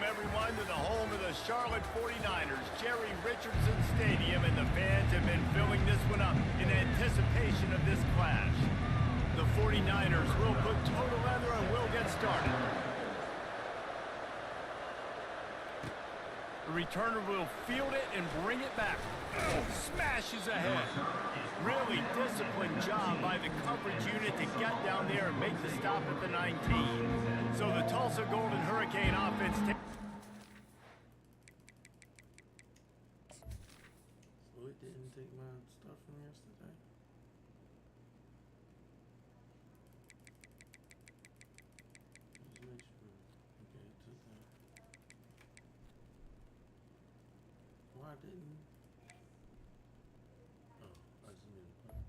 everyone, to the home of the Charlotte 49ers, Jerry Richardson Stadium, and the fans have been filling this one up in anticipation of this clash. The 49ers will put toe together and will get started. The returner will field it and bring it back. Smashes ahead. Really disciplined job by the coverage unit to get down there and make the stop at the 19. So the Tulsa Golden Hurricane offense So it didn't take my stuff from yesterday. Just make sure. Okay, it took that. Why didn't? Oh, I just made a punch.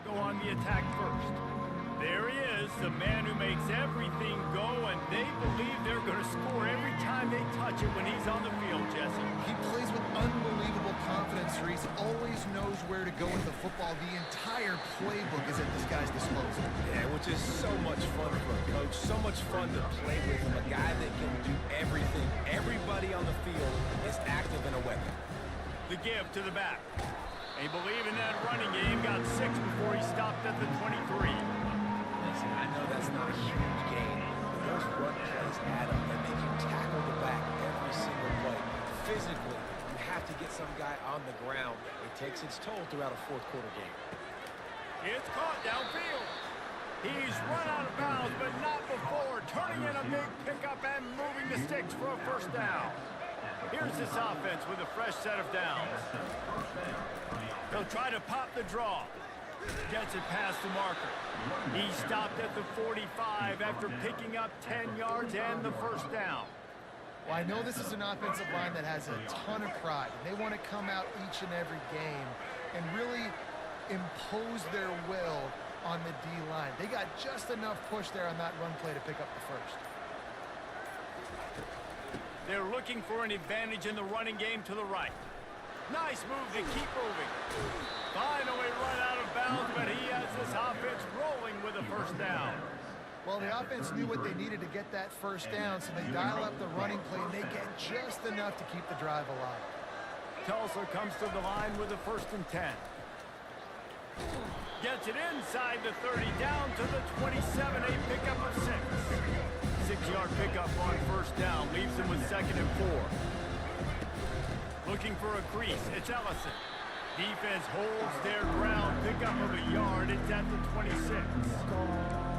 go on the attack first. There he is, the man who makes everything go, and they believe they're going to score every time they touch it when he's on the field, Jesse. He plays with unbelievable confidence, Reese. Always knows where to go with the football. The entire playbook is at this guy's disposal. Yeah, which is so much fun for a coach, so much fun to play with him, a guy that can do everything. Everybody on the field is active and a weapon. The give to the back. They believe in that running game, got 6 before he stopped at the 23. Listen, I know that's not a huge gain, but those run plays add up. They make you tackle the back every single play. Physically, you have to get some guy on the ground. It takes its toll throughout a fourth quarter game. It's caught downfield. He's run out of bounds, but not before. Turning in a big pickup and moving the sticks for a first down. Here's this offense with a fresh set of downs. He'll try to pop the draw. Gets it past the marker. He stopped at the 45 after picking up 10 yards and the first down. Well, I know this is an offensive line that has a ton of pride. And they want to come out each and every game and really impose their will on the D-line. They got just enough push there on that run play to pick up the first. They're looking for an advantage in the running game to the right. Nice move to keep moving. Finally run out of bounds, but he has this offense rolling with a first down. Well, the offense knew what they needed to get that first down, so they dial up the running play, and they get just enough to keep the drive alive. Tulsa comes to the line with a 1st and 10. Gets it inside the 30, down to the 27, a pickup of 6. 6-yard pickup on first down, leaves him with 2nd and 4. Looking for a crease, it's Ellison. Defense holds their ground, pickup of a yard, it's at the 26.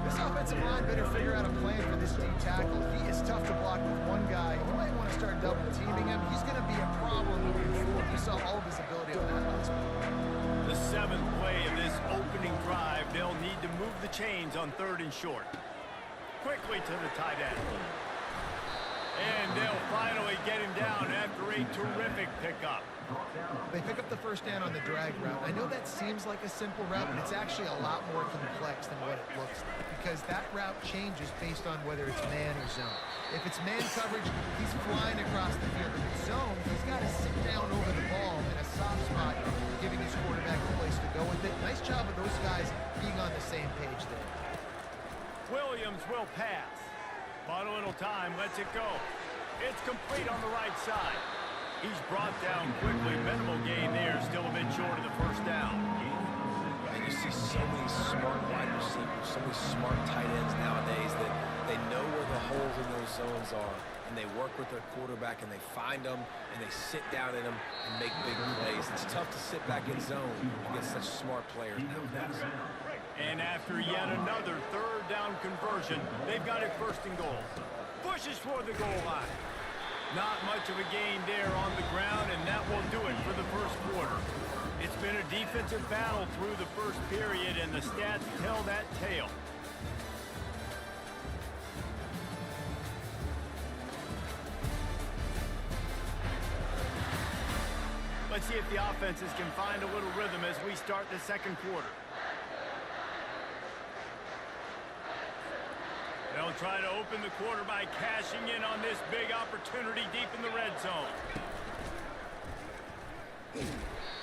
This offensive line better figure out a plan for this D tackle. He is tough to block with one guy. You might want to start double teaming him. He's going to be a problem moving forward. You saw all of his ability on that last one. The 7th play of this opening drive, they'll need to move the chains on 3rd and short. Quickly to the tight end. And they'll finally get him down after a terrific pickup. They pick up the first down on the drag route. I know that seems like a simple route, but it's actually a lot more complex than what it looks like, because that route changes based on whether it's man or zone. If it's man coverage, he's flying across the field. If it's zone, he's got to sit down over the ball in a soft spot, giving his quarterback a place to go with it. Nice job of those guys being on the same page there. Williams will pass. But a little time, lets it go. It's complete on the right side. He's brought down quickly. Minimal gain there, still a bit short of the first down. And you see so many smart wide receivers, so many smart tight ends nowadays that they know where the holes in those zones are, and they work with their quarterback, and they find them, and they sit down in them and make big plays. It's tough to sit back in zone against such smart players nowadays. And after yet another third down conversion, they've got it first and goal. Pushes for the goal line. Not much of a gain there on the ground, and that will do it for the first quarter. It's been a defensive battle through the first period, and the stats tell that tale. Let's see if the offenses can find a little rhythm as we start the second quarter. They'll try to open the quarter by cashing in on this big opportunity deep in the red zone.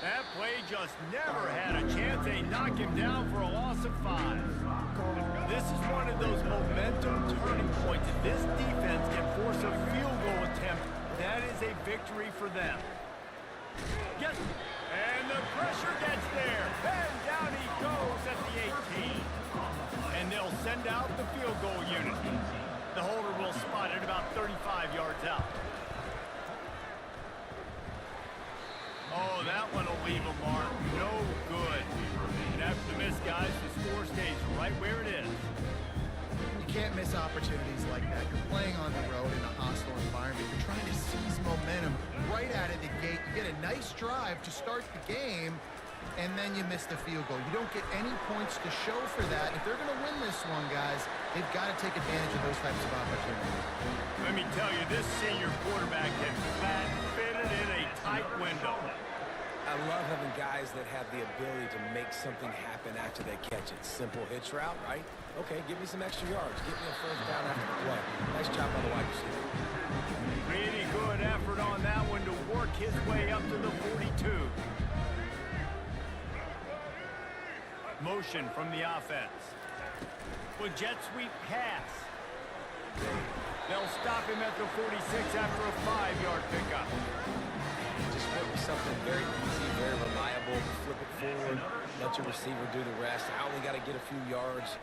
That play just never had a chance. They knock him down for a loss of 5. This is one of those momentum turning points. If this defense can force a field goal attempt, that is a victory for them. Yes, and the pressure gets there. And down he goes at the 18. And they'll send out the field goal unit. The holder will spot it about 35 yards out. Oh, that one will leave a mark. No good. And after the miss, guys, the score stays right where it is. You can't miss opportunities like that. You're playing on the road in a hostile environment. You're trying to seize momentum right out of the gate. You get a nice drive to start the game, and then you miss the field goal. You don't get any points to show for that. If they're going to win this one, guys, they've got to take advantage of those types of opportunities. Let me tell you, this senior quarterback can flat fit it in a tight window. I love having guys that have the ability to make something happen after they catch it. Simple hitch route, right? Okay, give me some extra yards. Get me a first down after the play. Nice job by the wide receiver. Pretty good effort on that one to work his way up to the 42. Motion from the offense. With jet sweep pass. They'll stop him at the 46 after a 5-yard pickup. Just work with something very easy, very reliable. Flip it forward, let your receiver do the rest. I only got to get a few yards.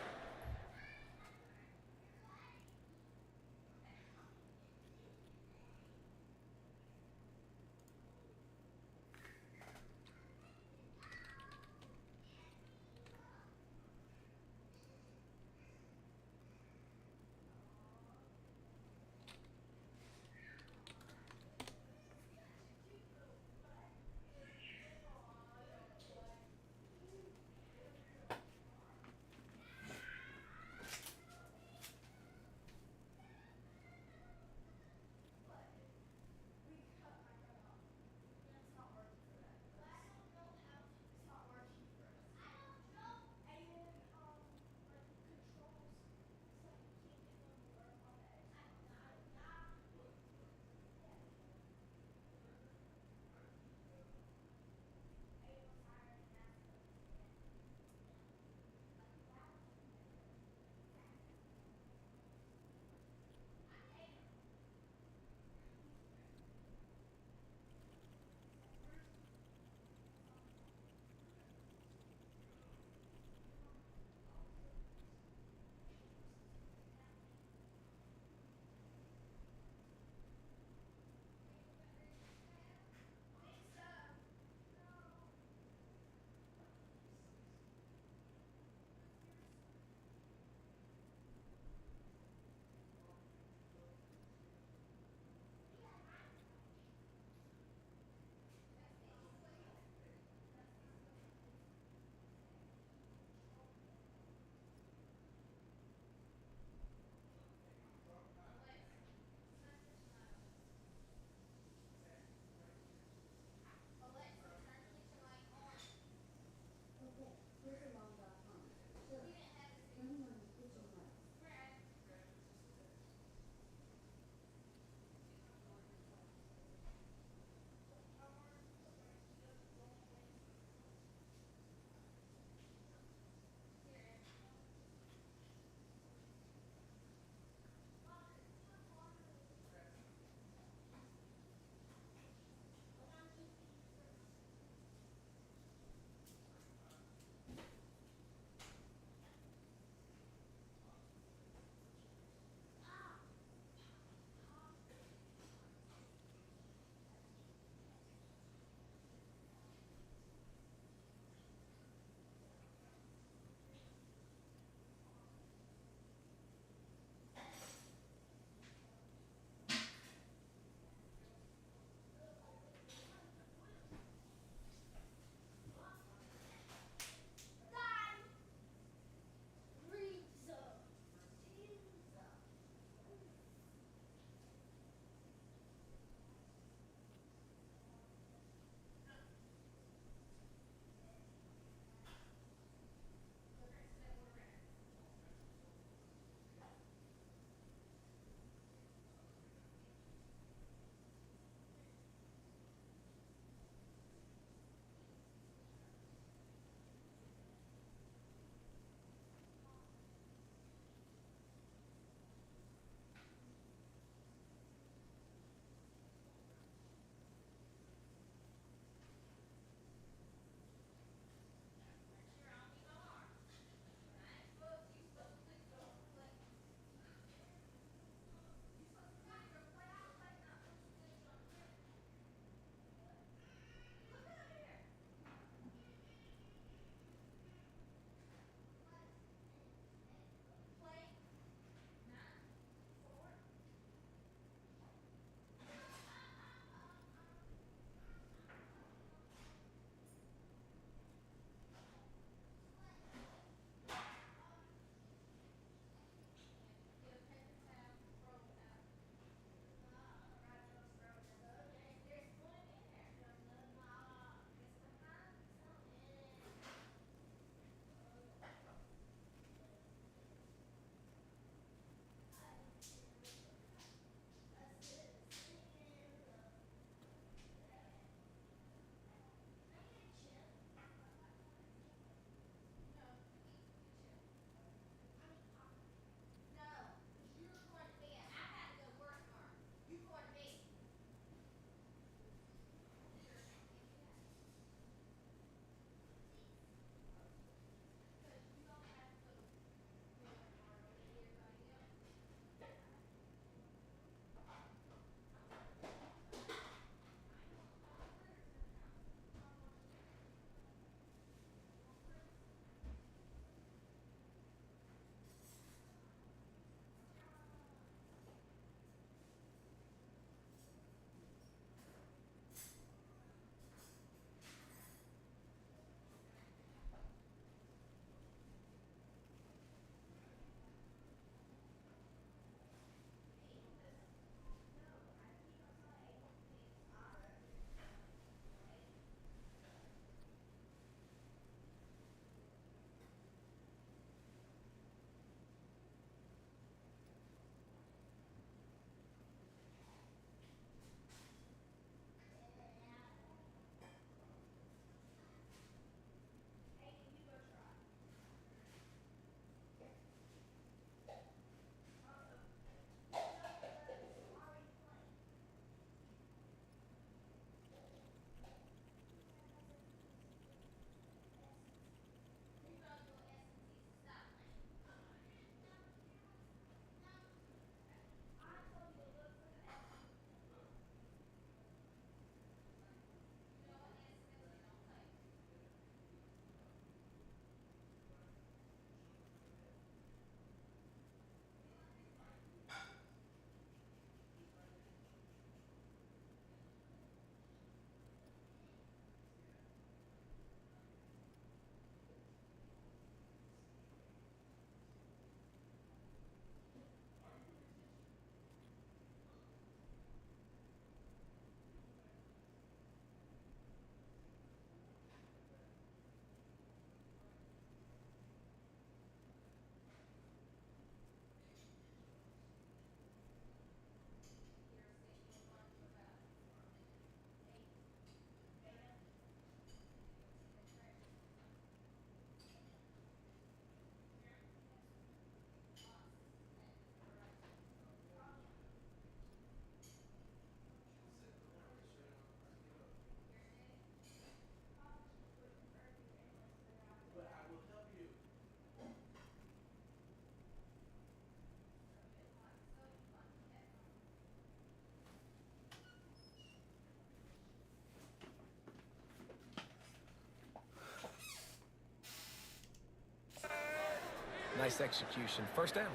Nice execution. First down.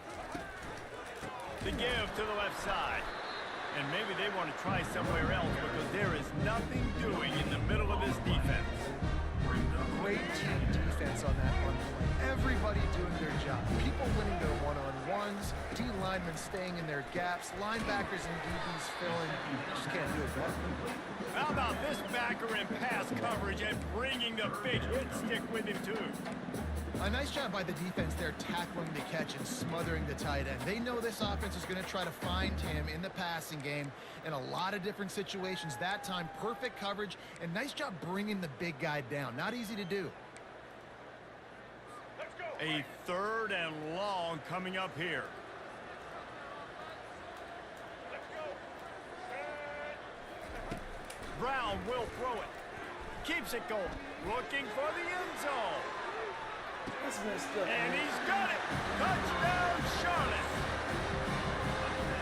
The give to the left side. And maybe they want to try somewhere else because there is nothing doing in the middle of this defense. Great team defense on that one. Everybody doing their job. People winning their one-on-ones, D linemen staying in their gaps, linebackers and DBs filling. Just can't do it better. How about this backer in pass coverage and bringing the big hit stick with him too? A nice job by the defense there tackling the catch and smothering the tight end. They know this offense is going to try to find him in the passing game in a lot of different situations. That time, perfect coverage, and nice job bringing the big guy down. Not easy to do. A 3rd and long coming up here. Brown will throw it. Keeps it going. Looking for the end zone. That's messed up. And he's got it. Touchdown, Charlotte.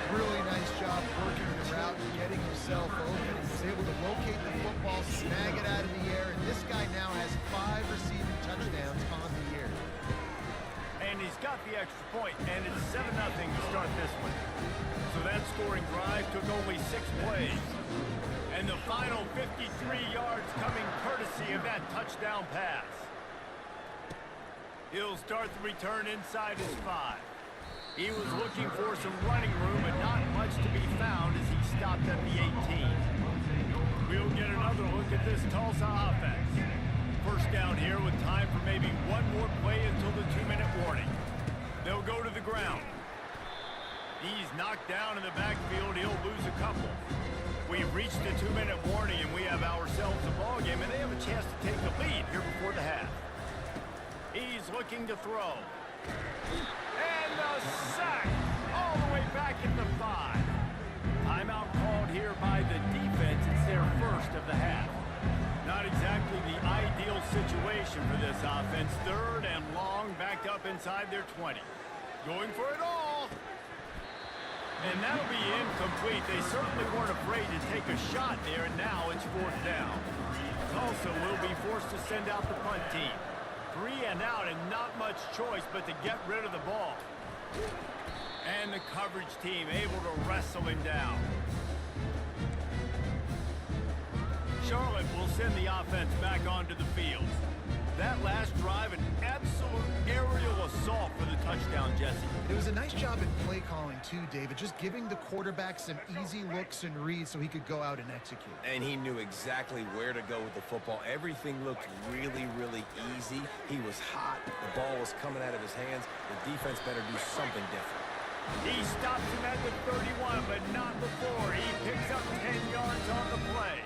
Really nice job working the route and getting himself open. He was able to locate the football, snag it out of the air, and this guy now has 5 receiving touchdowns on the year. And he's got the extra point, and it's 7-0 to start this one. So that scoring drive took only 6 plays. And the final 53 yards coming courtesy of that touchdown pass. He'll start the return inside his 5. He was looking for some running room, but not much to be found as he stopped at the 18. We'll get another look at this Tulsa offense. First down here with time for maybe one more play until the 2-minute warning. They'll go to the ground. He's knocked down in the backfield. He'll lose a couple. We've reached the 2-minute warning, and we have ourselves a ball game, and they have a chance to take the lead here before the half. He's looking to throw. And the sack all the way back at the 5. Timeout called here by the defense. It's their first of the half. Not exactly the ideal situation for this offense. 3rd and long, backed up inside their 20. Going for it all. And that'll be incomplete. They certainly weren't afraid to take a shot there, and now it's 4th down. Tulsa will be forced to send out the punt team. 3 and out, and not much choice but to get rid of the ball. And the coverage team able to wrestle him down. Charlotte will send the offense back onto the field. That last drive, an absolute aerial assault for the touchdown, Jesse. It was a nice job in play calling too, David, just giving the quarterback some easy looks and reads so he could go out and execute. And he knew exactly where to go with the football. Everything looked really, really easy. He was hot. The ball was coming out of his hands. The defense better do something different. He stops him at the 31, but not before. He picks up 10 yards on the play.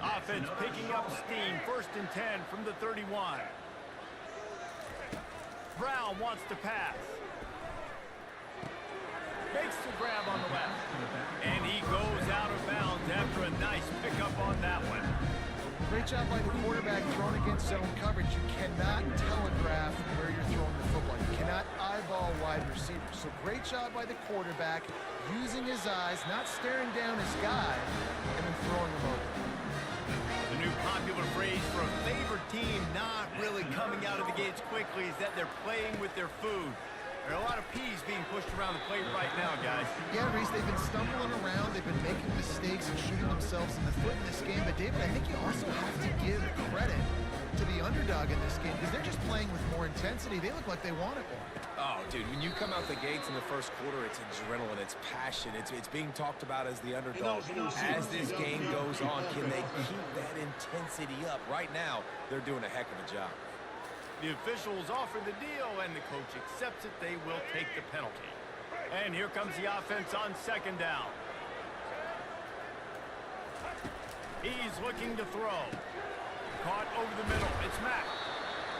Offense picking up steam, 1st and 10 from the 31. Brown wants to pass. Makes the grab on the left. And he goes out of bounds after a nice pickup on that one. Great job by the quarterback throwing against zone coverage. You cannot telegraph where you're throwing the football. You cannot eyeball wide receivers. So great job by the quarterback using his eyes, not staring down his guy, and then throwing him over. The new popular phrase for a favored team not really coming out of the gates quickly is that they're playing with their food. There are a lot of peas being pushed around the plate right now, guys. Yeah, Reese, they've been stumbling around. They've been making mistakes and shooting themselves in the foot in this game. But, David, I think you also have to give credit to the underdog in this game because they're just playing with more intensity. They look like they want it more. Oh, dude, when you come out the gates in the first quarter, it's adrenaline, it's passion. It's being talked about as the underdog. As this game goes on, can they keep that intensity up? Right now, they're doing a heck of a job. The officials offer the deal, and the coach accepts it. They will take the penalty. And here comes the offense on 2nd down. He's looking to throw. Caught over the middle. It's Mack.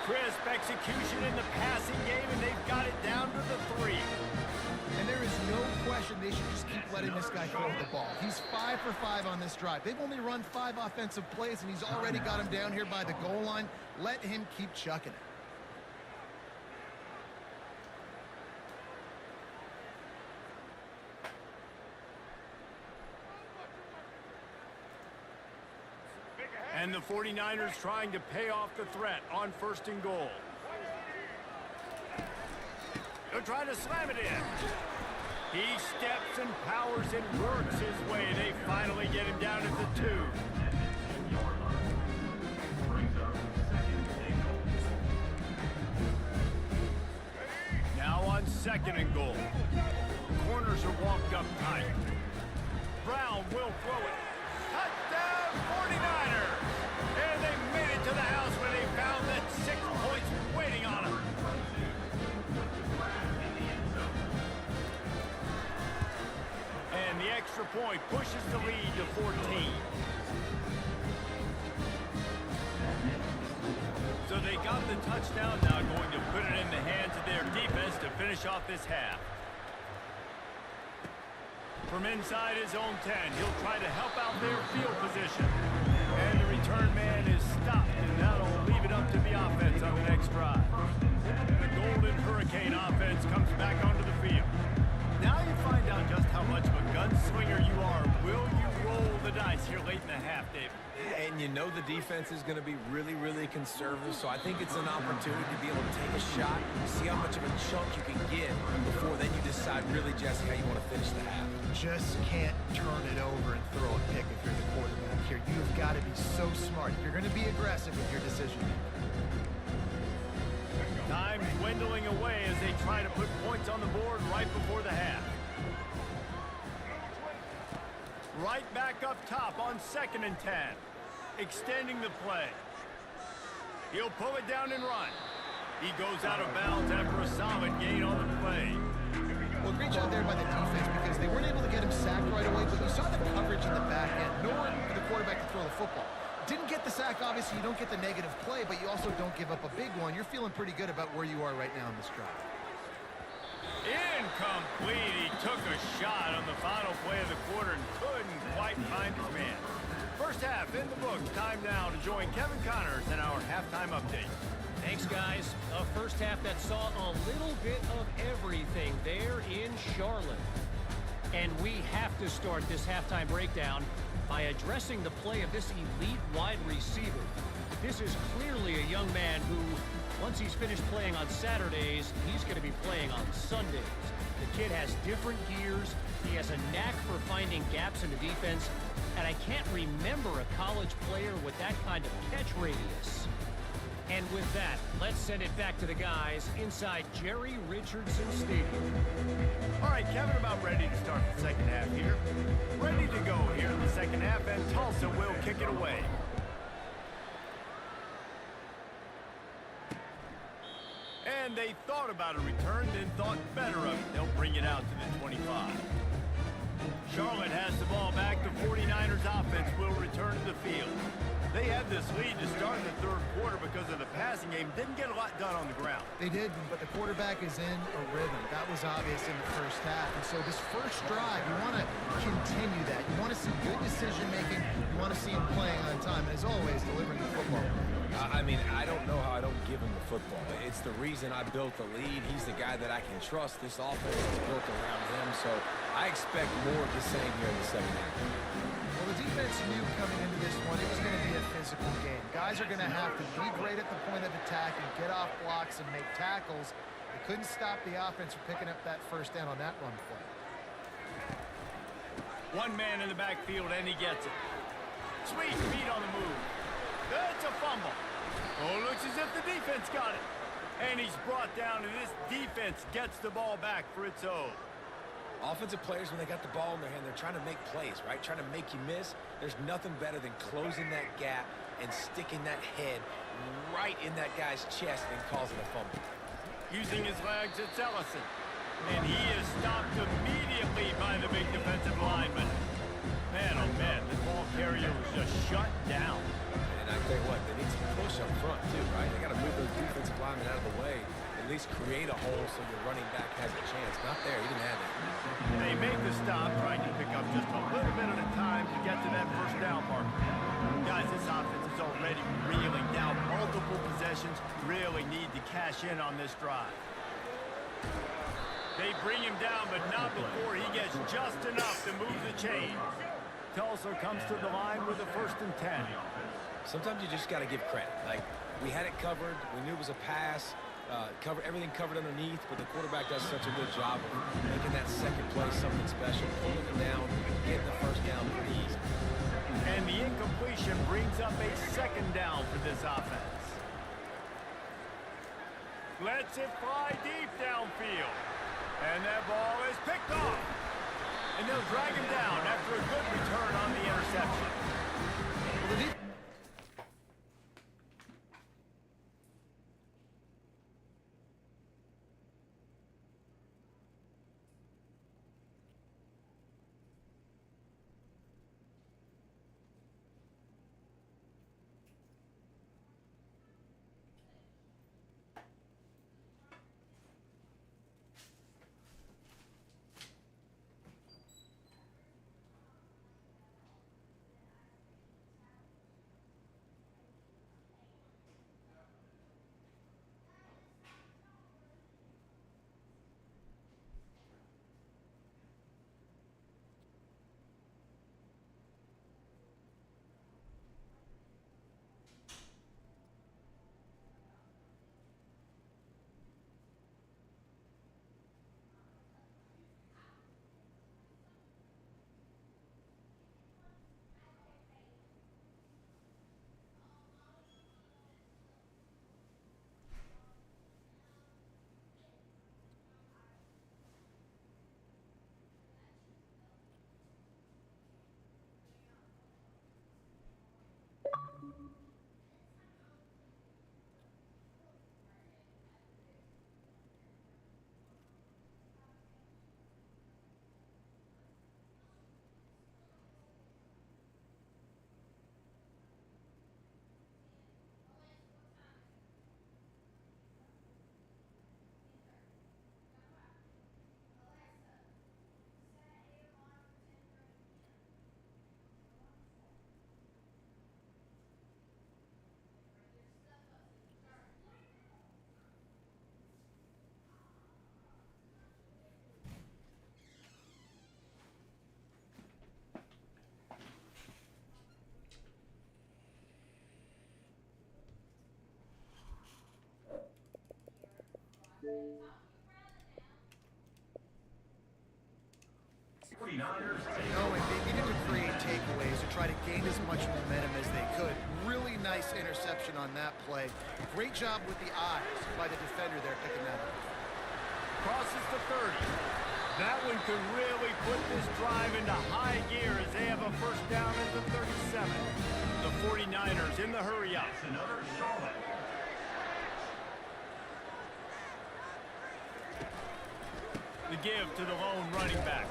Crisp execution in the passing game, and they've got it down to the 3. And there is no question they should just keep letting this guy throw the ball. He's 5 for 5 on this drive. They've only run 5 offensive plays, and he's already got him down here by the goal line. Let him keep chucking it. And the 49ers trying to pay off the threat on 1st and goal. He'll try to slam it in. He steps and powers and works his way. They finally get him down at the 2. Now on 2nd and goal. Corners are walked up tight. Brown will throw it. Touchdown 49ers! And they made it to the house when they found that 6 points waiting on them. And the extra point pushes the lead to 14. So they got the touchdown, now going to put it in the hands of their defense to finish off this half. From inside his own 10, he'll try to help out their field position. And the return man is stopped, and that'll leave it up to the offense on the next drive. The Golden Hurricane offense comes back onto the field. Now you find out just how much of a gunslinger you are. Will you roll the dice here late in the half, David? And you know the defense is going to be really, really conservative, so I think it's an opportunity to be able to take a shot, see how much of a chunk you can get before then you decide really, Jesse, how you want to finish the half. Just can't turn it over and throw a pick if you're the quarterback here. You've got to be so smart. You're going to be aggressive with your decision. Time dwindling away as they try to put points on the board right before the half. Right back up top on 2nd and 10. Extending the play. He'll pull it down and run. He goes out of bounds after a solid gain on the play. Well, great job there by the defense because they weren't able to get him sacked right away, but you saw the coverage in the back end. Nowhere for the quarterback to throw the football. Didn't get the sack, obviously. You don't get the negative play, but you also don't give up a big one. You're feeling pretty good about where you are right now in this drive. Incomplete. He took a shot on the final play of the quarter and couldn't quite find his man. First half in the books. Time now to join Kevin Connors in our halftime update. Thanks, guys. A first half that saw a little bit of everything there in Charlotte. And we have to start this halftime breakdown by addressing the play of this elite wide receiver. This is clearly a young man who, once he's finished playing on Saturdays, he's going to be playing on Sundays. The kid has different gears. He has a knack for finding gaps in the defense. And I can't remember a college player with that kind of catch radius. And with that, let's send it back to the guys inside Jerry Richardson Stadium. All right, Kevin, about ready to start the second half here. Ready to go here in the second half, and Tulsa will kick it away. And they thought about a return, then thought better of it. They'll bring it out to the 25. Charlotte has the ball back. The 49ers offense will return to the field. They had this lead to start in the third quarter because of the passing game. Didn't get a lot done on the ground. They did, but the quarterback is in a rhythm. That was obvious in the first half. And so this first drive, you want to continue that. You want to see good decision-making. You want to see him playing on time. And as always, delivering the football. I mean, I don't know how I don't give him the football. It's the reason I built the lead. He's the guy that I can trust. This offense is built around him. So I expect more of the same here in the second half. Well, the defense knew coming into this one it was going to be a physical game. Guys are going to have to be great at the point of attack and get off blocks and make tackles. They couldn't stop the offense from picking up that first down on that run play. One man in the backfield, and he gets it. Sweet feet on the move. That's a fumble. Oh, looks as if the defense got it. And he's brought down, and this defense gets the ball back for its own. Offensive players, when they got the ball in their hand, they're trying to make plays, right? Trying to make you miss. There's nothing better than closing that gap and sticking that head right in that guy's chest and causing a fumble. Using his legs, it's Ellison. And he is stopped immediately by the big defensive lineman. Man, oh man, the ball carrier was just shut down. And I tell you what, they need some push up front too, right? They got to move those defensive linemen out of the way. At least create a hole so your running back has a chance. Not there. He didn't have it. They make the stop, trying to pick up just a little bit at a time to get to that first down marker. Guys, this offense is already reeling down multiple possessions. Really need to cash in on this drive. They bring him down, but not before he gets just enough to move the chain. Tulsa comes to the line with a 1st and 10. Sometimes you just got to give credit. Like, we had it covered. We knew it was a pass. everything covered underneath, but the quarterback does such a good job of making that second play something special, pulling them down, getting the first down pretty easy. And the incompletion brings up a second down for this offense. Lets it fly deep downfield. And that ball is picked off. And they'll drag him down after a good return on the interception. Well, the And they needed to create takeaways to try to gain as much momentum as they could. Really nice interception on that play. Great job with the eyes by the defender there picking that up. Crosses the 30. That one could really put this drive into high gear as they have a first down at the 37. The 49ers in the hurry up. The give to the lone running back.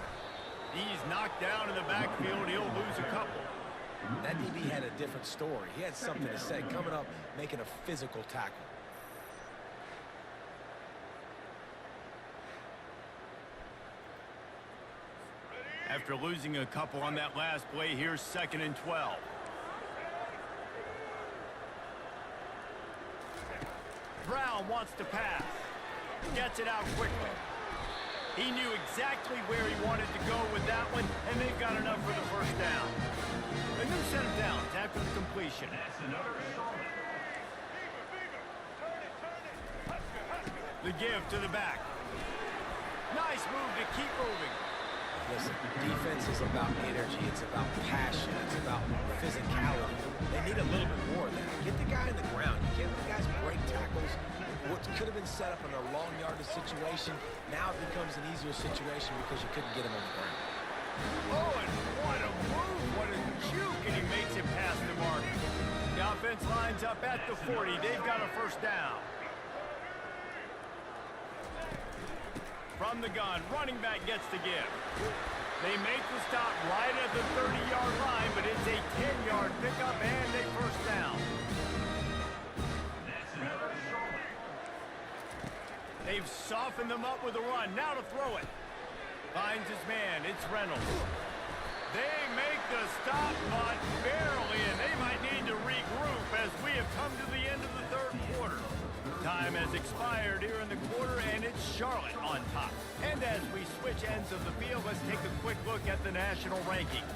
He's knocked down in the backfield. He'll lose a couple. That DB had a different story. He had something to say, coming up, making a physical tackle. After losing a couple on that last play, here's 2nd and 12. Brown wants to pass. Gets it out quickly. He knew exactly where he wanted to go with that one, and they've got enough for the first down. A new set of downs after the completion. The give to the back. Nice move to keep moving. Listen, defense is about energy. It's about passion. It's about physicality. They need a little bit more of that. Get the guy in the ground. You can't let guys break tackles. What could have been set up in a long yardage situation, now it becomes an easier situation because you couldn't get him on the ground. Oh, and what a move. What a juke, and he makes it past the mark. The offense lines up at the 40. They've got a first down. From the gun, running back gets the give. They make the stop right at the 30-yard line, but it's a 10-yard pickup and a first down. They've softened them up with a run. Now to throw it. Finds his man. It's Reynolds. They make the stop, but barely, and they might need to regroup as we have come to the end of the third quarter. Time has expired here in the quarter, and it's Charlotte on top. And as we switch ends of the field, let's take a quick look at the national rankings.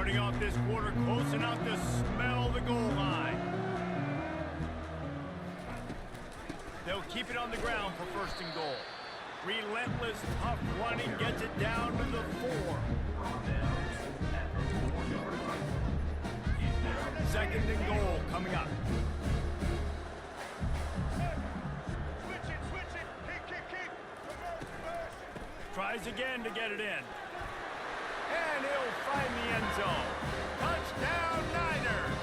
Starting off this quarter close enough to smell the goal line. They'll keep it on the ground for first and goal. Relentless, tough running gets it down to the 4. Second and goal coming up. Tries again to get it in. And he'll find the end zone. Touchdown, Niners!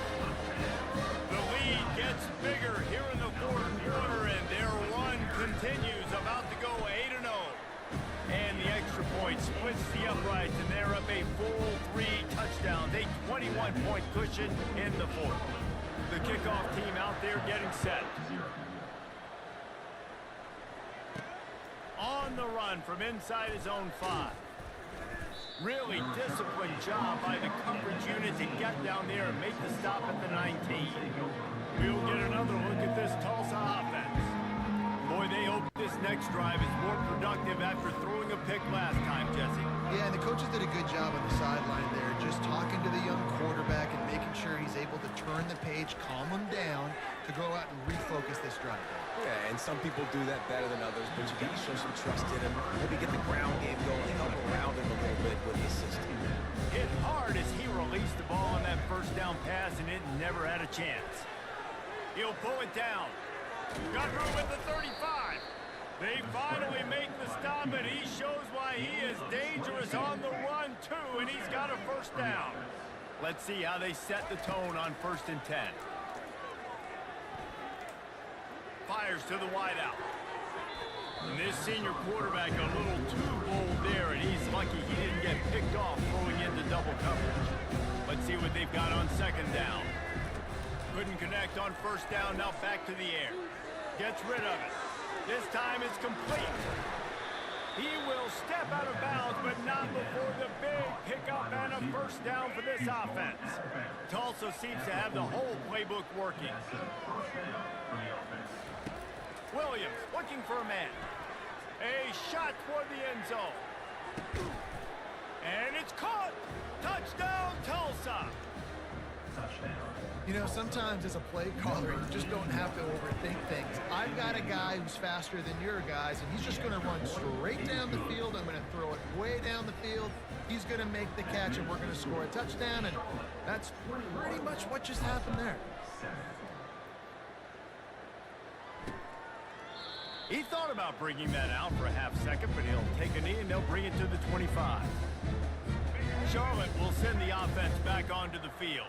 The lead gets bigger here in the fourth quarter, and their run continues, about to go 8-0. And the extra point splits the uprights, and they're up a full 3 touchdowns, a 21-point cushion in the fourth. The kickoff team out there getting set. On the run from inside his own 5. Really disciplined job by the coverage unit to get down there and make the stop at the 19. We'll get another look at this Tulsa offense. Boy, they hope this next drive is more productive after throwing a pick last time, Jesse. Yeah, and the coaches did a good job on the sideline there, just talking to the young quarterback and making sure he's able to turn the page, calm him down, to go out and refocus this drive. Yeah, and some people do that better than others, but you got to show some trust in him. Maybe get the ground game going, help around him a little bit with the system. Hit hard as he released the ball on that first down pass, and it never had a chance. He'll pull it down. Got room at the 35. They finally make the stop, and he shows why he is dangerous on the run, too, and he's got a first down. Let's see how they set the tone on 1st and 10. Fires to the wideout. And this senior quarterback a little too bold there, and he's lucky he didn't get picked off throwing into double coverage. Let's see what they've got on 2nd down. Couldn't connect on 1st down, now back to the air. Gets rid of it. This time it's complete. He will step out of bounds, but not before the big pickup and a first down for this offense. Tulsa seems to have the whole playbook working. Williams looking for a man. A shot toward the end zone. And it's caught. Touchdown, Tulsa. You know, sometimes as a play caller, you just don't have to overthink things. I've got a guy who's faster than your guys, and he's just going to run straight down the field. I'm going to throw it way down the field. He's going to make the catch, and we're going to score a touchdown, and that's pretty much what just happened there. He thought about bringing that out for a half second, but he'll take a knee, and they'll bring it to the 25. Charlotte will send the offense back onto the field.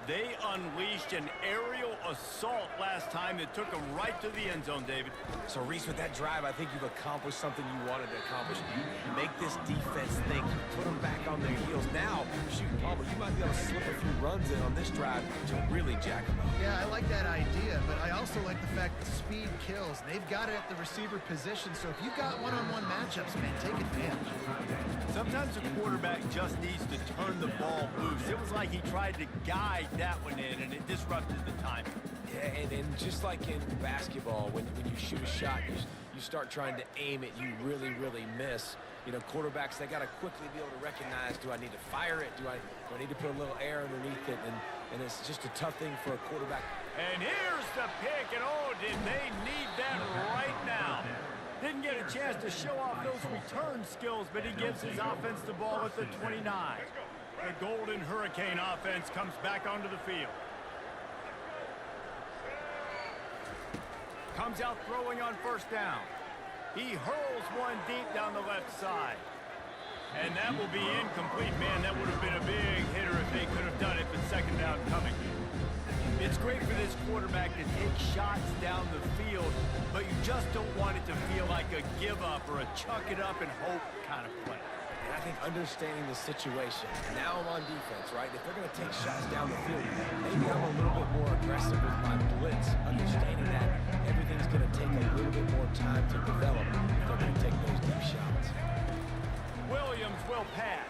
They unleashed an aerial assault last time that took them right to the end zone, David. So, Reese, with that drive, I think you've accomplished something you wanted to accomplish. Make this defense think. Put them back on their heels. Now, shoot, Palmer, you might be able to slip a few runs in on this drive to really jack them up. Yeah, I like that idea, but I also like the fact that speed kills. They've got it at the receiver position, so if you've got one-on-one matchups, man, take advantage. Sometimes a quarterback just needs to turn the ball loose. It was like he tried to guide that one in, and it disrupted the timing. Yeah, and just like in basketball, when you shoot a shot, you start trying to aim it, you really, really miss. You know, quarterbacks, they got to quickly be able to recognize, do I need to fire it? Do I need to put a little air underneath it? And it's just a tough thing for a quarterback. And here's the pick, and oh, did they need that right now. Didn't get a chance to show off those return skills, but he gives his offense the ball at the 29. The Golden Hurricane offense comes back onto the field. Comes out throwing on 1st down. He hurls one deep down the left side. And that will be incomplete. Man, that would have been a big hitter if they could have done it, but 2nd down coming. It's great for this quarterback to take shots down the field, but you just don't want it to feel like a give up or a chuck it up and hope kind of play. And I think understanding the situation, now I'm on defense, right? If they're going to take shots down the field, maybe I'm a little bit more aggressive with my blitz, understanding that everything's going to take a little bit more time to develop if they're going to take those deep shots. Williams will pass.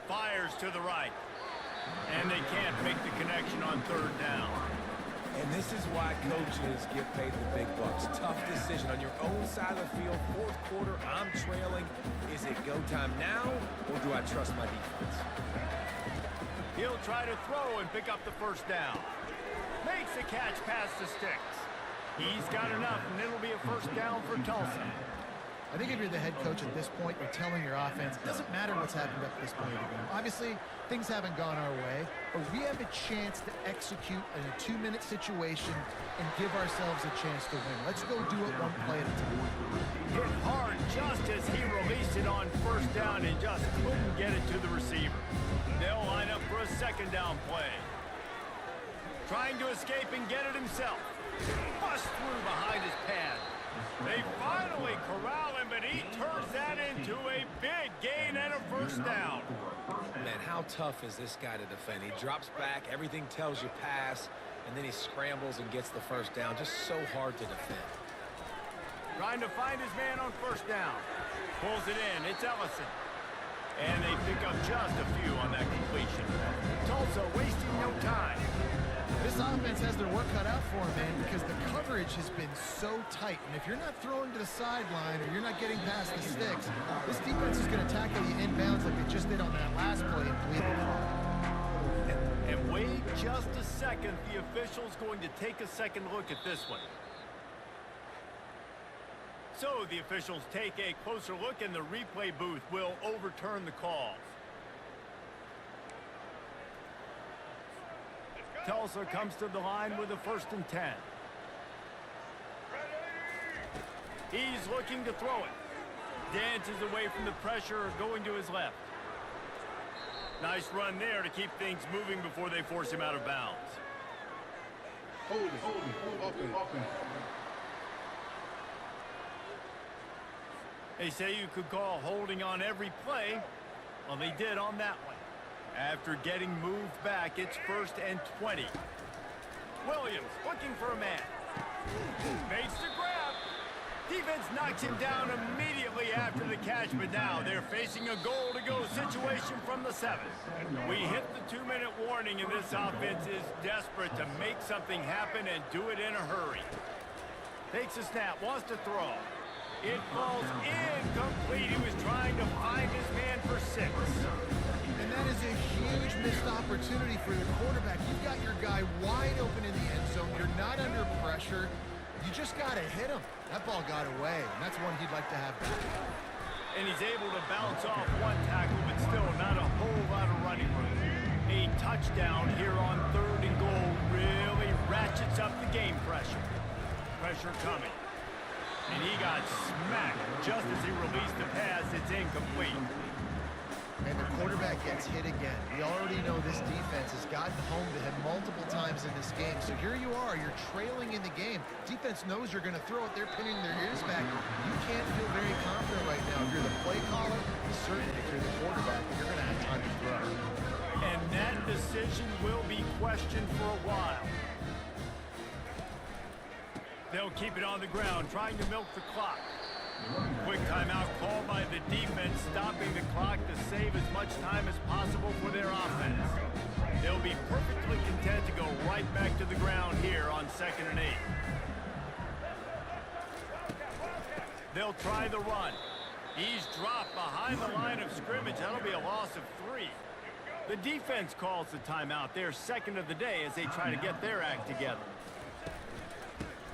Fires to the right. And they can't make the connection on 3rd down. And this is why coaches get paid the big bucks. Tough decision on your own side of the field. 4th quarter, I'm trailing. Is it go time now, or do I trust my defense? He'll try to throw and pick up the first down. Makes the catch past the sticks. He's got enough, and it'll be a first down for Tulsa. I think if you're the head coach at this point, you're telling your offense, it doesn't matter what's happened up to this point of the game. Obviously, things haven't gone our way, but we have a chance to execute in a 2-minute situation and give ourselves a chance to win. Let's go do it one play at a time. Hit hard just as he released it on first down and just couldn't get it to the receiver. They'll line up for a second down play. Trying to escape and get it himself. Bust through behind his pad. They finally corral him, but he turns that into a big gain and a first down. Man, how tough is this guy to defend? He drops back, everything tells you pass, and then he scrambles and gets the first down. Just so hard to defend. Trying to find his man on first down. Pulls it in. It's Ellison. And they pick up just a few on that completion. Tulsa wasting no time. This offense has their work cut out for them, man, because the coverage has been so tight. And if you're not throwing to the sideline or you're not getting past the sticks, this defense is going to tackle you inbounds like they just did on that last play and bleed the clock. And wait just a second. The official's going to take a second look at this one. So the officials take a closer look, and the replay booth will overturn the calls. Tulsa comes to the line with a 1st and 10. He's looking to throw it. Dances away from the pressure, going to his left. Nice run there to keep things moving before they force him out of bounds. Open. They say you could call holding on every play. Well, they did on that one. After getting moved back, it's 1st and 20. Williams looking for a man. Makes the grab. Defense knocks him down immediately after the catch, but now they're facing a goal-to-go situation from the 7. We hit the 2-minute warning, and this offense is desperate to make something happen and do it in a hurry. Takes a snap, wants to throw. It falls incomplete. He was trying to find his man for 6. And that is a huge missed opportunity for the quarterback. You've got your guy wide open in the end zone. You're not under pressure. You just got to hit him. That ball got away, and that's one he'd like to have back. And he's able to bounce off one tackle, but still not a whole lot of running room. A touchdown here on 3rd and goal really ratchets up the game pressure. Pressure coming. And he got smacked just as he released the pass. It's incomplete. And the quarterback gets hit again. We already know this defense has gotten home to him multiple times in this game. So here you are, you're trailing in the game. Defense knows you're going to throw it. They're pinning their ears back. You can't feel very confident right now. If you're the play caller, certainly if you're the quarterback, you're going to have time to throw. And that decision will be questioned for a while. They'll keep it on the ground, trying to milk the clock. Quick timeout called by the defense, stopping the clock to save as much time as possible for their offense. They'll be perfectly content to go right back to the ground here on 2nd and 8. They'll try the run. He's dropped behind the line of scrimmage. That'll be a loss of 3. The defense calls the timeout, their 2nd of the day, as they try to get their act together.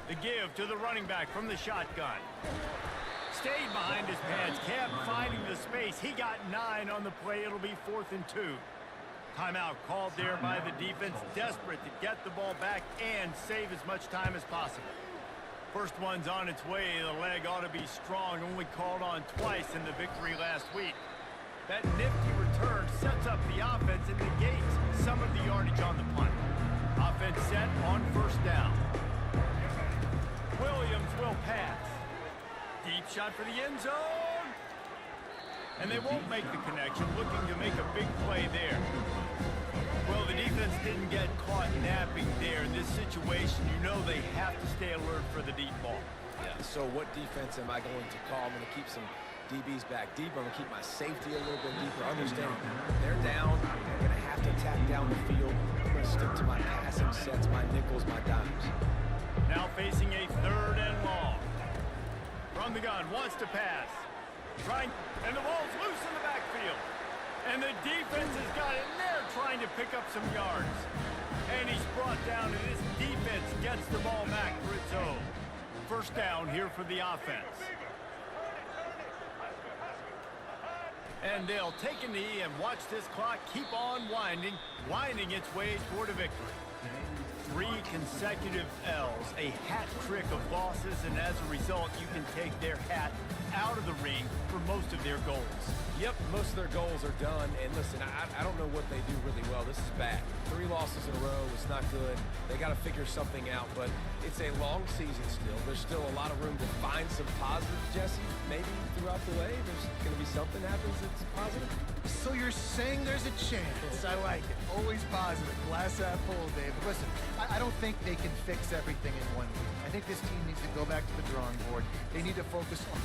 The give to the running back from the shotgun. Stayed behind his pads, kept finding the space. He got 9 on the play. It'll be 4th and 2. Timeout called there by the defense, desperate to get the ball back and save as much time as possible. First one's on its way. The leg ought to be strong, only called on twice in the victory last week. That nifty return sets up the offense and negates some of the yardage on the punt. Offense set on 1st down. Williams will pass. Deep shot for the end zone. And they won't make the connection, looking to make a big play there. Well, the defense didn't get caught napping there in this situation. You know they have to stay alert for the deep ball. Yeah, so what defense am I going to call? I'm going to keep some DBs back deeper. I'm going to keep my safety a little bit deeper. Understanding they're down. They're going to have to attack down the field. I'm going to stick to my passing sets, my nickels, my dimes. Now facing a 3rd and long. From the gun, wants to pass. Trying, and the ball's loose in the backfield. And the defense has got in there trying to pick up some yards. And he's brought down, and this defense gets the ball back for its own. First down here for the offense. And they'll take a knee and watch this clock keep on winding its way toward a victory. 3 consecutive L's, a hat trick of losses, and as a result, you can take their hat out of the ring for most of their goals. Yep, most of their goals are done. And listen, I don't know what they do really well. This is bad. 3 losses in a row. It's not good. They got to figure something out, but it's a long season still. There's still a lot of room to find some positives, Jesse. Maybe throughout the way, there's going to be something happens that's positive. So you're saying there's a chance. I like it. Always positive. Glass half full, Dave. Listen, I don't think they can fix everything in one week. I think this team needs to go back to the drawing board. They need to focus on...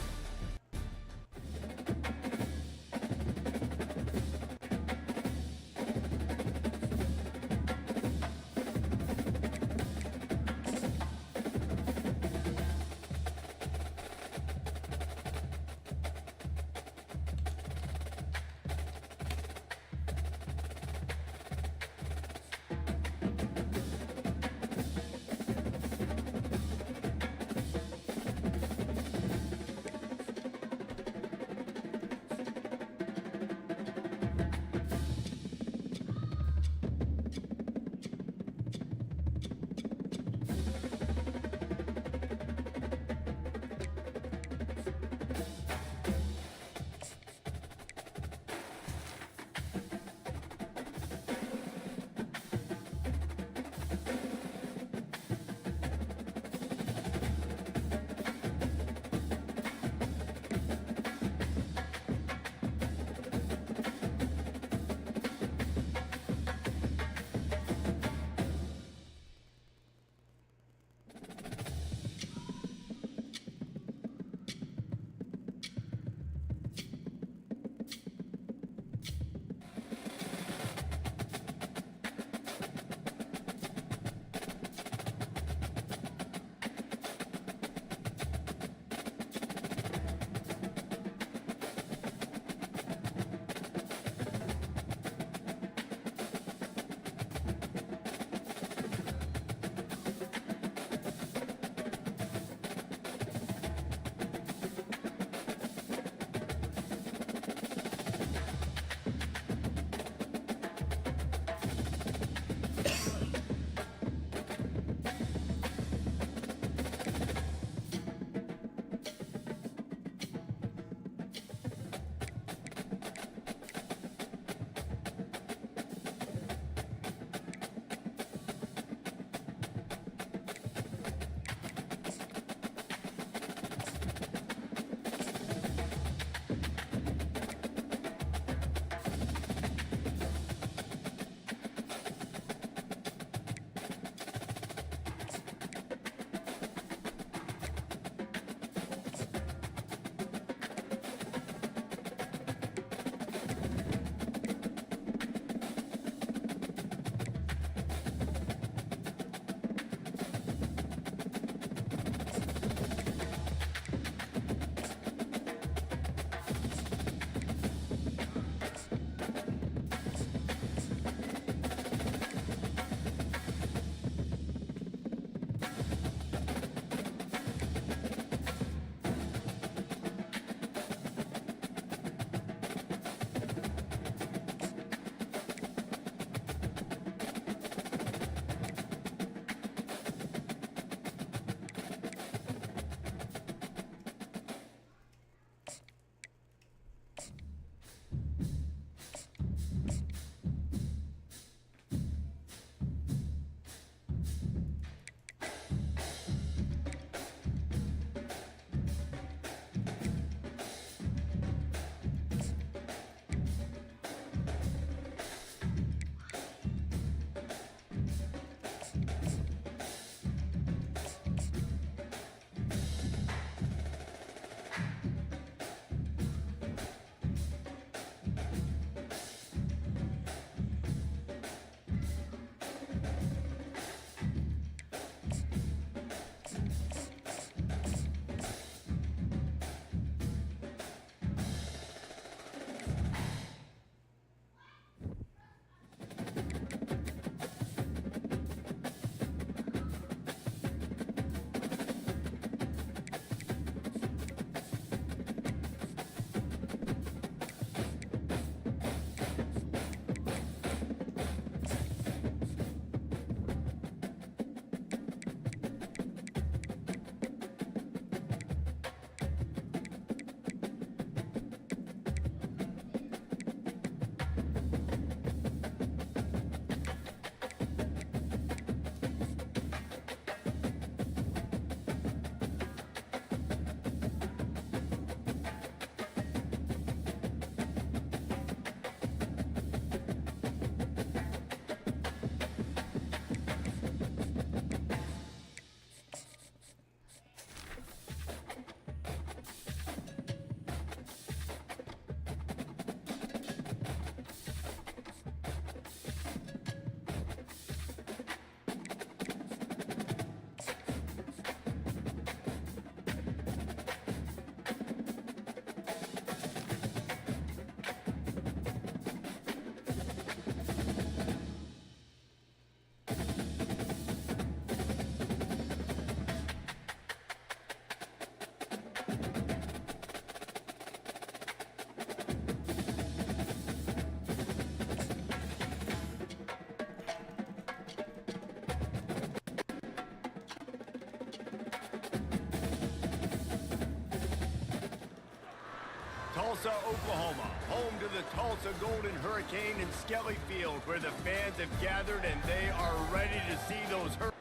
Tulsa, Oklahoma, home to the Tulsa Golden Hurricane in Skelly Field, where the fans have gathered and they are ready to see those Hurricanes.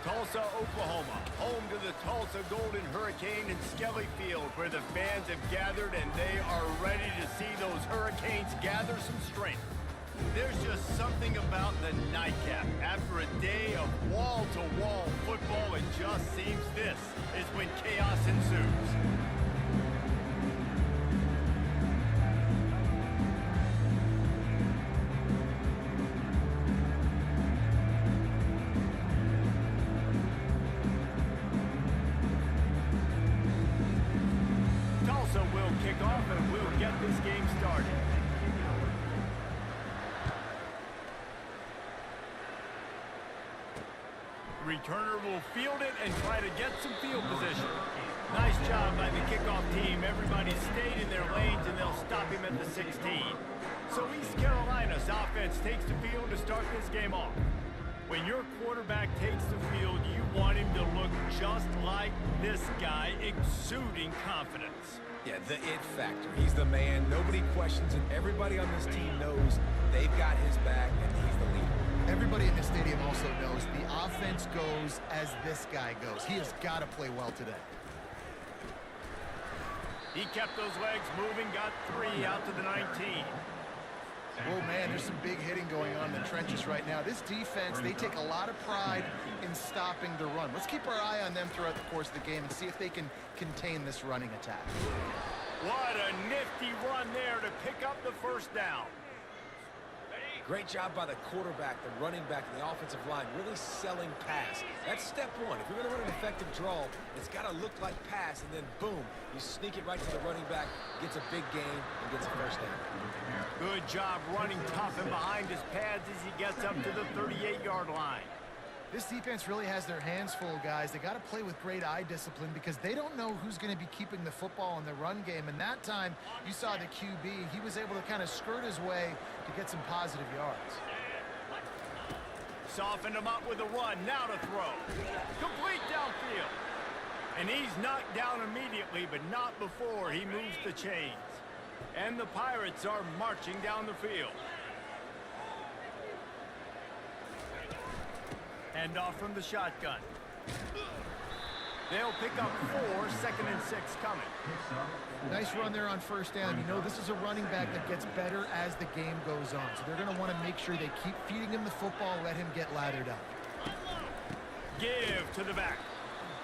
Tulsa, Oklahoma, home to the Tulsa Golden Hurricane in Skelly Field, where the fans have gathered and they are ready to see those Hurricanes gather some strength. There's just something about the nightcap. After a day of wall-to-wall football, it just seems this is when chaos ensues. Off and we'll get this game started. Returner will field it and try to get some field position. Nice job by the kickoff team. Everybody stayed in their lanes and they'll stop him at the 16. So East Carolina's offense takes the field to start this game off. When your quarterback takes the field, you want him to look just like this guy, exuding confidence. Yeah, the it factor. He's the man. Nobody questions it. Everybody on this team knows they've got his back, and he's the leader. Everybody in the stadium also knows the offense goes as this guy goes. He has got to play well today. He kept those legs moving, got 3 out to the 19. Oh, man, there's some big hitting going on in the trenches right now. This defense, they take a lot of pride in stopping the run. Let's keep our eye on them throughout the course of the game and see if they can contain this running attack. What a nifty run there to pick up the first down. Great job by the quarterback, the running back, and the offensive line, really selling pass. That's step one. If you're going to run an effective draw, it's got to look like pass, and then boom, you sneak it right to the running back, gets a big gain, and gets a first down. Good job running tough and behind his pads as he gets up to the 38-yard line. This defense really has their hands full, guys. They got to play with great eye discipline because they don't know who's going to be keeping the football in the run game. And that time, you saw the QB. He was able to kind of skirt his way to get some positive yards. Softened him up with a run. Now to throw. Complete downfield. And he's knocked down immediately, but not before he moves the chains. And the Pirates are marching down the field. Hand off from the shotgun. They'll pick up 4, 2nd and 6 coming. Nice run there on first down. You know, this is a running back that gets better as the game goes on. So they're going to want to make sure they keep feeding him the football, let him get lathered up. Give to the back.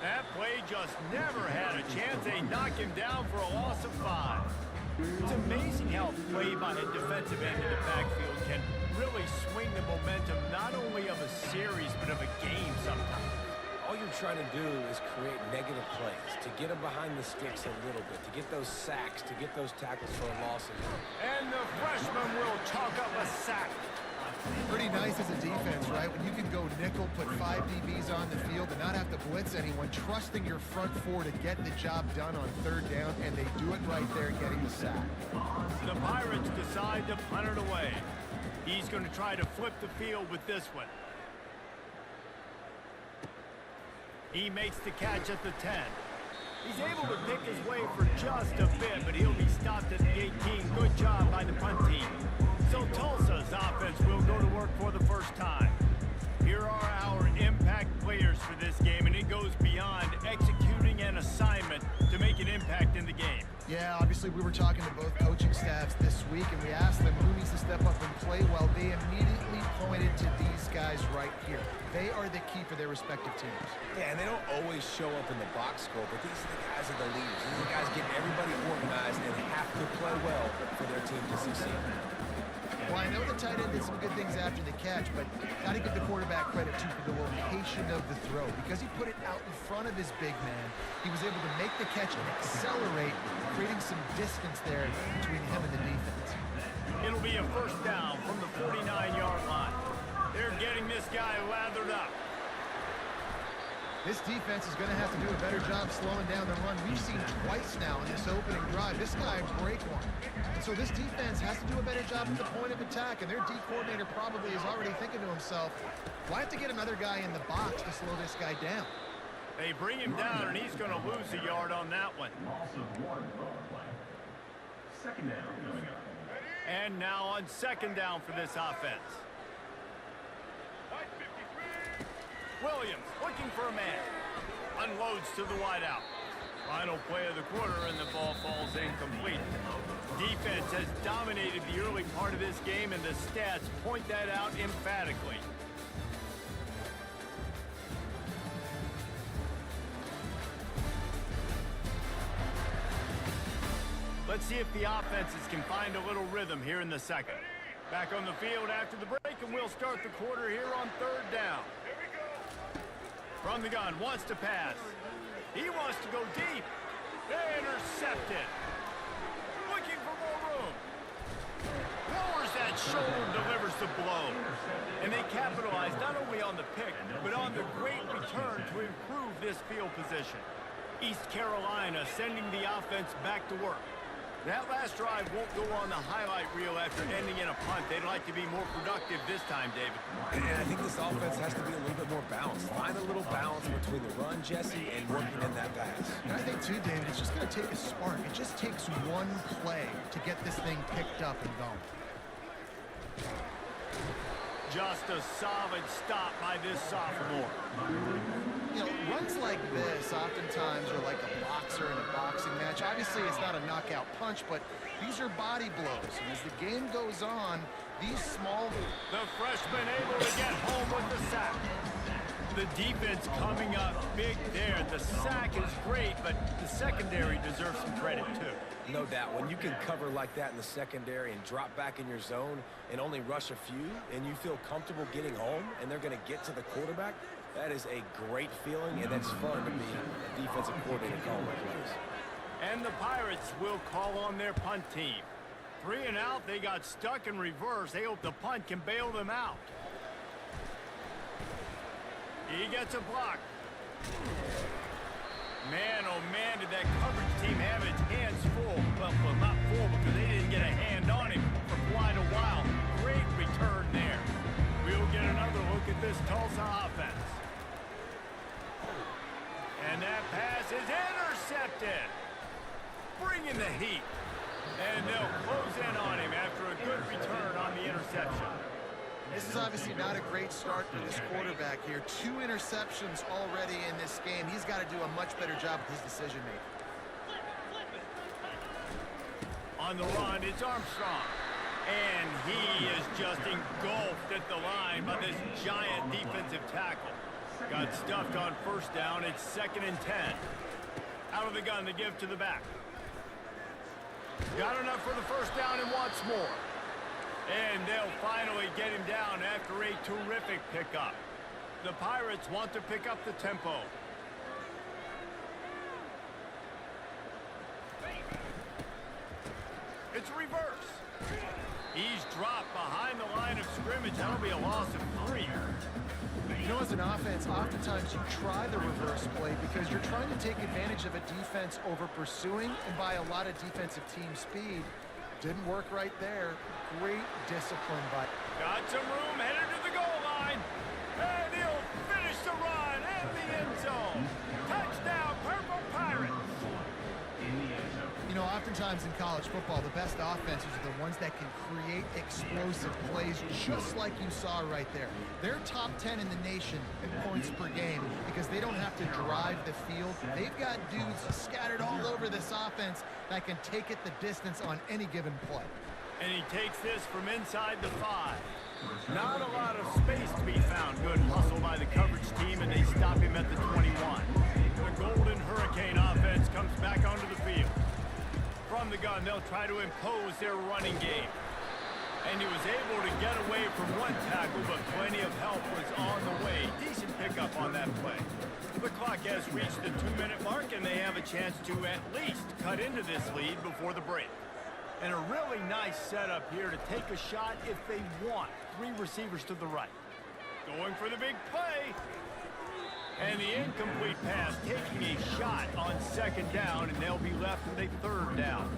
That play just never had a chance. They knock him down for a loss of 5. It's amazing how play by a defensive end in the backfield can really swing the momentum not only of a series but of a game sometimes. All you're trying to do is create negative plays, to get them behind the sticks a little bit, to get those sacks, to get those tackles for losses. And the freshman will chalk up a sack. Pretty nice as a defense, right? When you can go nickel, put 5 DBs on the field and not have to blitz anyone, trusting your front 4 to get the job done on 3rd down, and they do it right there, getting the sack. The Pirates decide to punt it away. He's going to try to flip the field with this one. He makes the catch at the 10. He's able to pick his way for just a bit, but he'll be stopped at the 18. Good job by the punt team. So Tulsa's offense will go to work for the first time. Here are our impact players for this game, and it goes beyond executing an assignment to make an impact in the game. Yeah, obviously we were talking to both coaching staffs this week, and we asked them who needs to step up and play well. They immediately pointed to these guys right here. They are the key for their respective teams. Yeah, and they don't always show up in the box score, but these are the guys that are the leaders. These are the guys getting everybody organized and have to play well for their team to succeed. Well, I know the tight end did some good things after the catch, but got to give the quarterback credit, too, for the location of the throw. Because he put it out in front of his big man, he was able to make the catch and accelerate, creating some distance there between him and the defense. It'll be a first down from the 49-yard line. They're getting this guy lathered up. This defense is going to have to do a better job slowing down the run. We've seen twice now in this opening drive. This guy break one. And so this defense has to do a better job at the point of attack, and their D coordinator probably is already thinking to himself, why have to get another guy in the box to slow this guy down? They bring him down, and he's going to lose a yard on that one. And now on 2nd down for this offense. Williams looking for a man. Unloads to the wideout. Final play of the quarter, and the ball falls incomplete. Defense has dominated the early part of this game, and the stats point that out emphatically. Let's see if the offenses can find a little rhythm here in the second. Back on the field after the break, and we'll start the quarter here on 3rd down. From the gun, wants to pass. He wants to go deep. Intercepted. Looking for more room. Lowers that shoulder and delivers the blow. And they capitalize not only on the pick, but on the great return to improve this field position. East Carolina sending the offense back to work. That last drive won't go on the highlight reel after ending in a punt. They'd like to be more productive this time, David. And I think this offense has to be a little bit more balanced. Find a little balance between the run, Jesse, and working in that pass. And I think, too, David, it's just going to take a spark. It just takes one play to get this thing picked up and going. Just a solid stop by this sophomore. You know, runs like this oftentimes are like a boxer in a boxing match. Obviously, it's not a knockout punch, but these are body blows. And as the game goes on, these small... The freshman able to get home with the sack. The defense coming up big there. The sack is great, but the secondary deserves some credit, too. No doubt. When you can cover like that in the secondary and drop back in your zone and only rush a few, and you feel comfortable getting home, and they're going to get to the quarterback, that is a great feeling, and that's fun to be a defensive coordinator calling plays. And the Pirates will call on their punt team. 3 and out, they got stuck in reverse. They hope the punt can bail them out. He gets a block. Man, oh man, did that coverage team have its hands full. Well, not full because they didn't get a hand on him for quite a while. Great return there. We'll get another look at this Tulsa offense. And that pass is intercepted. Bringing the heat. And they'll close in on him after a good return on the interception. This is obviously not a great start for this quarterback here. 2 interceptions already in this game. He's got to do a much better job with his decision-making. On the run, it's Armstrong. And he is just engulfed at the line by this giant defensive tackle. Got stuffed on first down. It's 2nd and 10. Out of the gun, they give to the back. Got enough for the first down and wants more. And they'll finally get him down after a terrific pickup. The Pirates want to pick up the tempo. It's reverse. He's dropped behind the line of scrimmage. That'll be a loss of 3. You know, as an offense, oftentimes you try the reverse play because you're trying to take advantage of a defense over pursuing and by a lot of defensive team speed. Didn't work right there. Great discipline by... Got some room, headed to the goal line. And he'll finish the run in the end zone. Touchdown, Purple Pirates. You know, oftentimes in college football, the best offenses are the ones that can create explosive plays, just like you saw right there. They're top 10 in the nation in points per game because they don't have to drive the field. They've got dudes scattered all over this offense that can take it the distance on any given play. And he takes this from inside the 5. Not a lot of space to be found. Good hustle by the coverage team, and they stop him at the 21. The Golden Hurricane offense comes back onto the field. From the gun, they'll try to impose their running game. And he was able to get away from one tackle, but plenty of help was on the way. Decent pickup on that play. The clock has reached the 2-minute mark, and they have a chance to at least cut into this lead before the break. And a really nice setup here to take a shot if they want. 3 receivers to the right. Going for the big play. And the incomplete pass taking a shot on 2nd down, and they'll be left with a 3rd down.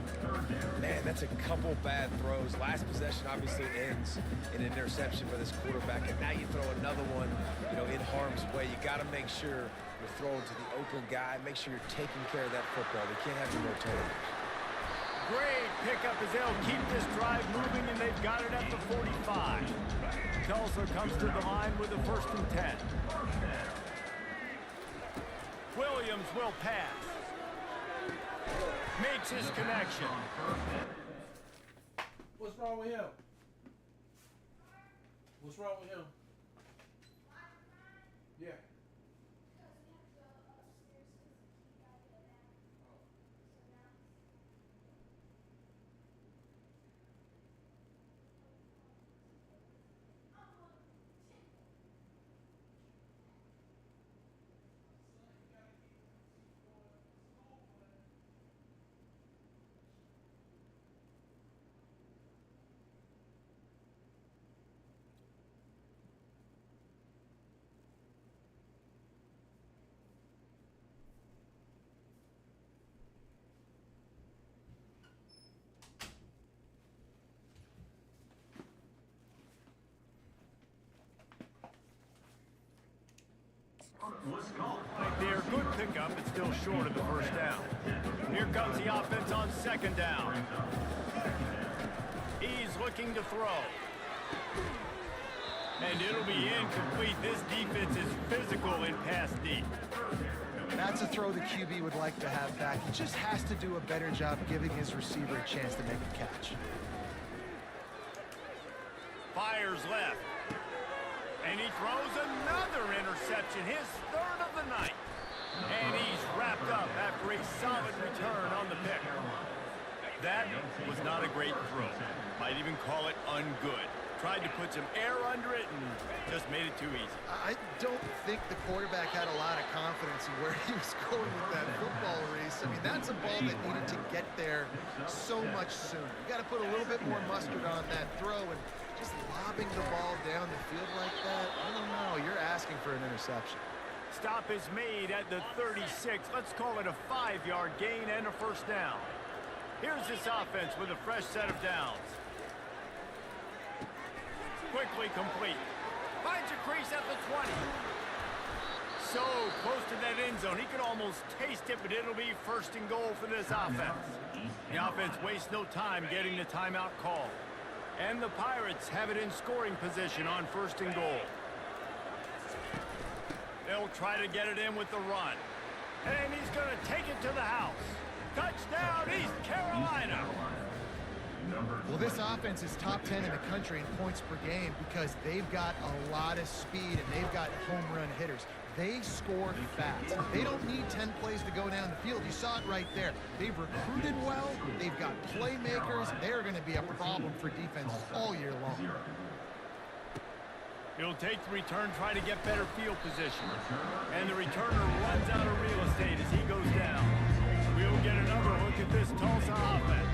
Man, that's a couple bad throws. Last possession obviously ends in an interception for this quarterback, and now you throw another one, in harm's way. You got to make sure you're throwing to the open guy. Make sure you're taking care of that football. They can't have any more turnovers. Great pickup as they'll keep this drive moving, and they've got it at the 45. Tulsa comes to the line with a 1st and 10. Williams will pass. Makes his connection. What's wrong with him? What's wrong with him? Yeah. Their good pickup, but still short of the 1st down. Here comes the offense on 2nd down. He's looking to throw. And it'll be incomplete. This defense is physical in pass deep. That's a throw the QB would like to have back. He just has to do a better job giving his receiver a chance to make a catch. Fires left. And he throws another interception, his 3rd of the night. And he's wrapped up after a solid return on the pick. That was not a great throw. Might even call it ungood. Tried to put some air under it and just made it too easy. I don't think the quarterback had a lot of confidence in where he was going with that football race. I mean, that's a ball that needed to get there so much sooner. You got to put a little bit more mustard on that throw, and just lobbing the ball down the field like that, I don't know. You're asking for an interception. Stop is made at the 36. Let's call it a 5-yard gain and a 1st down. Here's this offense with a fresh set of downs. Quickly complete. Finds a crease at the 20. So close to that end zone. He could almost taste it, but it'll be 1st and goal for this offense. The offense wastes no time getting the timeout call. And the Pirates have it in scoring position on 1st and goal. They'll try to get it in with the run. And he's going to take it to the house. Touchdown, East Carolina. Well, this offense is top 10 in the country in points per game because they've got a lot of speed and they've got home run hitters. They score fast. They don't need 10 plays to go down the field. You saw it right there. They've recruited well. They've got playmakers. They're going to be a problem for defenses all year long. He'll take the return, try to get better field position. And the returner runs out of real estate as he goes down. We'll get another look at this Tulsa offense.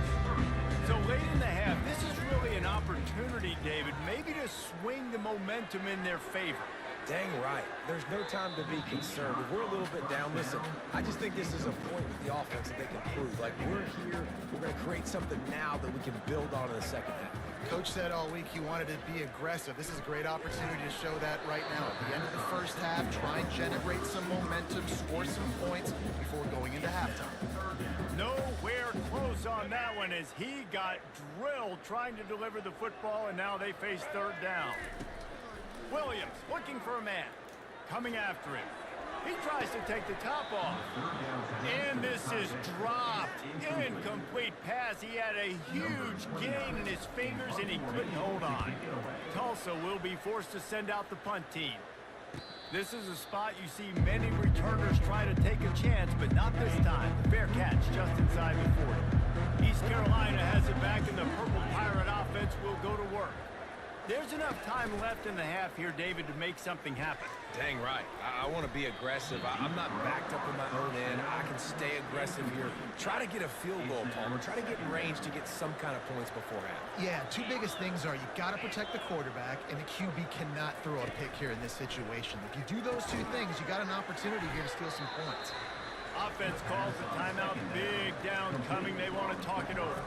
So late in the half, this is really an opportunity, David, maybe to swing the momentum in their favor. Dang right. There's no time to be concerned. If we're a little bit down, listen, I just think this is a point with the offense that they can prove. Like, we're here, we're going to create something now that we can build on in the second half. Coach said all week he wanted to be aggressive. This is a great opportunity to show that right now. At the end of the first half, try and generate some momentum, score some points before going into halftime. Nowhere close on that one as he got drilled trying to deliver the football, and now they face third down. Williams looking for a man, coming after him. He tries to take the top off. And this is dropped. Incomplete pass. He had a huge gain in his fingers and he couldn't hold on. Tulsa will be forced to send out the punt team. This is a spot you see many returners try to take a chance, but not this time. Fair catch just inside the 40. East Carolina has it back and the Purple Pirate offense will go to work. There's enough time left in the half here, David, to make something happen. Dang right. I want to be aggressive. I'm not backed up in my own end. I can stay aggressive here. Try to get a field goal, Palmer. Try to get in range to get some kind of points before half. Yeah, two biggest things are you got to protect the quarterback, and the QB cannot throw a pick here in this situation. If you do those two things, you got an opportunity here to steal some points. Offense calls the timeout. Big down coming. They want to talk it over.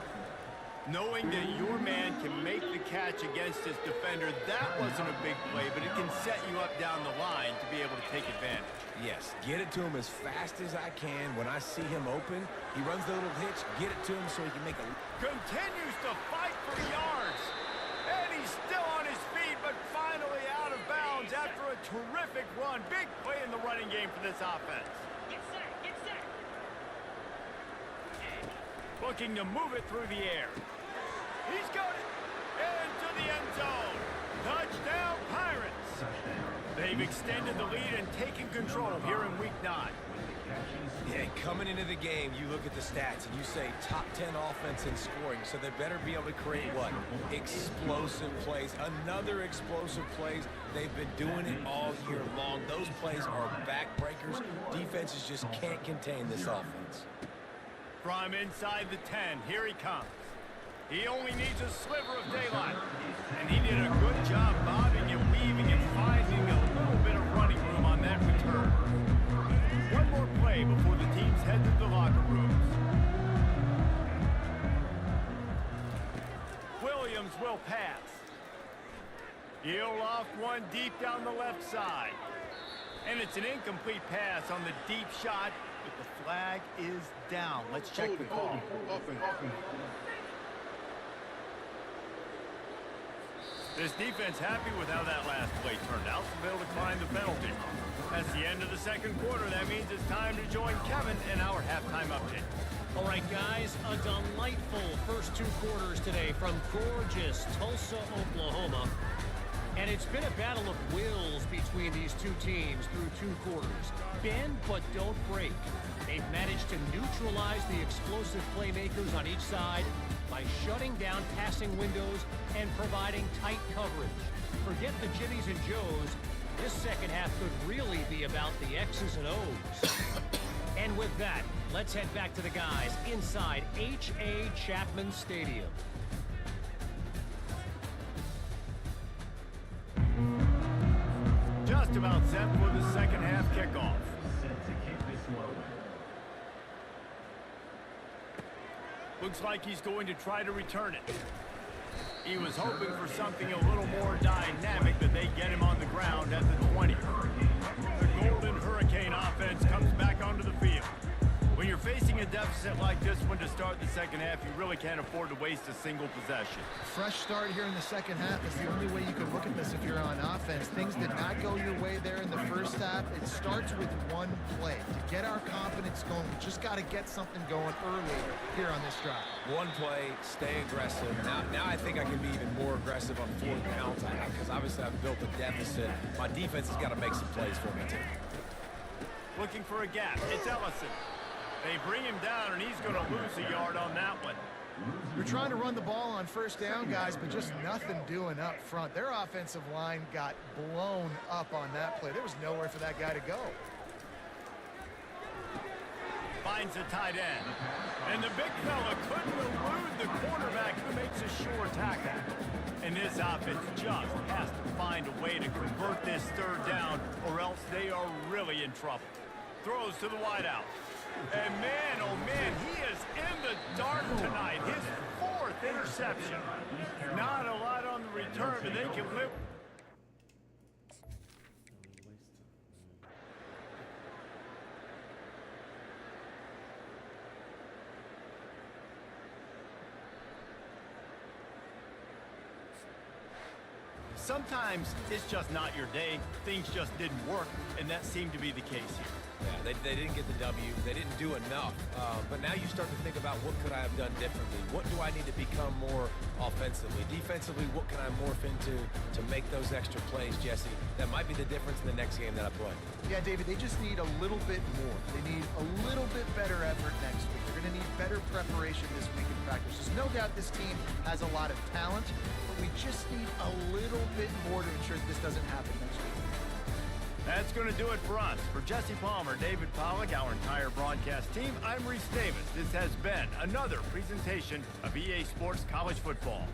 Knowing that your man can make the catch against his defender, that wasn't a big play, but it can set you up down the line to be able to take advantage. Yes, get it to him as fast as I can. When I see him open, he runs the little hitch, get it to him so he can make a... Continues to fight for yards. And he's still on his feet, but finally out of bounds after a terrific run. Big play in the running game for this offense. Get set, get set. Looking to move it through the air. He's got it into the end zone. Touchdown, Pirates. They've extended the lead and taken control here in Week 9. Yeah, coming into the game, you look at the stats and you say top 10 offense in scoring, so they better be able to create what? Explosive plays. Another explosive plays. They've been doing it all year long. Those plays are backbreakers. Defenses just can't contain this offense. From inside the 10, here he comes. He only needs a sliver of daylight. And he did a good job bobbing and weaving and finding a little bit of running room on that return. One more play before the teams head to the locker rooms. Williams will pass. He'll loft one deep down the left side. And it's an incomplete pass on the deep shot, but the flag is down. Let's check the call. This defense happy with how that last play turned out, so they'll decline the penalty. That's the end of the second quarter. That means it's time to join Kevin in our halftime update. All right, guys, a delightful first two quarters today from gorgeous Tulsa, Oklahoma. And it's been a battle of wills between these two teams through two quarters. Bend, but don't break. They've managed to neutralize the explosive playmakers on each side by shutting down passing windows and providing tight coverage. Forget the Jimmies and Joes. This second half could really be about the X's and O's. And with that, let's head back to the guys inside H.A. Chapman Stadium. Just about set for the second half kickoff. Looks like he's going to try to return it. He was hoping for something a little more dynamic, but they get him on the ground at the 20. The Golden Hurricane offense comes back onto the field. When you're facing a deficit like this one to start the second half, you really can't afford to waste a single possession. Fresh start here in the second half is the only way you can look at this if you're on offense. Things did not go your way there in the first half. It starts with one play. To get our confidence going, we just got to get something going early here on this drive. One play, stay aggressive. Now I think I can be even more aggressive on fourth downs because obviously I've built a deficit. My defense has got to make some plays for me too. Looking for a gap. It's Ellison. They bring him down, and he's going to lose a yard on that one. We're trying to run the ball on first down, guys, but just nothing doing up front. Their offensive line got blown up on that play. There was nowhere for that guy to go. Finds a tight end. And the big fella couldn't elude the quarterback who makes a sure tackle. And this offense just has to find a way to convert this third down, or else they are really in trouble. Throws to the wideout. And man, oh man, he is in the dark tonight. His fourth interception. Not a lot on the return, but they can live. Sometimes it's just not your day. Things just didn't work, and that seemed to be the case here. Yeah, they didn't get the W. They didn't do enough. But now you start to think about what could I have done differently? What do I need to become more offensively? Defensively, what can I morph into to make those extra plays, Jesse? That might be the difference in the next game that I play. Yeah, David, they just need a little bit more. They need a little bit better effort next week. They're going to need better preparation this week in practice. There's no doubt this team has a lot of talent, but we just need a little bit more to ensure that this doesn't happen next week. That's going to do it for us. For Jesse Palmer, David Pollack, our entire broadcast team, I'm Reese Davis. This has been another presentation of EA Sports College Football.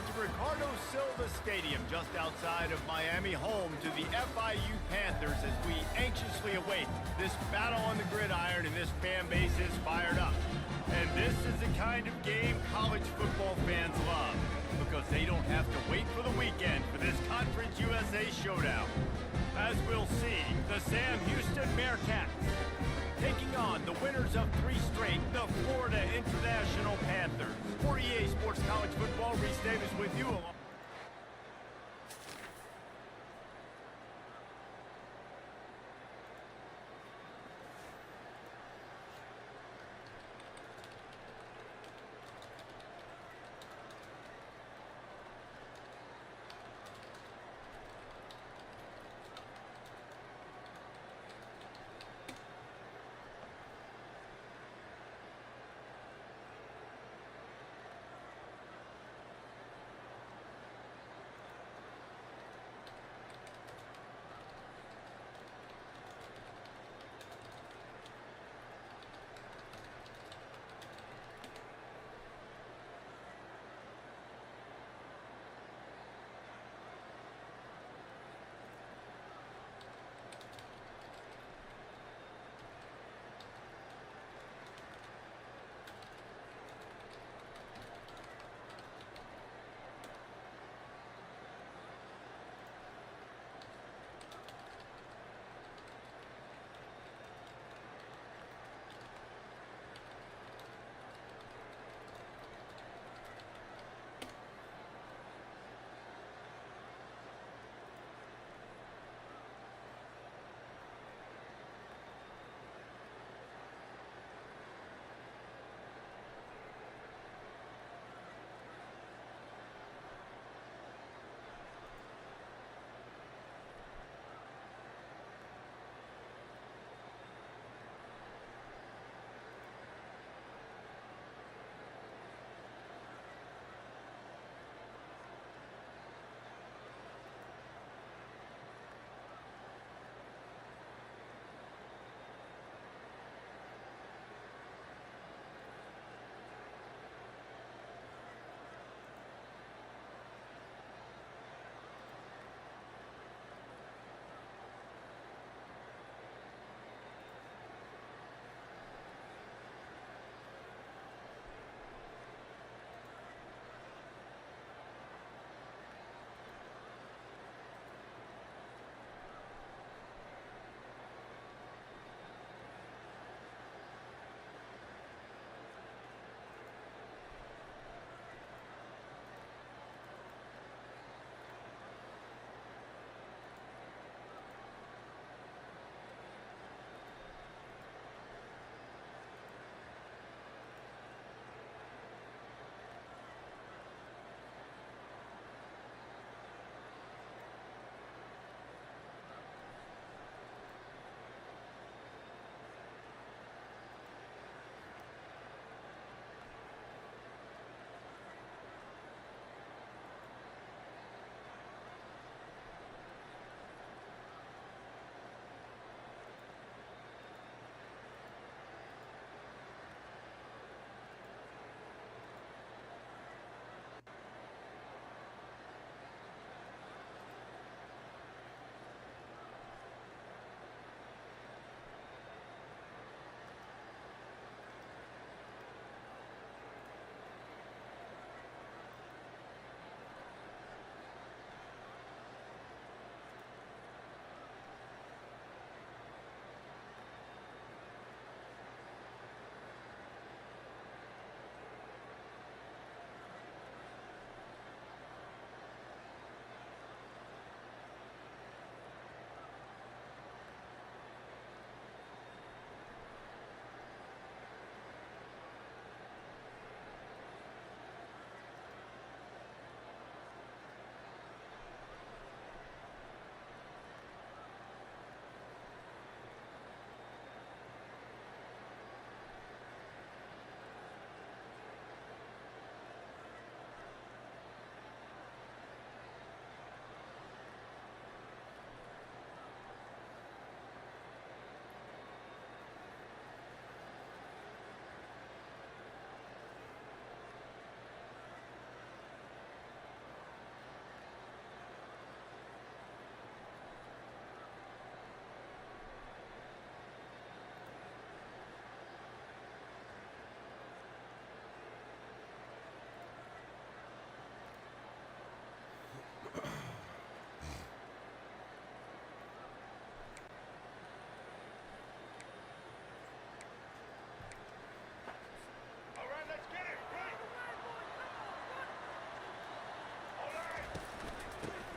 to Ricardo Silva Stadium, just outside of Miami, home to the FIU Panthers, as we anxiously await this battle on the gridiron, and this fan base is fired up. And this is the kind of game college football fans love, because they don't have to wait for the weekend for this Conference USA showdown. As we'll see, the Sam Houston Bearcats taking on the winners of 3 straight, the Florida International Panthers. For EA Sports College Football, Reese Davis with you.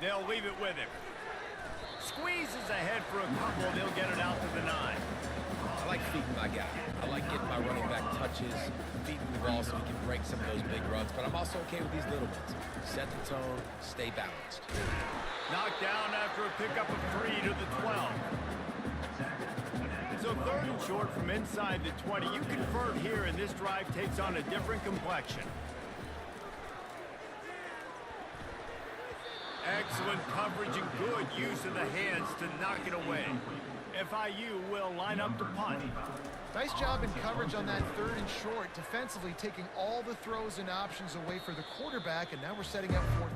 They'll leave it with him. Squeezes ahead for a couple. They'll get it out to the 9. I like feeding my guy. I like getting my running back touches, feeding the ball so he can break some of those big runs, but I'm also okay with these little ones. Set the tone, stay balanced. Knocked down after a pickup of 3 to the 12. So 3rd and short from inside the 20. You convert here, and this drive takes on a different complexion. Excellent coverage and good use of the hands to knock it away. FIU will line up to punt. Nice job in coverage on that 3rd and short, defensively taking all the throws and options away for the quarterback, and now we're setting up 4th down.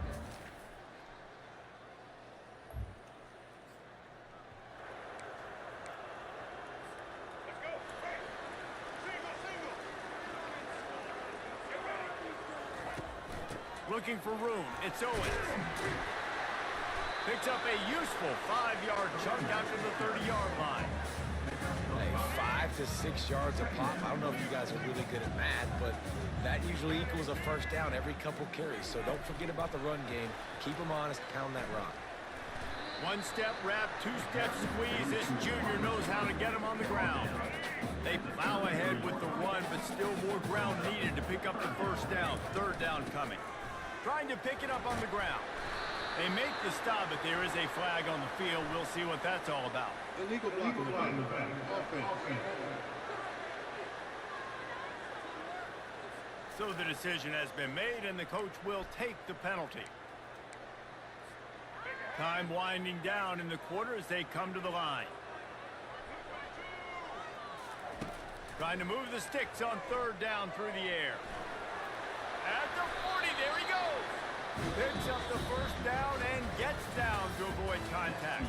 Looking for room. It's Owens. Picks up a useful 5-yard chunk out to the 30-yard line. Hey, 5 to 6 yards a pop. I don't know if you guys are really good at math, but that usually equals a first down every couple carries. So don't forget about the run game. Keep them honest. Pound that rock. 1-step wrap, 2-step squeeze. This junior knows how to get him on the ground. They plow ahead with the run, but still more ground needed to pick up the first down. 3rd down coming. Trying to pick it up on the ground. They make the stop, but there is a flag on the field. We'll see what that's all about. Illegal block on the back. Offense. So the decision has been made, and the coach will take the penalty. Time winding down in the quarter as they come to the line. Trying to move the sticks on 3rd down through the air. At the 40, there he goes. Picks up the first down and gets down to avoid contact.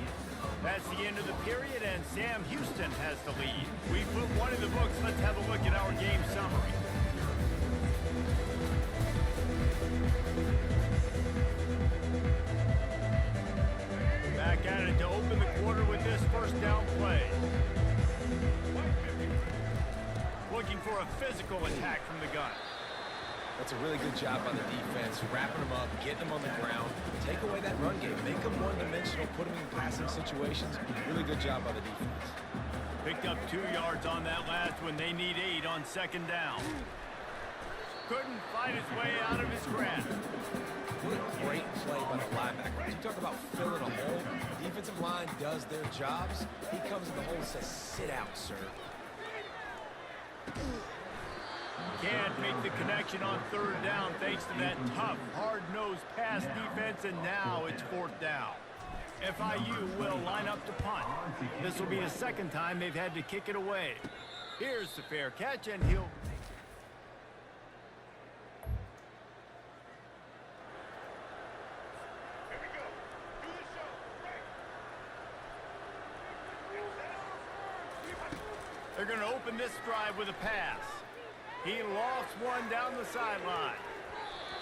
That's the end of the period, and Sam Houston has the lead. We put one in the books. Let's have a look at our game summary. Back at it to open the quarter with this first down play. Looking for a physical attack from the gun. That's a really good job by the defense, wrapping them up, getting them on the ground, take away that run game, make them one-dimensional, put them in passing situations. Really good job by the defense. Picked up 2 yards on that last one. They need 8 on 2nd down. Couldn't fight his way out of his grasp. What a great play by the linebacker. You talk about filling a hole. Defensive line does their jobs. He comes in the hole and says, sit out, sir. Can't make the connection on 3rd down thanks to that tough, hard-nosed pass defense, and now it's 4th down. FIU will line up to punt. This will be the 2nd time they've had to kick it away. Here's the fair catch, and he'll... They're going to open this drive with a pass. He lofts one down the sideline.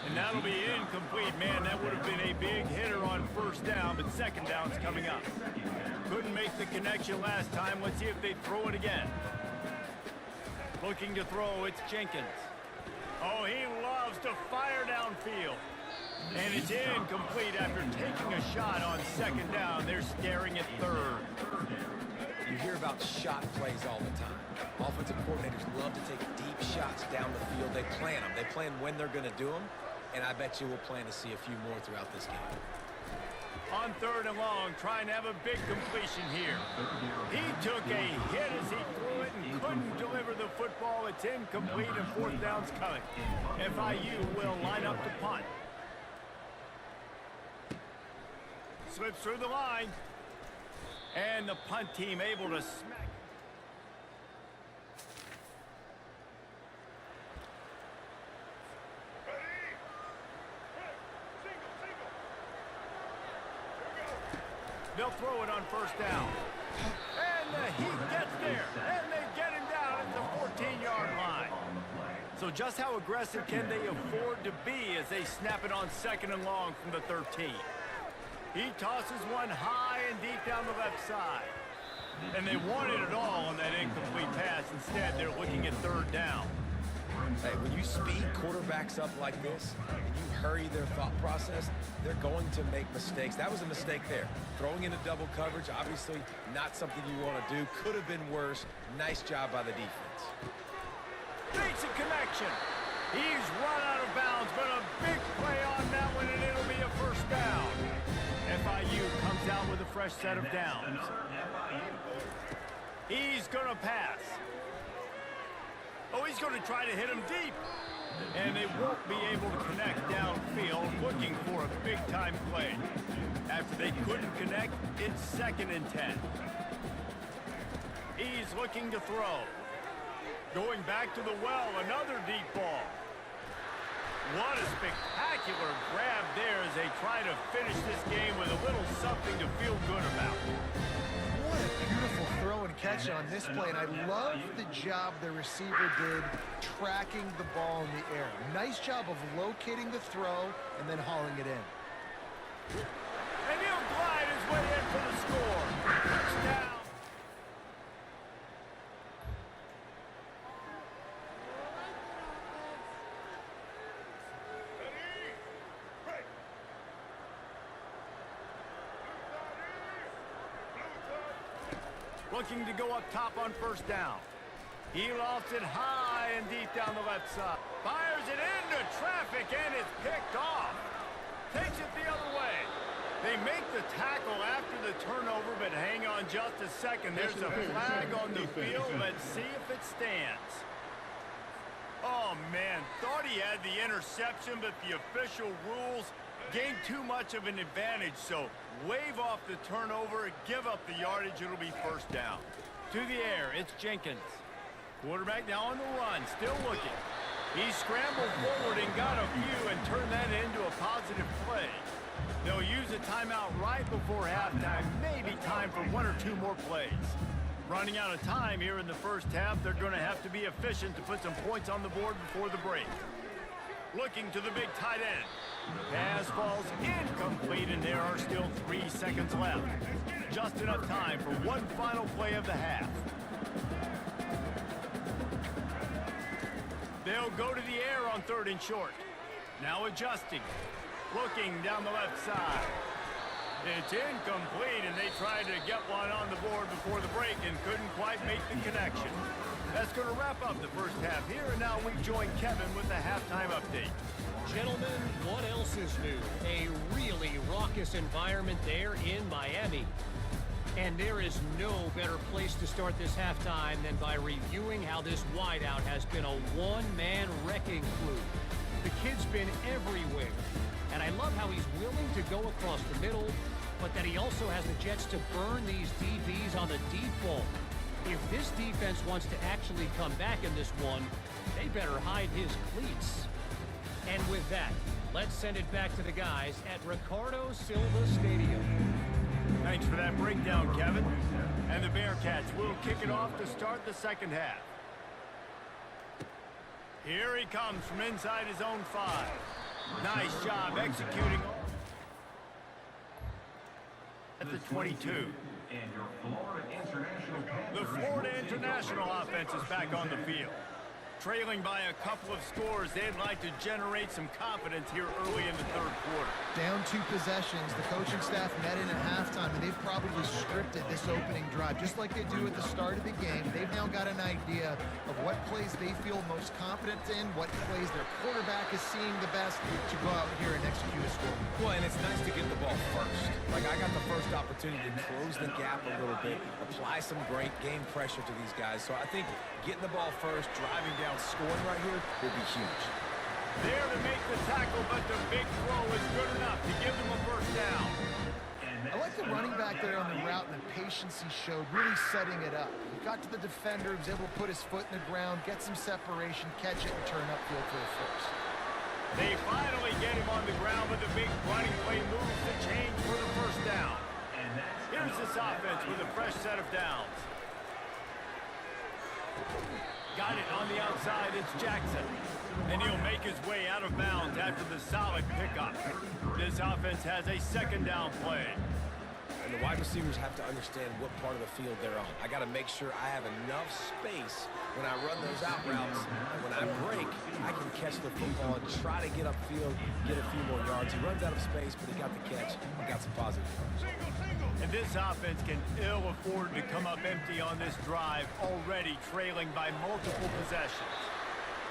And that'll be incomplete. Man, that would have been a big hitter on 1st down, but 2nd down's coming up. Couldn't make the connection last time. Let's see if they throw it again. Looking to throw, it's Jenkins. Oh, he loves to fire downfield. And it's incomplete after taking a shot on 2nd down. They're staring at 3rd. You hear about shot plays all the time. Offensive coordinators love to take deep shots down the field. They plan them. They plan when they're going to do them, and I bet you we'll plan to see a few more throughout this game. On 3rd and long, trying to have a big completion here. He took a hit as he threw it and couldn't deliver the football. It's incomplete, and 4th down's coming. FIU will line up to punt. Slips through the line. And the punt team able to smack. They'll throw it on 1st down. And the Heat gets there. And they get him down at the 14-yard line. So just how aggressive can they afford to be as they snap it on 2nd and long from the 13? He tosses one high and deep down the left side. And they wanted it all on that incomplete pass. Instead, they're looking at 3rd down. Hey, when you speed quarterbacks up like this and you hurry their thought process, they're going to make mistakes. That was a mistake there. Throwing into double coverage, obviously not something you want to do. Could have been worse. Nice job by the defense. Makes a connection. He's run out of bounds, but a big play on that one, and it'll be a first down. FIU comes out with a fresh set of downs. He's going to pass. Oh, he's going to try to hit him deep. And they won't be able to connect downfield, looking for a big-time play. After they couldn't connect, it's 2nd and 10. He's looking to throw. Going back to the well, another deep ball. What a spectacular grab there as they try to finish this game with a little something to feel good about. What a beautiful throw and catch on this play, and I love the job the receiver did tracking the ball in the air. Nice job of locating the throw and then hauling it in. And he'll glide his way in for the score. Touchdown. Looking to go up top on first down. He lofts it high and deep down the left side. Fires it into traffic, and it's picked off. Takes it the other way. They make the tackle after the turnover, but hang on just a second. There's a flag on the field. Let's see if it stands. Oh, man. Thought he had the interception, but the official rules gained too much of an advantage, so wave off the turnover, give up the yardage, it'll be first down. To the air, it's Jenkins. Quarterback now on the run, still looking. He scrambled forward and got a few and turned that into a positive play. They'll use a timeout right before halftime, maybe time for 1 or 2 more plays. Running out of time here in the first half, they're going to have to be efficient to put some points on the board before the break. Looking to the big tight end. Pass falls incomplete, and there are still 3 seconds left. Just enough time for one final play of the half. They'll go to the air on 3rd and short. Now adjusting. Looking down the left side. It's incomplete, and they tried to get one on the board before the break and couldn't quite make the connection. That's going to wrap up the first half here, and now we join Kevin with the halftime update. Gentlemen, what else is new? A really raucous environment there in Miami. And there is no better place to start this halftime than by reviewing how this wideout has been a one-man wrecking crew. The kid's been everywhere. And I love how he's willing to go across the middle, but that he also has the jets to burn these DBs on the deep ball. If this defense wants to actually come back in this one, they better hide his cleats. And with that, let's send it back to the guys at Ricardo Silva Stadium. Thanks for that breakdown, Kevin. And the Bearcats will kick it off to start the second half. Here he comes from inside his own 5. Nice job executing at the 22. The Florida International offense is back on the field. Trailing by a couple of scores, they'd like to generate some confidence here early in the 3rd quarter. Down 2 possessions, the coaching staff met in at halftime, and they've probably scripted this opening drive, just like they do at the start of the game. They've now got an idea of what plays they feel most confident in, what plays their quarterback is seeing the best to go out here and execute a score. Well, and it's nice to get the ball first. Like, I got the first opportunity to close the gap a little bit, apply some great game pressure to these guys. So I think getting the ball first, driving down, scoring right here will be huge. There to make the tackle, but the big throw is good enough to give them a first down. I like the running back there on the route and the patience he showed, really setting it up. He got to the defender, he was able to put his foot in the ground, get some separation, catch it, and turn upfield for a first. They finally get him on the ground with a big running play move to change for the first down. Here's this offense with a fresh set of downs. Got it on the outside, it's Jackson. And he'll make his way out of bounds after the solid pickup. This offense has a 2nd down play. and the wide receivers have to understand what part of the field they're on. I got to make sure I have enough space when I run those out routes, and when I break, I can catch the football and try to get upfield, get a few more yards. He runs out of space, but he got the catch and got some positive yards. And this offense can ill afford to come up empty on this drive, already trailing by multiple possessions.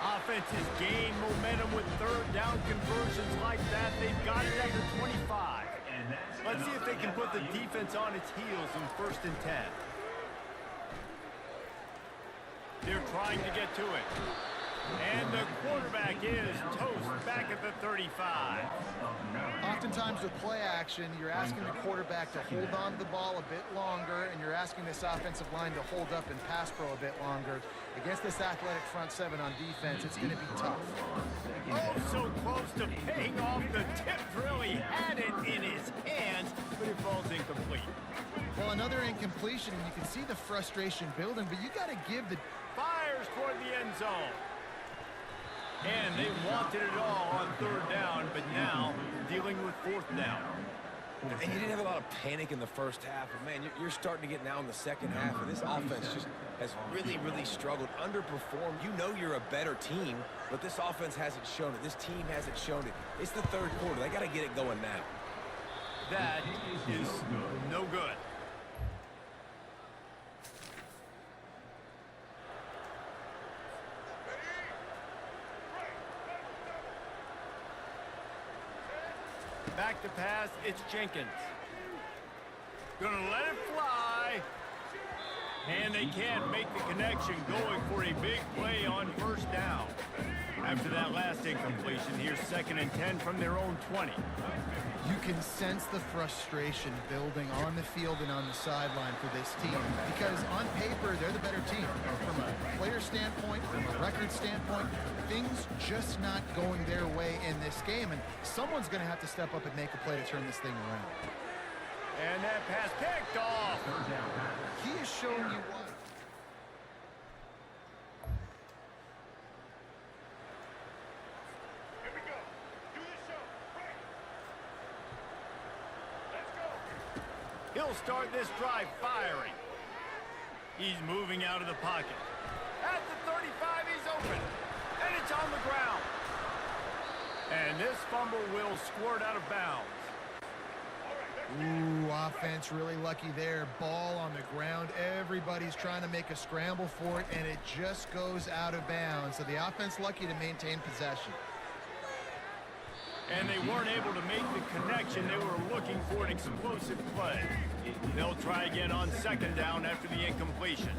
Offenses gain momentum with third down conversions like that. They've got it at the 25. Let's see if they can put the defense on its heels in 1st and 10. They're trying to get to it. And the quarterback is toast back at the 35. Oftentimes with play action, you're asking the quarterback to hold on to the ball a bit longer, and you're asking this offensive line to hold up and pass pro a bit longer. Against this athletic front seven on defense, it's going to be tough. Oh, so close to paying off the tip drill. He had it in his hands, but it falls incomplete. Well, another incompletion, and you can see the frustration building, but you got to give the... Fires toward the end zone. And they wanted it all on 3rd down, but now dealing with 4th down. And you didn't have a lot of panic in the first half, but man, you're starting to get now in the second half, and this offense just has really, really struggled, underperformed. You know you're a better team, but this offense hasn't shown it. This team hasn't shown it. It's the 3rd quarter. They got to get it going now. That is no good. Back to pass, it's Jenkins. Gonna let it fly. And they can't make the connection, going for a big play on 1st down. After that last incompletion, here's 2nd and 10 from their own 20. You can sense the frustration building on the field and on the sideline for this team, because on paper, they're the better team. From a player standpoint, from a record standpoint, things just not going their way in this game, and someone's going to have to step up and make a play to turn this thing around. And that pass picked off. He has shown you what. He'll start this drive firing. He's moving out of the pocket. At the 35, he's open. And it's on the ground. And this fumble will squirt out of bounds. Ooh, offense really lucky there. Ball on the ground. Everybody's trying to make a scramble for it, and it just goes out of bounds. So the offense lucky to maintain possession. And they weren't able to make the connection. They were looking for an explosive play. They'll try again on 2nd down after the incompletion.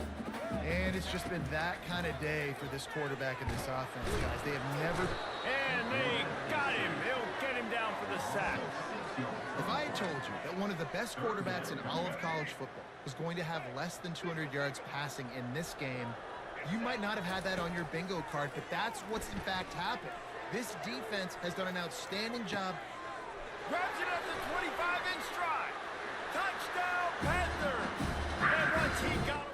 And it's just been that kind of day for this quarterback and this offense, guys. They have never... And they got him. He'll get him down for the sack. If I had told you that one of the best quarterbacks in all of college football was going to have less than 200 yards passing in this game, you might not have had that on your bingo card, but that's what's in fact happened. This defense has done an outstanding job. Grabs it at the 25 in stride. Touchdown, Panther. And once he got away.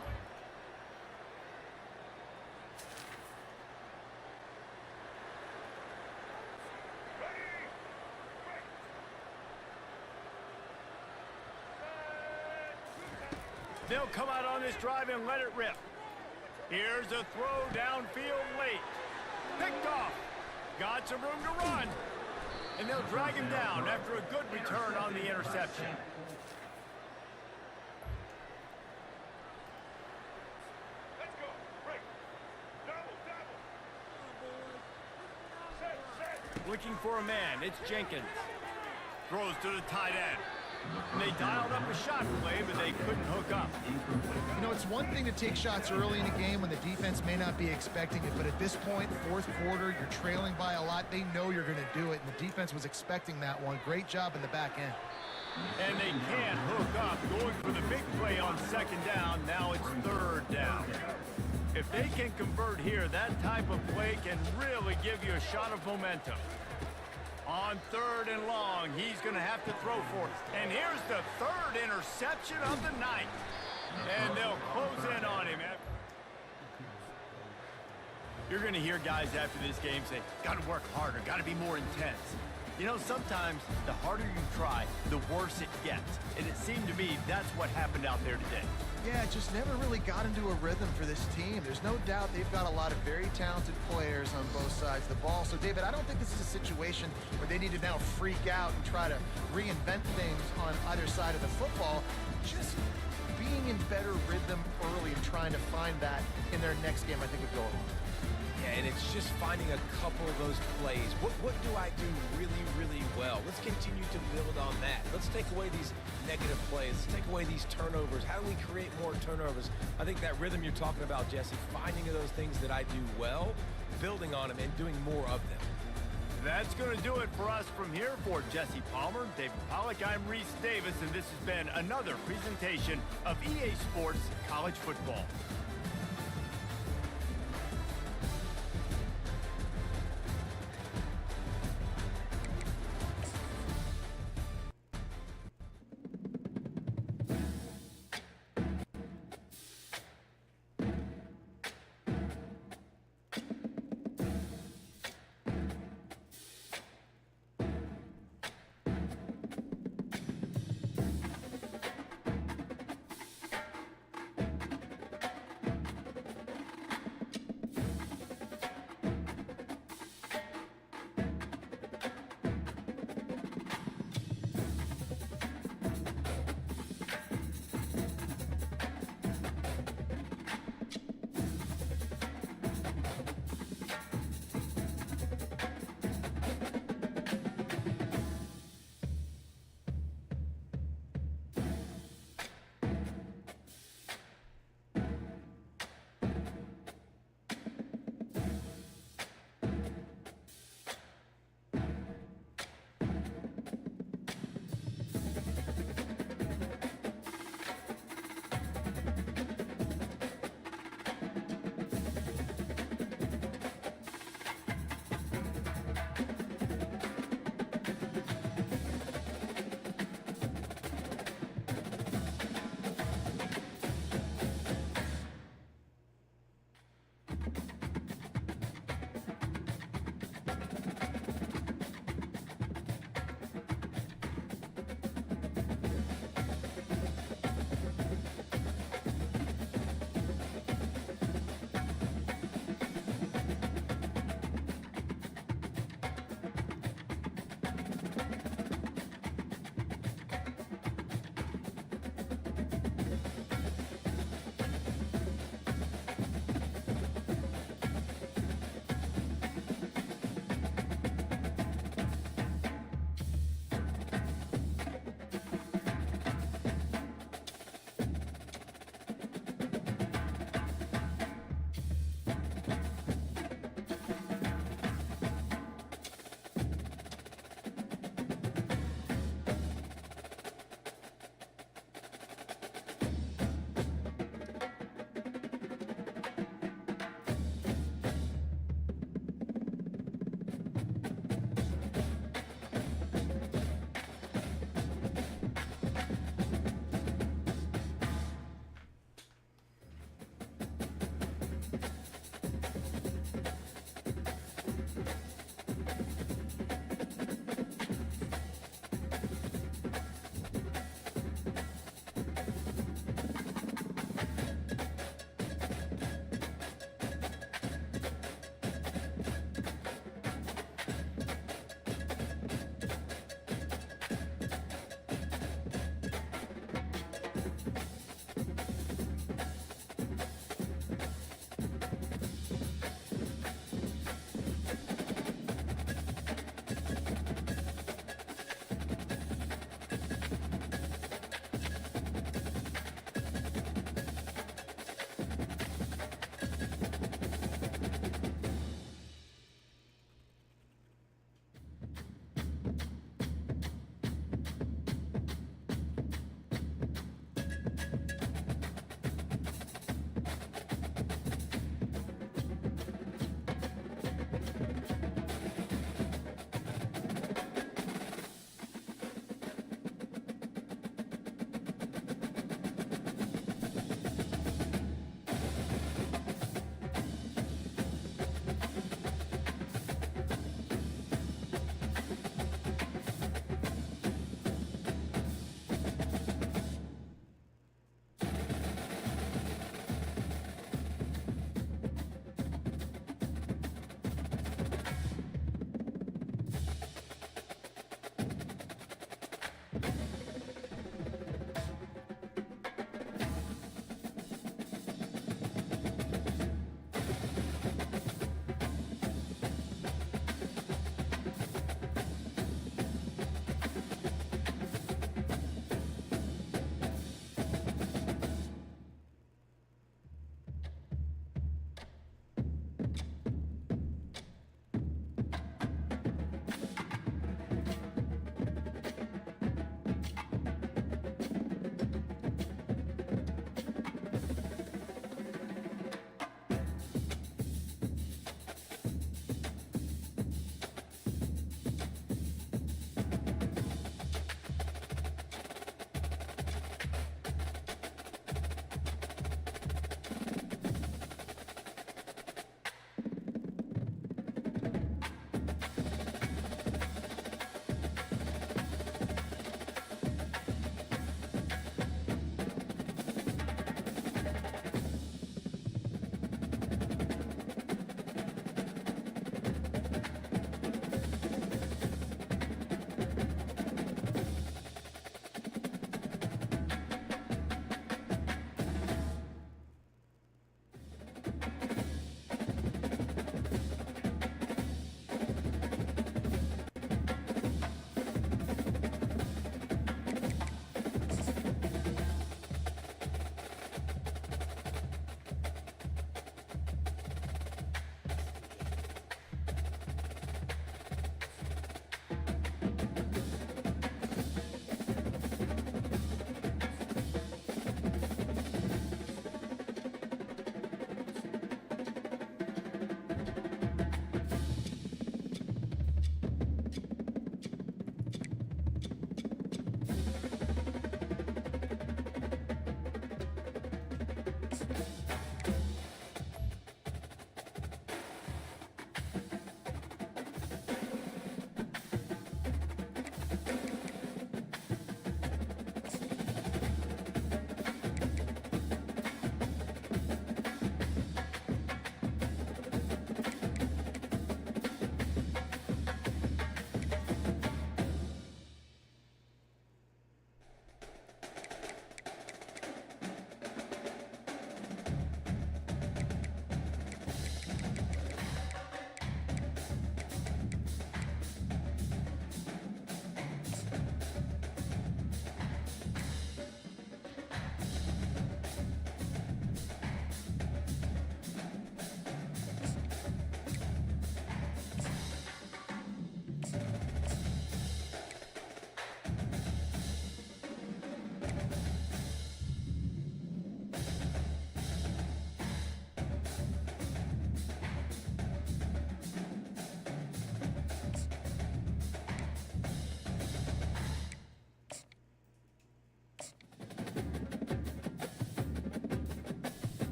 They'll come out on this drive and let it rip. Here's a throw downfield late. Picked off. Got some room to run. And they'll drag him down after a good return on the interception. Let's go. Break. Double. Looking for a man. It's Jenkins. Throws to the tight end. And they dialed up a shot play, but they couldn't hook up. You know, it's one thing to take shots early in a game when the defense may not be expecting it, but at this point, 4th quarter, you're trailing by a lot. They know you're going to do it, and the defense was expecting that one. Great job in the back end. And they can't hook up. Going for the big play on 2nd down. Now it's 3rd down. If they can convert here, that type of play can really give you a shot of momentum. On 3rd and long, he's going to have to throw for it. And here's the 3rd interception of the night. And they'll close in on him. You're going to hear guys after this game say, got to work harder, got to be more intense. You know, sometimes the harder you try, the worse it gets. And it seemed to me that's what happened out there today. Yeah, it just never really got into a rhythm for this team. There's no doubt they've got a lot of very talented players on both sides of the ball. So, David, I don't think this is a situation where they need to now freak out and try to reinvent things on either side of the football. Just being in better rhythm early and trying to find that in their next game, I think, would go a long way. Yeah, and it's just finding a couple of those plays. What do I do really, really well? Let's continue to build on that. Let's take away these negative plays. Let's take away these turnovers. How do we create more turnovers? I think that rhythm you're talking about, Jesse, finding those things that I do well, building on them, and doing more of them. That's going to do it for us from here. For Jesse Palmer, David Pollack, I'm Reese Davis, and this has been another presentation of EA Sports College Football.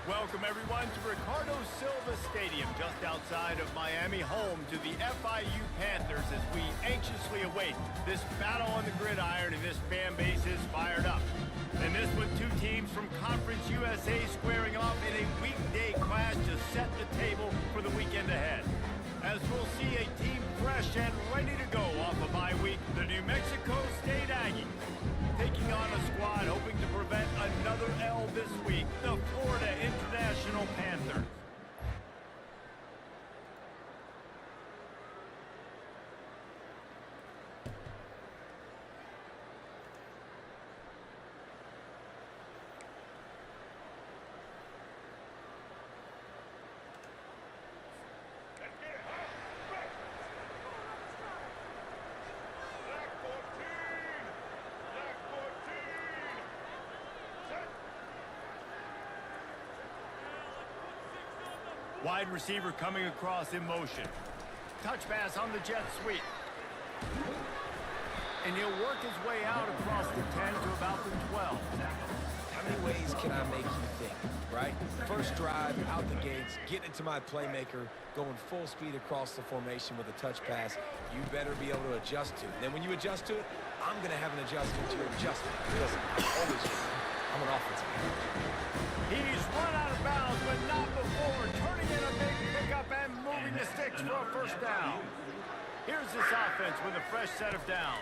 Welcome, everyone, to Ricardo Silva Stadium, just outside of Miami, home to the FIU Panthers, as we anxiously await this battle on the gridiron, and this fan base is fired up. And this with two teams from Conference USA squaring off in a weekday clash to set the table for the weekend ahead. As we'll see a team fresh and ready to go off a bye week, the New Mexico State Aggies taking on a squad hoping to prevent another L this week, the Florida International Panthers. Wide receiver coming across in motion. Touch pass on the jet sweep. And he'll work his way out across the 10 to about the 12. How many ways can I make you think, right? First drive, out the gates, getting into my playmaker, going full speed across the formation with a touch pass. You better be able to adjust to it. Then when you adjust to it, I'm going to have an adjustment to your adjustment. Listen, I'm an offensive guy. He's run out of bounds, but not before turning in a big pickup and moving the sticks for a first down. Here's this offense with a fresh set of downs.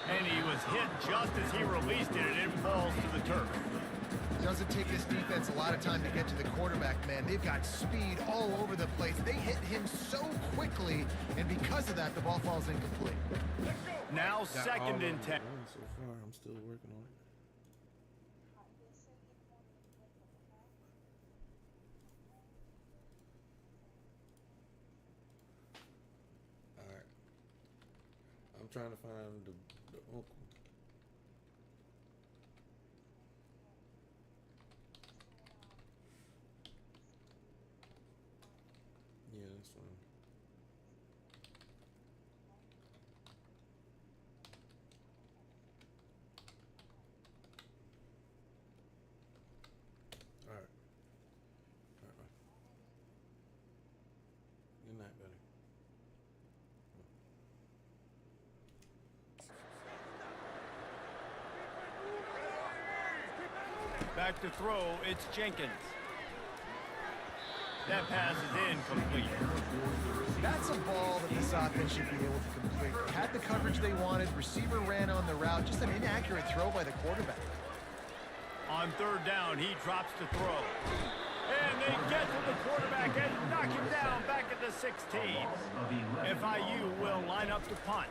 And he was hit just as he released it, and it falls to the turf. It doesn't take this defense a lot of time to get to the quarterback, man. They've got speed all over the place. They hit him so quickly, and because of that, the ball falls incomplete. Now second and 10. So far, I'm still working on it. All right. I'm trying to find the uncle. Yeah, that's fine. All right. All right. Good night, buddy. Back to throw, it's Jenkins. That pass is incomplete. That's a ball that this offense should be able to complete. They had the coverage they wanted. Receiver ran on the route. Just an inaccurate throw by the quarterback. On third down, he drops to throw. And they get to the quarterback and knock him down back at the 16. FIU will line up to punt.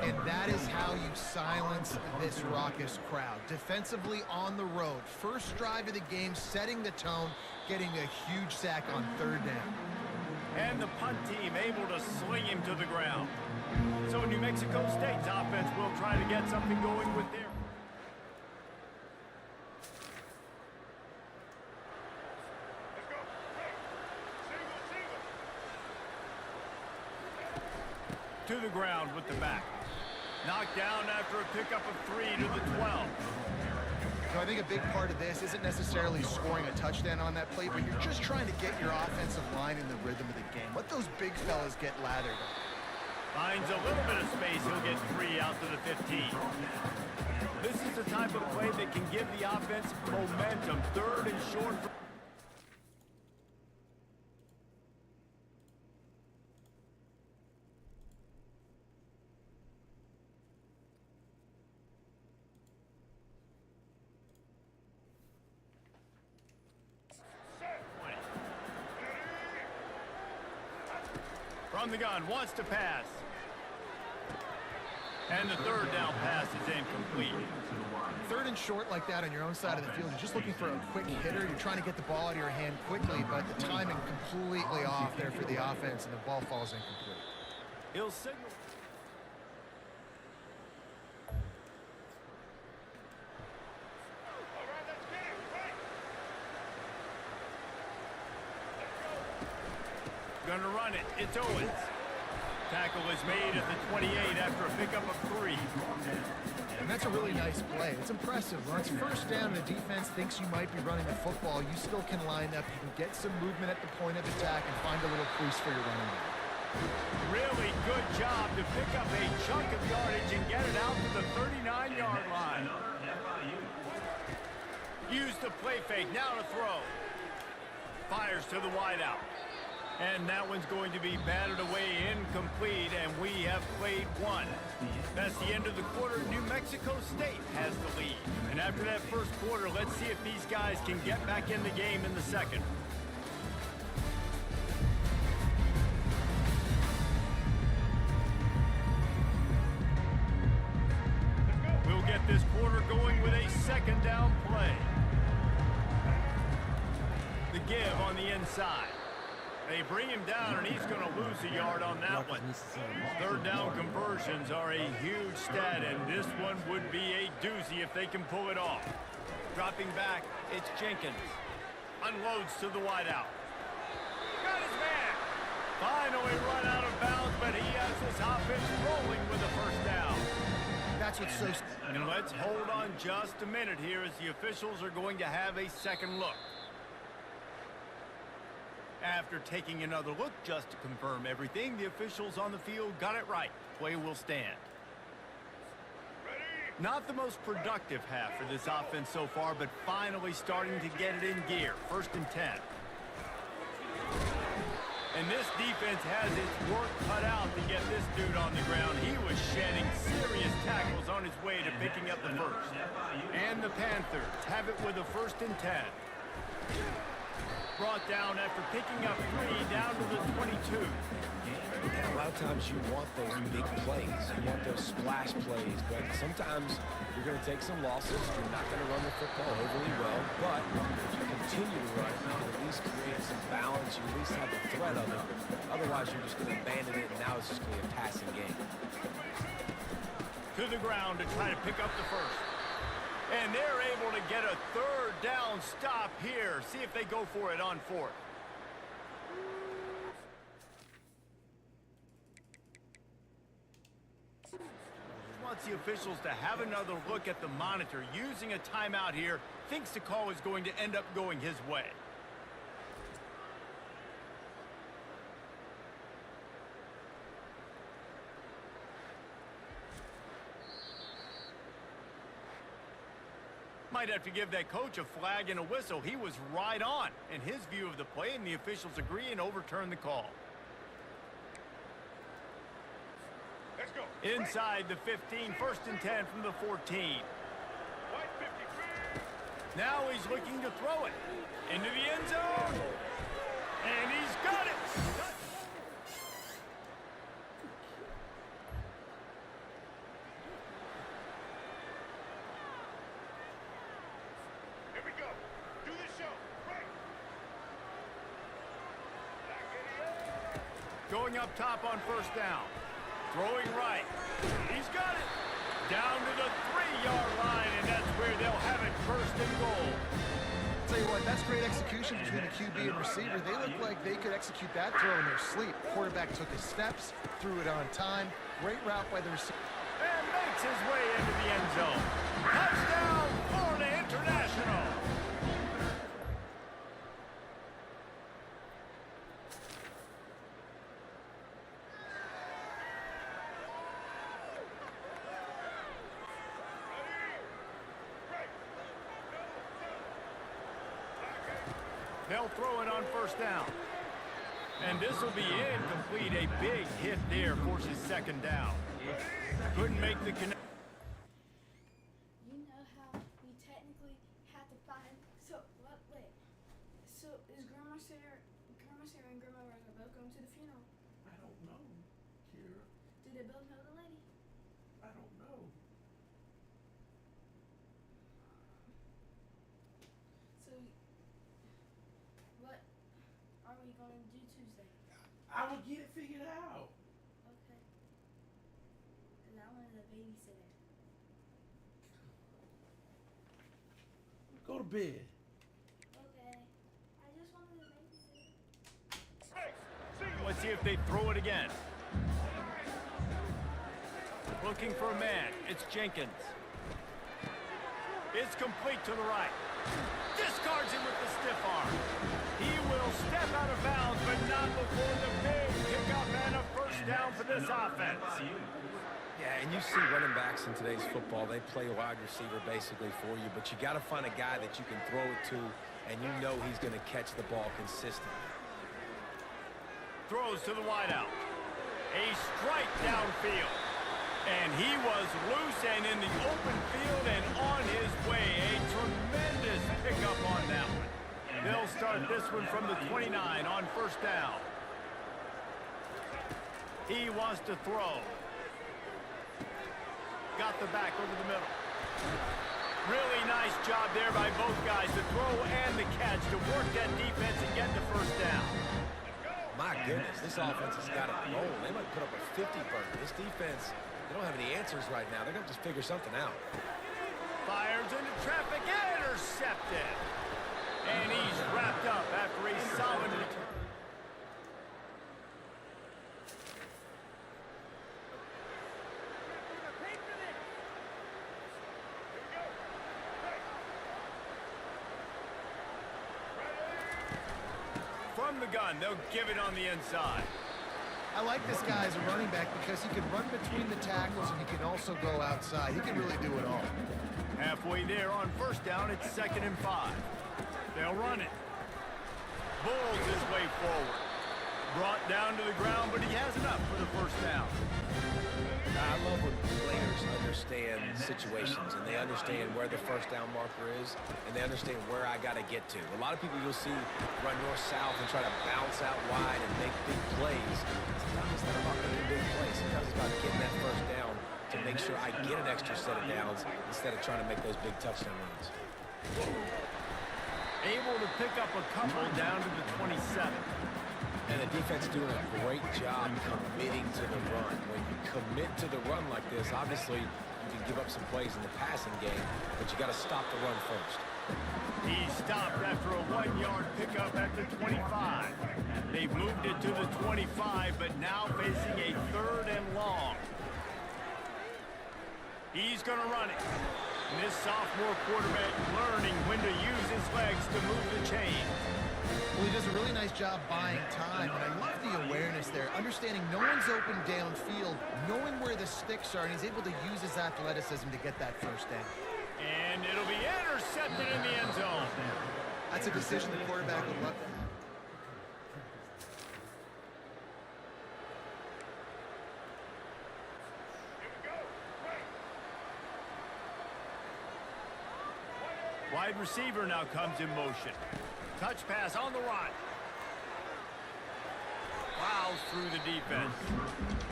And that is how you silence this raucous crowd. Defensively on the road. First drive of the game, setting the tone, getting a huge sack on third down. And the punt team able to sling him to the ground. So New Mexico State's offense will try to get something going with their... To the ground with the back. Knocked down after a pickup of 3 to the 12. So I think a big part of this isn't necessarily scoring a touchdown on that play, but you're just trying to get your offensive line in the rhythm of the game. Let those big fellas get lathered. Finds a little bit of space. He'll get 3 out to the 15. This is the type of play that can give the offense momentum. Third and short. From the gun, wants to pass. And the third down pass is incomplete. Third and short like that on your own side of the field, you're just looking for a quick hitter. You're trying to get the ball out of your hand quickly, but the timing completely off there for the offense, and the ball falls incomplete. He'll signal. Gonna run it. It's Owens. Tackle is made at the 28 after a pickup of 3. And that's a really nice play. It's impressive. When it's first down and the defense thinks you might be running the football, you still can line up. You can get some movement at the point of attack and find a little crease for your running back. Really good job to pick up a chunk of yardage and get it out to the 39-yard line. Use the play fake. Now to throw. Fires to the wideout. And that one's going to be batted away incomplete, and we have played 1. That's the end of the quarter. New Mexico State has the lead. And after that first quarter, let's see if these guys can get back in the game in the second. We'll get this quarter going with a second down play. The give on the inside. They bring him down, and he's going to lose a yard on that one. Third down conversions are a huge stat, and this one would be a doozy if they can pull it off. Dropping back, it's Jenkins. Unloads to the wideout. Got his man. Finally run out of bounds, but he has his offense rolling with a first down. That's what's so... And let's hold on just a minute here as the officials are going to have a second look. After taking another look just to confirm everything, the officials on the field got it right. Play will stand. Not the most productive half for this offense so far, but finally starting to get it in gear. 1st and 10. And this defense has its work cut out to get this dude on the ground. He was shedding serious tackles on his way to picking up the first. And the Panthers have it with a 1st and 10. Brought down after picking up 3 down to the 22. And a lot of times you want those big plays. You want those splash plays. But sometimes you're going to take some losses. You're not going to run the football overly well. But if you continue to run, you can at least create some balance. You at least have the threat of it. Otherwise, you're just going to abandon it, and now it's just going to be a passing game. To the ground to try to pick up the first. And they're able to get a 3rd down stop here. See if they go for it on 4th. Wants the officials to have another look at the monitor. Using a timeout here. Thinks the call is going to end up going his way. Might have to give that coach a flag and a whistle. He was right on in his view of the play, and the officials agree and overturn the call. Let's go. Inside the 15, 1st and 10 from the 14. Now he's looking to throw it into the end zone. And he's got it. Going up top on 1st down. Throwing right. He's got it. Down to the 3-yard line, and that's where they'll have it 1st and goal. Tell you what, that's great execution between the QB and receiver. They look like they could execute that throw in their sleep. Quarterback took his steps, threw it on time. Great route by the receiver. And makes his way into the end zone. Touchdown, Florida International. They'll throw it on 1st down. And this will be incomplete. A big hit there forces 2nd down. Couldn't make the connection. You know how we technically had to find. So what? Wait. So is Grandma Sarah and Grandma Ranga both going to the funeral? I don't know, Kira. Do they both know the lady? I don't know. So what are we going to do Tuesday? I will get it figured out. Okay. Cause I wanted a babysitter. Go to bed. Okay. I just wanted a babysitter. Let's see if they throw it again. Looking for a man. It's Jenkins. It's complete to the right. Discards him with the stiff arm. He will step out of bounds, but not before the big pickup and a first down for this offense. Yeah, and you see running backs in today's football, they play wide receiver basically for you, but you got to find a guy that you can throw it to, and you know he's going to catch the ball consistently. Throws to the wideout. A strike downfield. And he was loose and in the open field and on his way. A tremendous pickup on that one. They'll start this one from the 29 on first down. He wants to throw. Got the back over the middle. Really nice job there by both guys, the throw and the catch to work that defense and get the first down. My goodness, this offense has got it rolling. They might put up a 50-burger. This defense, they don't have any answers right now. They're going to just figure something out. Fires into traffic, intercepted. And he's wrapped up after a solid return. From the gun, they'll give it on the inside. I like this guy as a running back because he can run between the tackles and he can also go outside. He can really do it all. Halfway there on first down, it's 2nd and 5. They'll run it. Bulls his way forward. Brought down to the ground, but he has enough for the first down. I love when players understand situations and they understand where the first down marker is and they understand where I got to get to. A lot of people you'll see run north-south and try to bounce out wide and make big plays. Sometimes it's not about making big plays. Sometimes it's about getting that first down to make sure I get an extra set of downs instead of trying to make those big touchdown runs. Able to pick up a couple down to the 27. And the defense doing a great job committing to the run. When you commit to the run like this, obviously you can give up some plays in the passing game, but you got to stop the run first. He stopped after a 1-yard pickup at the 25. They've moved it to the 25, but now facing a 3rd and long. He's going to run it. And this sophomore quarterback learning when to use his legs to move the chain. Well, he does a really nice job buying time, and I love the awareness there, understanding no one's open downfield, knowing where the sticks are, and he's able to use his athleticism to get that first down. And it'll be intercepted in the end zone. That's a decision the quarterback would love to have. Wide receiver now comes in motion. Touch pass on the run. Plows through the defense.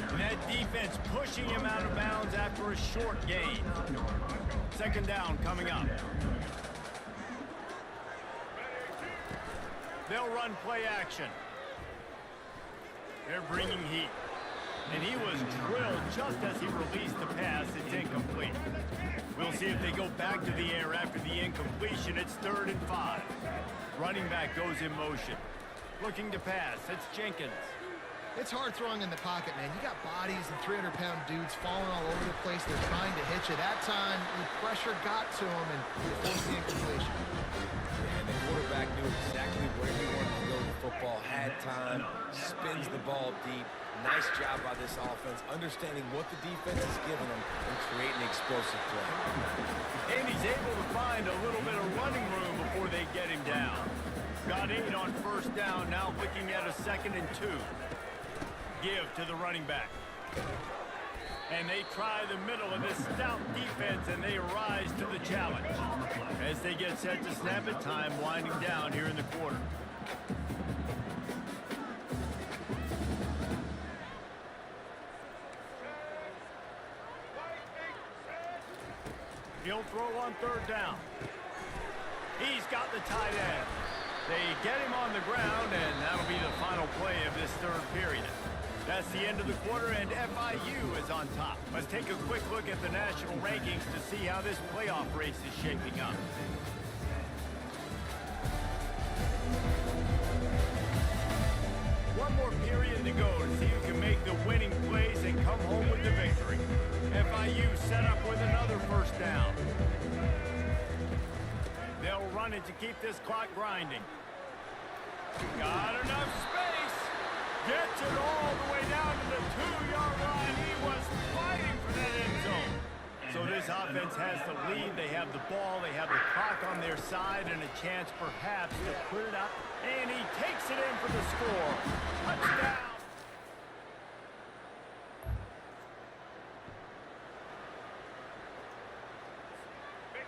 And that defense pushing him out of bounds after a short gain. 2nd down coming up. They'll run play action. They're bringing heat. And he was drilled just as he released the pass. It's incomplete. We'll see if they go back to the air after the incompletion. It's 3rd and 5. Running back goes in motion. Looking to pass. It's Jenkins. It's hard throwing in the pocket, man. You got bodies and 300-pound dudes falling all over the place. They're trying to hit you. That time, the pressure got to him and forced the incompletion. And the quarterback knew exactly where he wanted to go with the football, had time, spins the ball deep. Nice job by this offense, understanding what the defense is giving them and creating explosive play. And he's able to find a little bit of running room before they get him down. Got 8 on first down, now looking at a 2nd and 2. Give to the running back. And they try the middle of this stout defense, and they rise to the challenge. As they get set to snap it, time winding down here in the quarter. He'll throw on 3rd down. He's got the tight end. They get him on the ground, and that'll be the final play of this 3rd period. That's the end of the quarter, and FIU is on top. Let's take a quick look at the national rankings to see how this playoff race is shaping up. One more period to go to see who can make the winning plays and come home with the victory. set up with another first down. They'll run it to keep this clock grinding. Got enough space. Gets it all the way down to the 2-yard line. He was fighting for that end zone. So this offense has the lead. They have the ball. They have the clock on their side and a chance perhaps to put it up. And he takes it in for the score. Touchdown.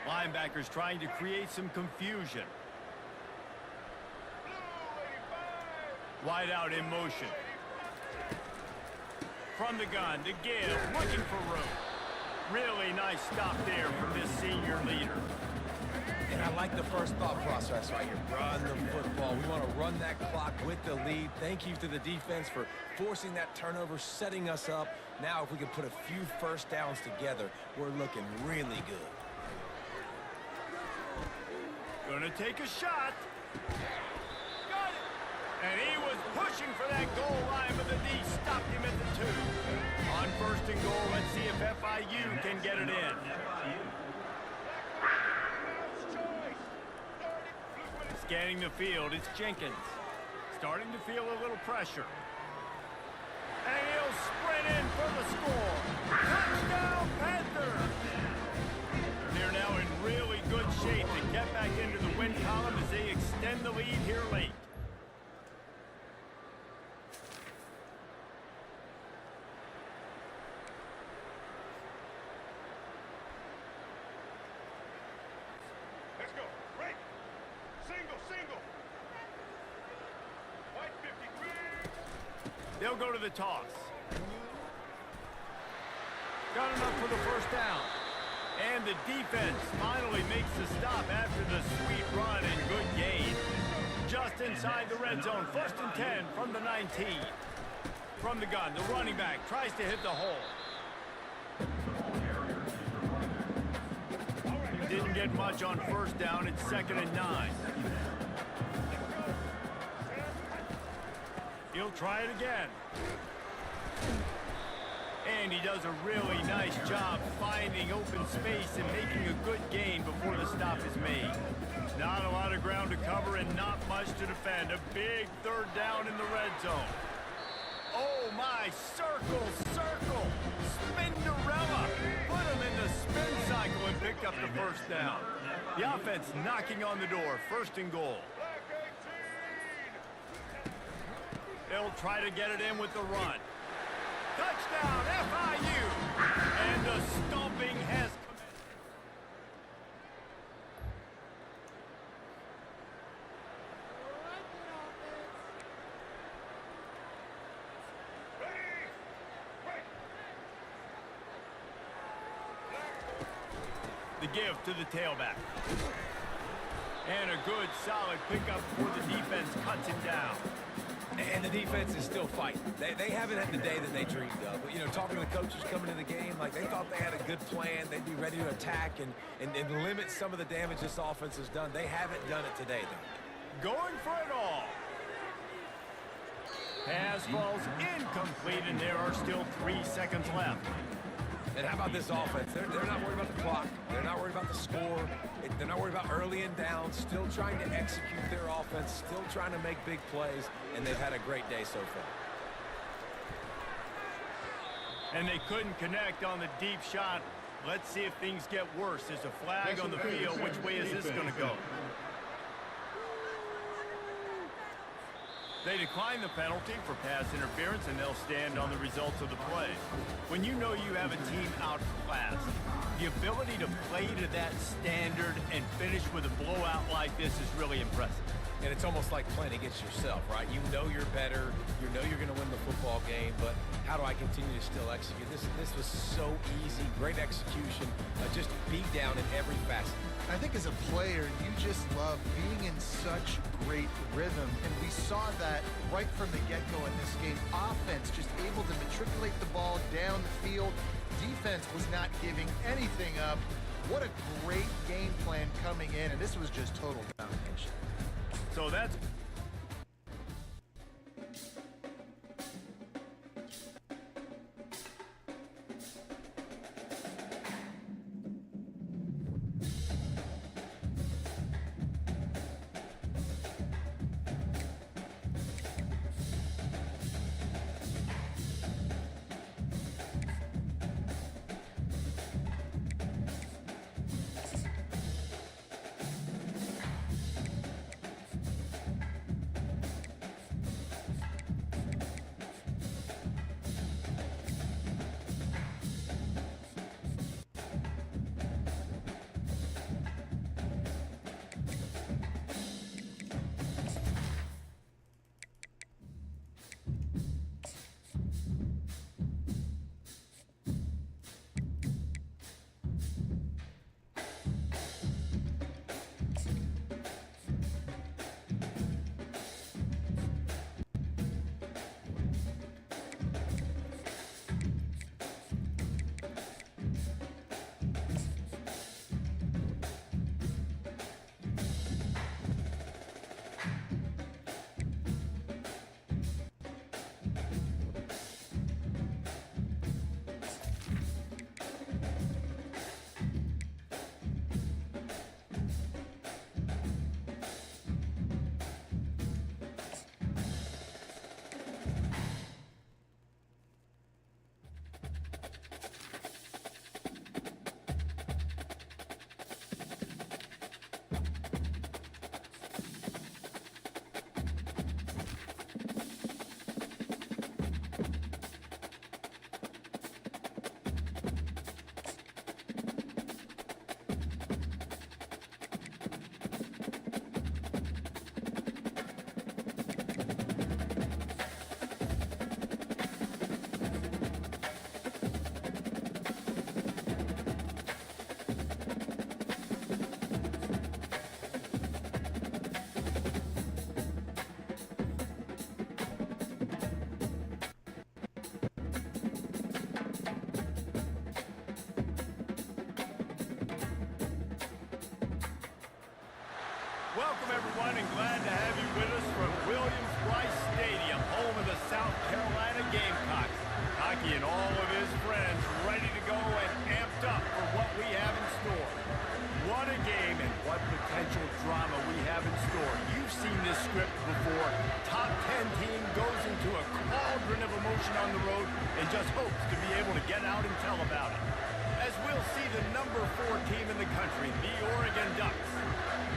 Linebackers trying to create some confusion. Wide out in motion. From the gun to give, looking for room. Really nice stop there from this senior leader. And I like the first thought process right here. Run the football. We want to run that clock with the lead. Thank you to the defense for forcing that turnover, setting us up. Now if we can put a few first downs together, we're looking really good. Gonna take a shot. Got it. And he was pushing for that goal line, but the D stopped him at the 2. On first and goal, let's see if FIU can get it in. Scanning the field, it's Jenkins. Starting to feel a little pressure. And he'll sprint in for the score. Touchdown, Panthers! They're now in really good shape to get back into the win column as they extend the lead here late. Let's go. Break. Single. White 53. They'll go to the toss. Got enough for the first down. And the defense finally makes the stop after the sweet run and good gain. Just inside the red zone, 1st and 10 from the 19. From the gun, the running back tries to hit the hole. Didn't get much on first down. It's 2nd and 9. He'll try it again. And he does a really nice job finding open space and making a good gain before the stop is made. Not a lot of ground to cover and not much to defend. A big 3rd down in the red zone. Oh my, circle. Spinderella. Put him in the spin cycle and picked up the first down. The offense knocking on the door. 1st and goal. They'll try to get it in with the run. Touchdown, FIU! And the stomping has commenced. The give to the tailback. And a good, solid pickup before the defense cuts him down. And the defense is still fighting. They haven't had the day that they dreamed of. But, you know, talking to the coaches coming to the game, like they thought they had a good plan. They'd be ready to attack and limit some of the damage this offense has done. They haven't done it today, though. Going for it all. Pass falls incomplete, and there are still 3 seconds left. And how about this offense? They're not worried about the clock. They're not worried about the score. They're not worried about early and down. Still trying to execute their offense. Still trying to make big plays. And they've had a great day so far. And they couldn't connect on the deep shot. Let's see if things get worse. There's a flag on the field. Which way is this going to go? They decline the penalty for pass interference, and they'll stand on the results of the play. When you know you have a team outclassed, the ability to play to that standard and finish with a blowout like this is really impressive. And it's almost like playing against yourself, right? You know you're better. You know you're going to win the football game, but how do I continue to still execute? This was so easy. Great execution. Just beat down in every facet. I think as a player, you just love being in such great rhythm, and we saw that right from the get-go in this game. Offense just able to matriculate the ball down the field. Defense was not giving anything up. What a great game plan coming in, and this was just total domination. So that's... Welcome, everyone, and glad to have you with us from Williams-Brice Stadium, home of the South Carolina Gamecocks. Hockey and all of his friends ready to go and amped up for what we have in store. What a game and what potential drama we have in store. You've seen this script before. Top 10 team goes into a cauldron of emotion on the road and just hopes to be able to get out and tell about it. As we'll see the number 4 team in the country, the Oregon Ducks,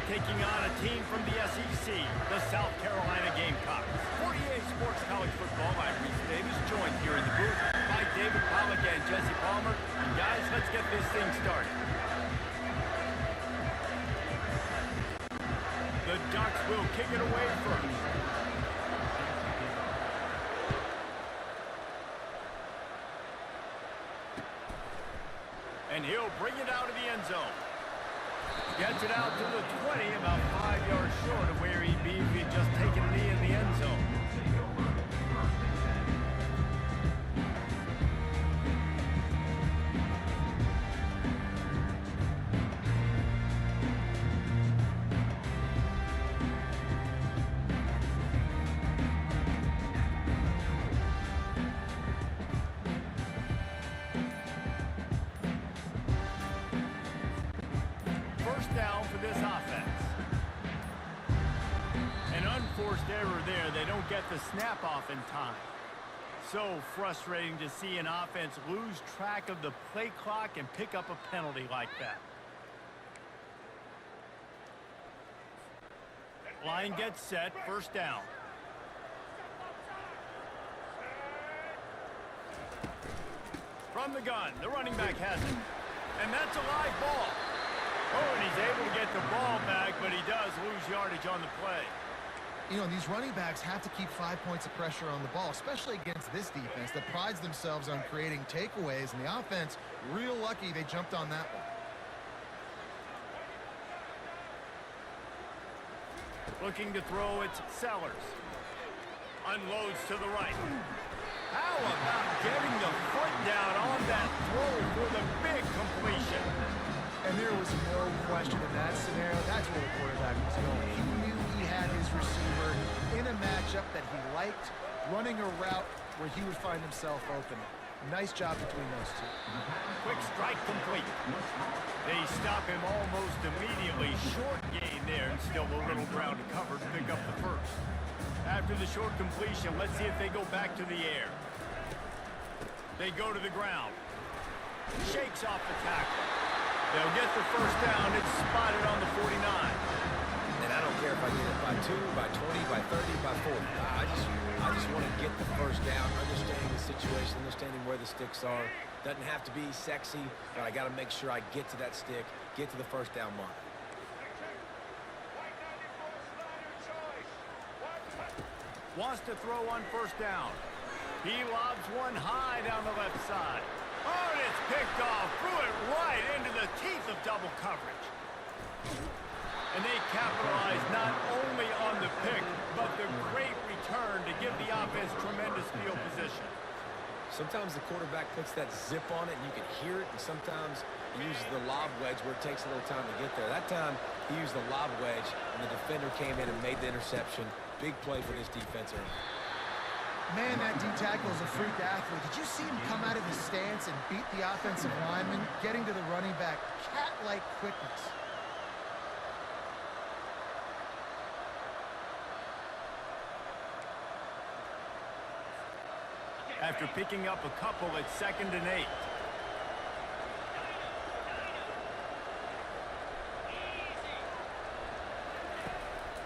taking on a team from the SEC, the South Carolina Gamecocks. 48 Sports College Football, I'm Reese Davis, joined here in the booth by David Pollack and Jesse Palmer. And guys, let's get this thing started. The Ducks will kick it away first. And he'll bring it out of the end zone. Gets it out to the 20, about 5 yards short of where he'd be if he'd just taken a knee in the end zone. First down for this offense. An unforced error there. They don't get the snap off in time. So frustrating to see an offense lose track of the play clock and pick up a penalty like that. Line gets set, first down. From the gun, the running back has it. And that's a live ball. Oh, and he's able to get the ball back, but he does lose yardage on the play. You know, these running backs have to keep 5 points of pressure on the ball, especially against this defense that prides themselves on creating takeaways, and the offense, real lucky they jumped on that one. Looking to throw, it's Sellers. Unloads to the right. How about getting the foot down on that throw for the big completion? And there was no question in that scenario. That's where the quarterback was going. He knew he had his receiver in a matchup that he liked, running a route where he would find himself open. Nice job between those two. Quick strike complete. They stop him almost immediately. Short gain there, and still a little ground to cover to pick up the first. After the short completion, let's see if they go back to the air. They go to the ground. Shakes off the tackle. They'll get the first down. It's spotted on the 49. And I don't care if I get it by 2, by 20, by 30, by 40. I just want to get the first down, understanding the situation, understanding where the sticks are. Doesn't have to be sexy, but I got to make sure I get to that stick, get to the first down mark. Wants to throw on first down. He lobs one high down the left side. Oh, and it's picked off. Threw it right into the teeth of double coverage. And they capitalize not only on the pick, but the great return to give the offense tremendous field position. Sometimes the quarterback puts that zip on it, and you can hear it, and sometimes he uses the lob wedge where it takes a little time to get there. That time, he used the lob wedge, and the defender came in and made the interception. Big play for this defense early. Man, that D-tackle is a freak athlete. Did you see him come out of his stance and beat the offensive lineman, getting to the running back? Cat-like quickness. After picking up a couple, it's 2nd and 8.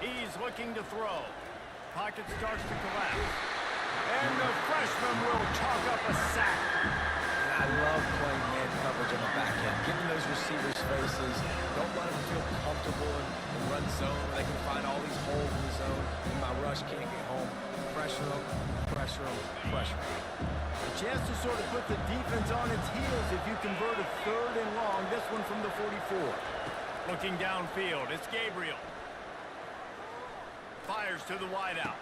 He's looking to throw. Pocket starts to collapse. And the freshman will chalk up a sack. And I love playing man coverage on the back end, getting those receivers' faces. Don't let them feel comfortable in run zone where they can find all these holes in the zone, and my rush can't get home. Pressure them, pressure them, pressure them. A chance to sort of put the defense on its heels if you convert a 3rd and long. This one from the 44. Looking downfield, it's Gabriel. Fires to the wideout.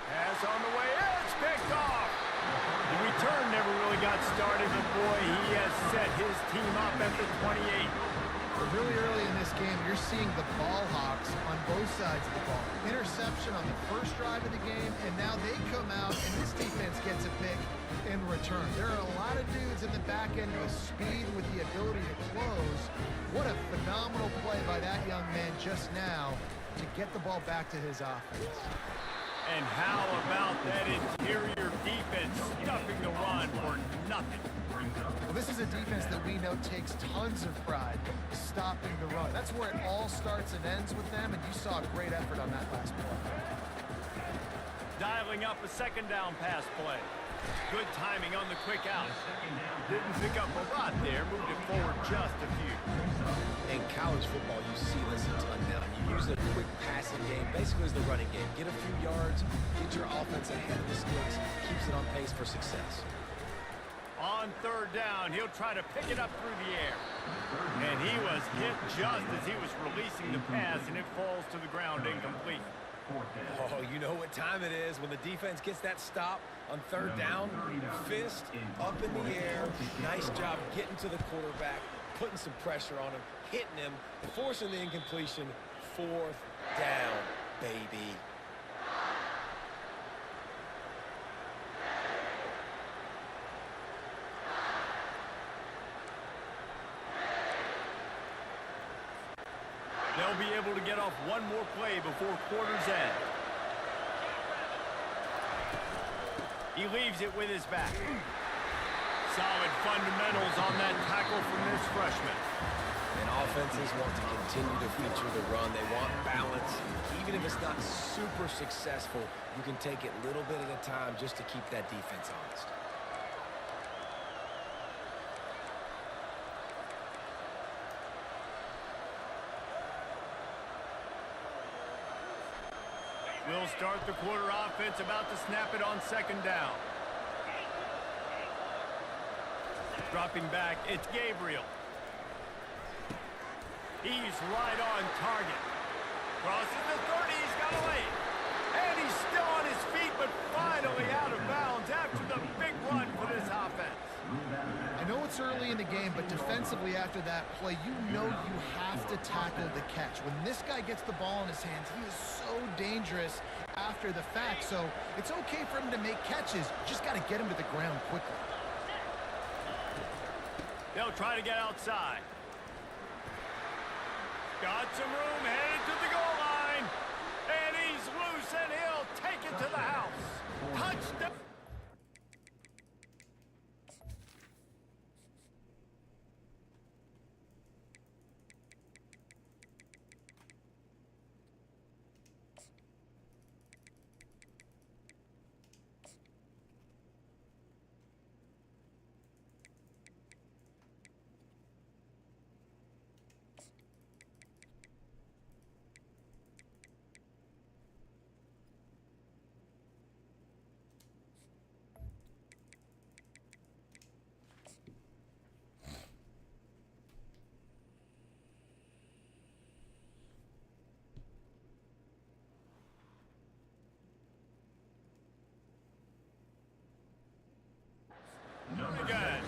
Pass on the way. It's picked off. The return never really got started, but boy, he has set his team up at the 28. Really early in this game, you're seeing the ball hawks on both sides of the ball. Interception on the first drive of the game, and now they come out, and this defense gets a pick in return. There are a lot of dudes in the back end with speed, with the ability to close. What a phenomenal play by that young man just now to get the ball back to his offense. And how about that interior defense stuffing the run for nothing? Well, this is a defense that we know takes tons of pride stopping the run. That's where it all starts and ends with them, and you saw a great effort on that last play. Dialing up a second down pass play. Good timing on the quick out. Didn't pick up a lot there, moved it forward just a few. In college football, you see this a ton now. You use a quick passing game, basically as the running game. Get a few yards, get your offense ahead of the sticks, keeps it on pace for success. On third down, he'll try to pick it up through the air. And he was hit just as he was releasing the pass, and it falls to the ground incomplete. Oh, you know what time it is when the defense gets that stop on third down. Fist up in the air. Nice job getting to the quarterback, putting some pressure on him, hitting him, forcing the incompletion. Fourth down, baby. They'll be able to get off one more play before quarter's end. He leaves it with his back. Solid fundamentals on that tackle from this freshman. And offenses want to continue to feature the run. They want balance. Even if it's not super successful, you can take it little bit at a time just to keep that defense honest. We'll start the quarter offense, about to snap it on second down. Dropping back, it's Gabriel. He's right on target. Crosses the 30, he's got away. And he's still on his feet, but finally out of bounds after the big run for this offense. I know it's early in the game, but defensively after that play, you know you have to tackle the catch. When this guy gets the ball in his hands, he is so dangerous after the fact. So it's okay for him to make catches. You just got to get him to the ground quickly. They'll try to get outside. Got some room, headed to the goal line. And he's loose, and he'll take it to the house. Touchdown. Again.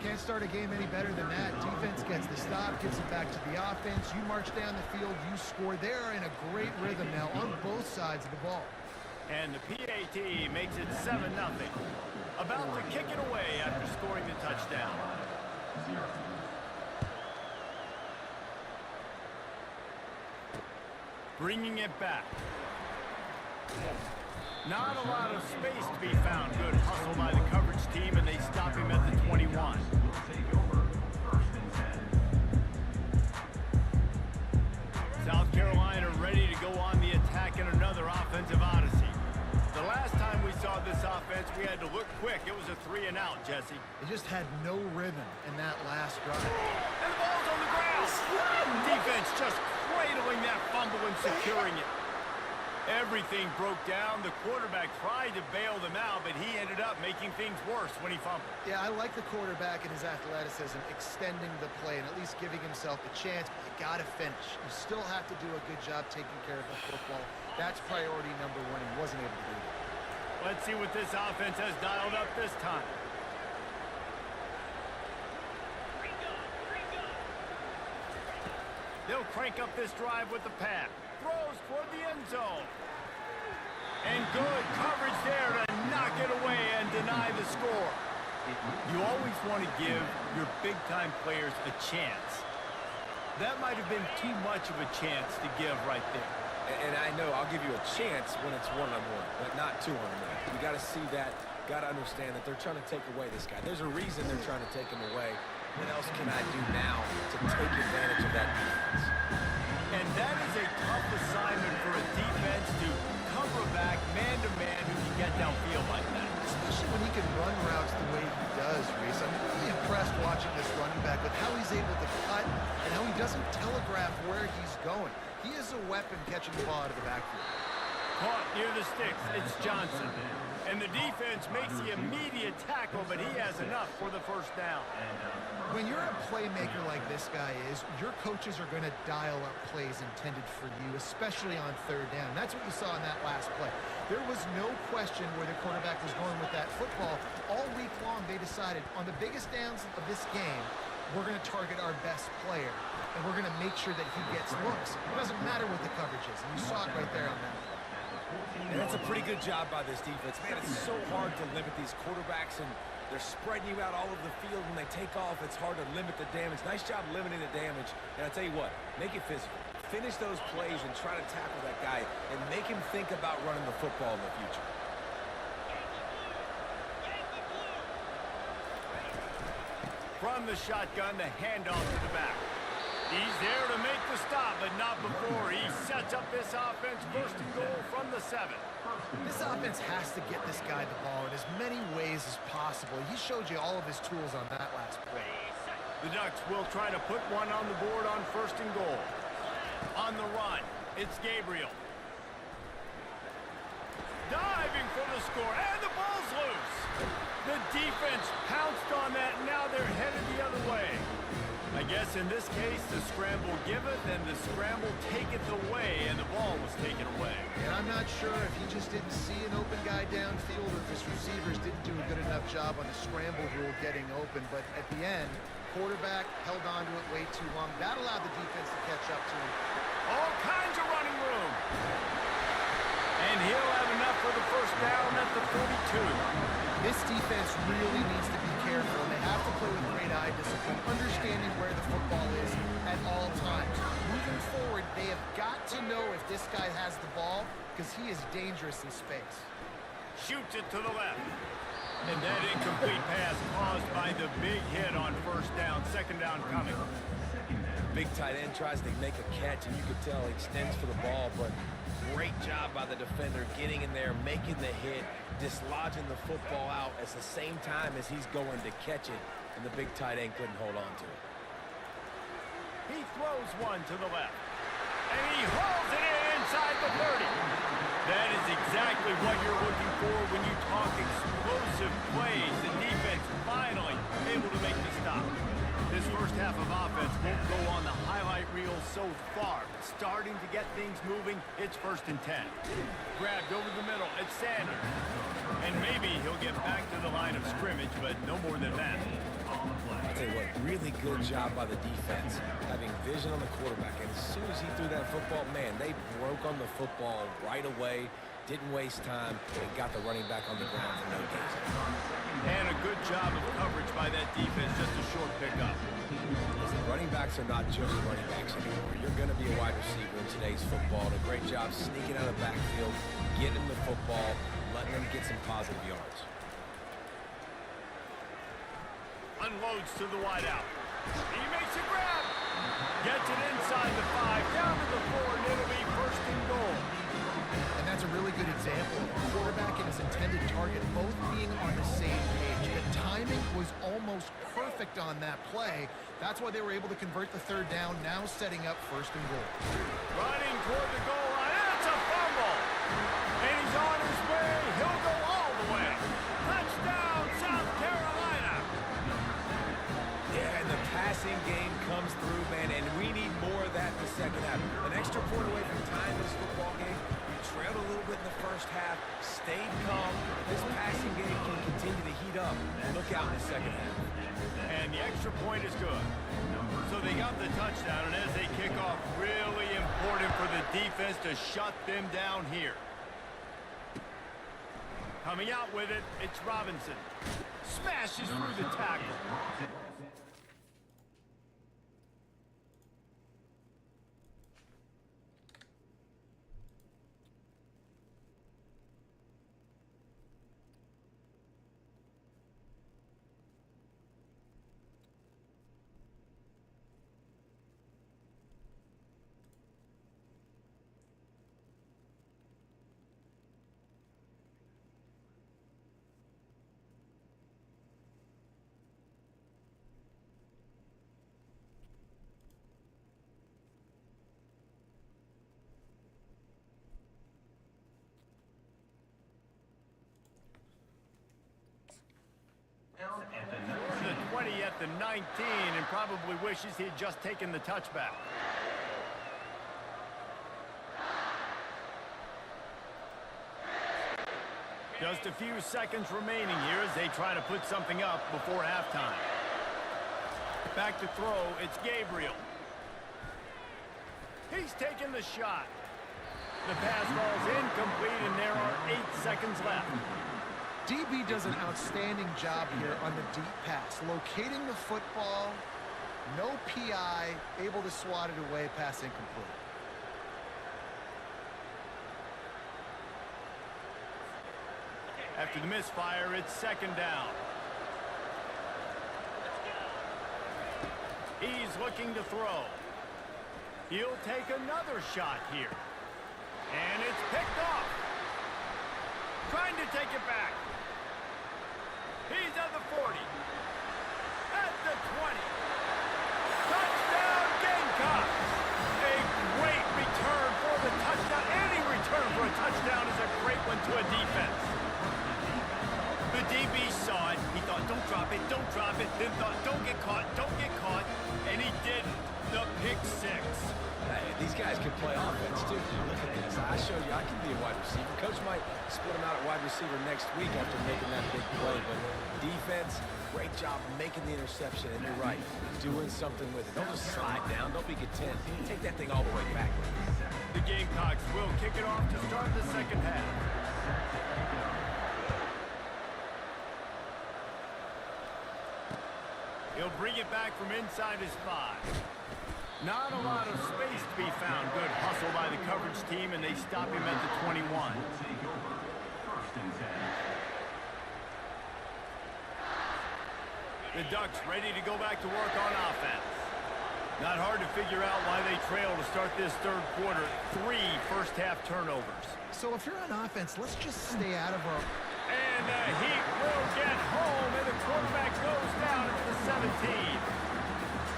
Can't start a game any better than that. Defense gets the stop, gets it back to the offense. You march down the field, you score. They're in a great rhythm now on both sides of the ball. And the PAT makes it 7-0. About to kick it away after scoring the touchdown. Bringing it back. Not a lot of space to be found. Good hustle by the coverage team, and they stop him at the 21. South Carolina ready to go on the attack in another offensive odyssey. The last time we saw this offense, we had to look quick. It was a 3-and-out, Jesse. They just had no rhythm in that last drive. And the ball's on the ground. Defense just cradling that fumble and securing it. Everything broke down. The quarterback tried to bail them out, but he ended up making things worse when he fumbled. Yeah, I like the quarterback and his athleticism, extending the play and at least giving himself a chance, but you got to finish. You still have to do a good job taking care of the football. That's priority number one. He wasn't able to do that. Let's see what this offense has dialed up this time. They'll crank up this drive with the pass. Throws toward the end zone. And good coverage there to knock it away and deny the score. You always want to give your big-time players a chance. That might have been too much of a chance to give right there. And I know I'll give you a chance when it's one-on-one, but not two-on-one. You got to see that, got to understand that they're trying to take away this guy. There's a reason they're trying to take him away. What else can I do now to take advantage of that defense? And that is a tough assignment for a defense to cover back man-to-man who can get downfield like that. Especially when he can run routes the way he does, Reese. I'm really impressed watching this running back with how he's able to cut and how he doesn't telegraph where he's going. He is a weapon catching the ball out of the backfield. Caught near the sticks. It's Johnson. And the defense makes the immediate tackle, but he has enough for the first down. When you're a playmaker like this guy is, your coaches are going to dial up plays intended for you, especially on third down. That's what you saw in that last play. There was no question where the quarterback was going with that football. All week long, they decided on the biggest downs of this game, we're going to target our best player, and we're going to make sure that he gets looks. It doesn't matter what the coverage is, and you saw it right there on that play. And that's a pretty good job by this defense. Man, it's so hard to limit these quarterbacks, and they're spreading you out all over the field. When they take off, it's hard to limit the damage. Nice job limiting the damage. And I tell you what, make it physical. Finish those plays and try to tackle that guy and make him think about running the football in the future. From the shotgun, the handoff to the back. He's there to make the stop, but not before he sets up this offense first and goal from the 7. This offense has to get this guy the ball in as many ways as possible. He showed you all of his tools on that last play. The Ducks will try to put one on the board on first and goal. On the run, it's Gabriel. Diving for the score, and the ball's loose. The defense pounced on that, and now they're headed the other way. I guess in this case, the scramble giveth and the scramble taketh away, and the ball was taken away. And I'm not sure if he just didn't see an open guy downfield or if his receivers didn't do a good enough job on the scramble rule getting open. But at the end, quarterback held on to it way too long. That allowed the defense to catch up to him. All kinds of running room. And he'll have enough for the first down at the 42. This defense really needs to be careful, and they have to play with great eye discipline, understanding where the football is at all times. Moving forward, they have got to know if this guy has the ball, because he is dangerous in space. Shoots it to the left. And that incomplete pass caused by the big hit on first down. Second down coming. Big tight end tries to make a catch, and you could tell he extends for the ball, but great job by the defender getting in there, making the hit, dislodging the football out at the same time as he's going to catch it, and the big tight end couldn't hold on to it. He throws one to the left. And he hauls it in inside the 30. That is exactly what you're looking for when you talk explosive plays. The defense finally able to make the stop. This first half of offense won't go on the highlight reel so far. Starting to get things moving, it's 1st and 10. Grabbed over the middle, it's Sanders. And maybe he'll get back to the line of scrimmage, but no more than that. I'll tell you what, really good job by the defense, having vision on the quarterback. And as soon as he threw that football, man, they broke on the football right away, didn't waste time, and got the running back on the ground for no gain. And a good job of coverage by that defense, just a short pickup. Listen, running backs are not just running backs anymore. You're going to be a wide receiver in today's football. And a great job sneaking out of the backfield, getting them the football, letting them get some positive yards. Unloads to the wideout. He makes a grab. Gets it inside the 5, down to the 4, and it'll be 1st and goal. And that's a really good example of the quarterback and his intended target both being on the same page. The timing was almost perfect on that play. That's why they were able to convert the 3rd down, now setting up 1st and goal. Running toward the goal line. That's a fumble. And he's on his way. He'll go all the way. Touchdown, South Carolina. Yeah, and the passing game comes through, man, and we need more of that in the second half. An extra point away from tying this football game. You trailed a little bit in the first half, stayed calm. This passing game can continue to heat up. Look out in the second half. And the extra point is good. So they got the touchdown, and as they kick off, really important for the defense to shut them down here. Coming out with it, it's Robinson. Smashes through the tackle. The 20 at the 19, and probably wishes he had just taken the touchback. Just a few seconds remaining here as they try to put something up before halftime. Back to throw, it's Gabriel. He's taking the shot. The pass falls incomplete, and there are 8 seconds left. DB does an outstanding job here on the deep pass, locating the football, no PI, able to swat it away, pass incomplete. After the misfire, it's second down. He's looking to throw. He'll take another shot here. And it's picked off. Trying to take it back. He's at the 40. At the 20. Touchdown Gamecocks! A great return for the touchdown. Any return for a touchdown is a great one to a defense. The DB saw it. He thought, don't drop it, don't drop it. Then thought, don't get caught, don't get caught. And he didn't. The pick six. Hey, these guys can play offense, too. Look at this. I showed you I can be a wide receiver. Coach might split him out at wide receiver next week after making that big play. But defense, great job making the interception. And you're right, doing something with it. Don't just slide down. Don't be content. Take that thing all the way back. The Gamecocks will kick it off to start the second half. He'll bring it back from inside his 5. Not a lot of space to be found. Good hustle by the coverage team, and they stop him at the 21. The Ducks ready to go back to work on offense. Not hard to figure out why they trail to start this third quarter. 3 first-half turnovers. So if you're on offense, let's just stay out of our... And the Heat will get home, and the quarterback goes down at the 17.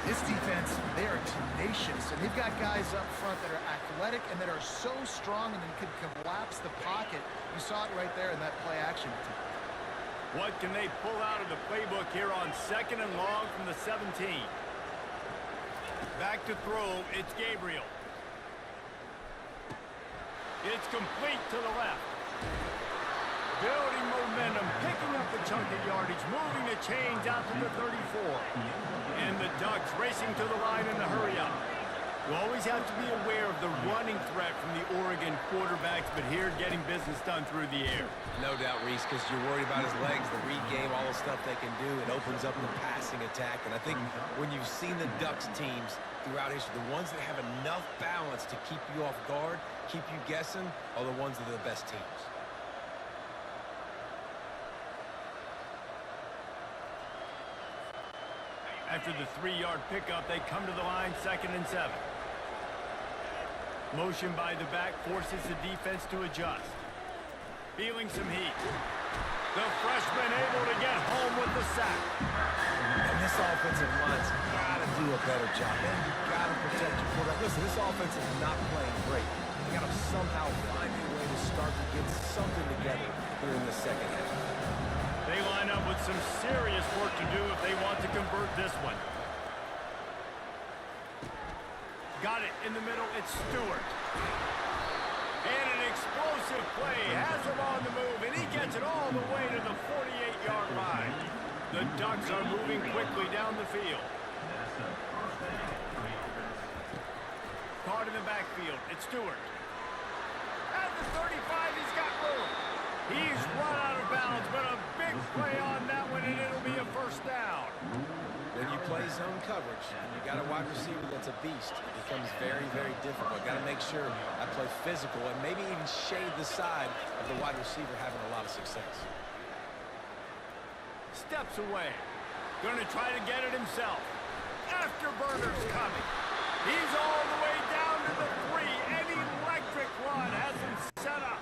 This defense, they are tenacious, and they've got guys up front that are athletic and that are so strong and can collapse the pocket. You saw it right there in that play action. What can they pull out of the playbook here on second and long from the 17? Back to throw, it's Gabriel. It's complete to the left. Building momentum, picking up the chunk of yardage, moving the chains out to the 34. And the Ducks racing to the line in a hurry up. You always have to be aware of the running threat from the Oregon quarterbacks, but here getting business done through the air. No doubt, Reese, because you're worried about his legs, the read game, all the stuff they can do. It opens up the passing attack. And I think when you've seen the Ducks teams throughout history, the ones that have enough balance to keep you off guard, keep you guessing, are the ones that are the best teams. After the 3-yard pickup, they come to the line, 2nd and 7. Motion by the back forces the defense to adjust. Feeling some heat. The freshman able to get home with the sack. And this offensive line's got to do a better job. Man, you got to protect your quarterback. Listen, this offense is not playing great. They got to somehow find a way to start to get something together here in the second half. They line up with some serious work to do if they want to convert this one. Got it in the middle, it's Stewart. And an explosive play has him on the move, and he gets it all the way to the 48-yard line. The Ducks are moving quickly down the field. Caught in the backfield. It's Stewart. At the 35, he's got room. He's run out of bounds, but a big play on that one, and it'll be a first down. When you play zone coverage, and you got a wide receiver that's a beast, it becomes very, very difficult. Got to make sure I play physical and maybe even shade the side of the wide receiver having a lot of success. Steps away. Going to try to get it himself. Afterburner's coming. He's all the way down to the 3. An electric run has him set up.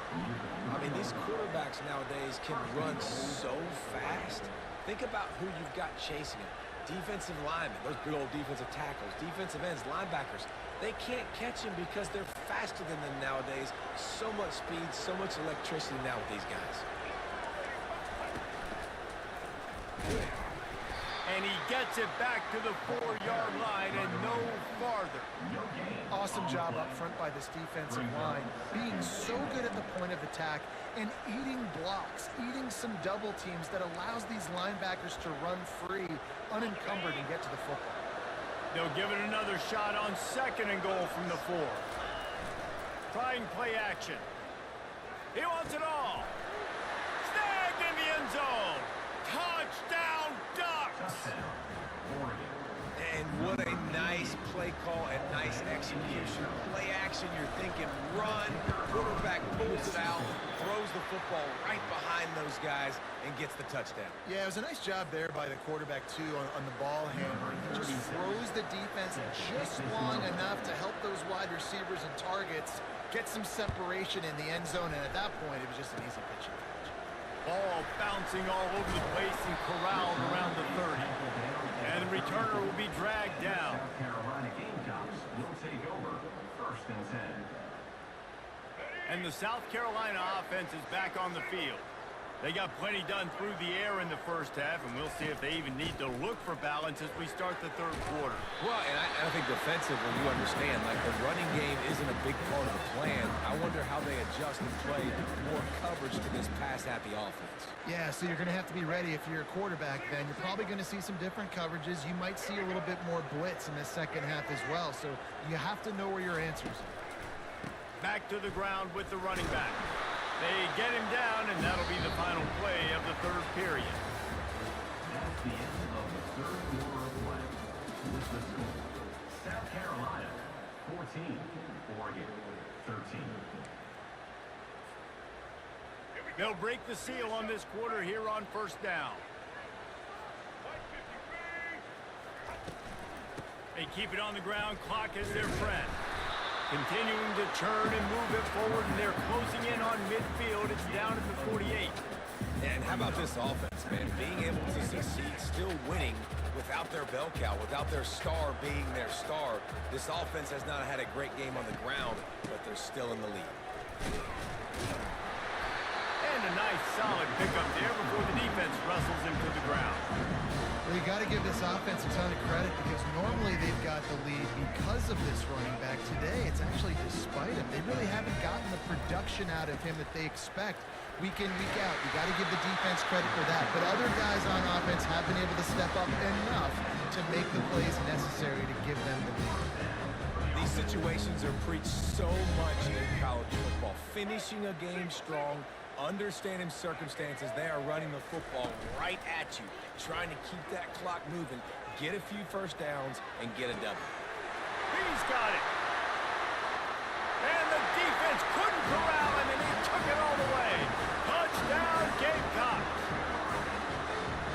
I mean, these quarterbacks nowadays can run so fast. Think about who you've got chasing him. Defensive linemen, those big old defensive tackles, defensive ends, linebackers. They can't catch him because they're faster than them nowadays. So much speed, so much electricity now with these guys. And he gets it back to the 4-yard line and no farther. Awesome job up front by this defensive line, being so good at the point of attack and eating blocks, eating some double teams that allows these linebackers to run free, unencumbered, and get to the football. They'll give it another shot on 2nd and goal from the 4. Trying play action. He wants it all. Snagged in the end zone. Touchdown, Ducks! And what a nice play call and nice execution. Play action, you're thinking run, quarterback pulls it out, throws the football right behind those guys, and gets the touchdown. Yeah, it was a nice job there by the quarterback, too, on the ball handling. He just froze the defense just long enough to help those wide receivers and targets get some separation in the end zone, and at that point, it was just an easy pitch. Ball bouncing all over the place and corralled around the 30. And the returner will be dragged down. Carolina Gamecocks will take over 1st and 10. And the South Carolina offense is back on the field. They got plenty done through the air in the first half, and we'll see if they even need to look for balance as we start the 3rd quarter. Well, and I think defensively, you understand, like the running game isn't a big part of the plan. I wonder how they adjust and play more coverage to this pass-happy offense. Yeah, so you're going to have to be ready if you're a quarterback then. You're probably going to see some different coverages. You might see a little bit more blitz in the second half as well, so you have to know where your answers are. Back to the ground with the running back. They get him down, and that'll be the final play of the 3rd period. That's the end of the 3rd quarter of play. With the score, South Carolina 14, Oregon 13. They'll break the seal on this quarter here on 1st down. They keep it on the ground. Clock is their friend. Continuing to churn and move it forward, and they're closing in on midfield. It's down at the 48. And how about this offense, man? Being able to succeed, still winning without their bell cow, without their star being their star. This offense has not had a great game on the ground, but they're still in the lead. And a nice solid pickup there before the defense wrestles him to the ground. Well, you got to give this offense a ton of credit because normally they've got the lead because of this running back. Today, it's actually despite him. They really haven't gotten the production out of him that they expect week in, week out. You got to give the defense credit for that. But other guys on offense have been able to step up enough to make the plays necessary to give them the lead. These situations are preached so much in college football. Finishing a game strong, understanding circumstances. They are running the football right at you, trying to keep that clock moving, get a few first downs, and get a W. He's got it. And the defense couldn't corral him, and he took it all the way. Touchdown, Gamecocks.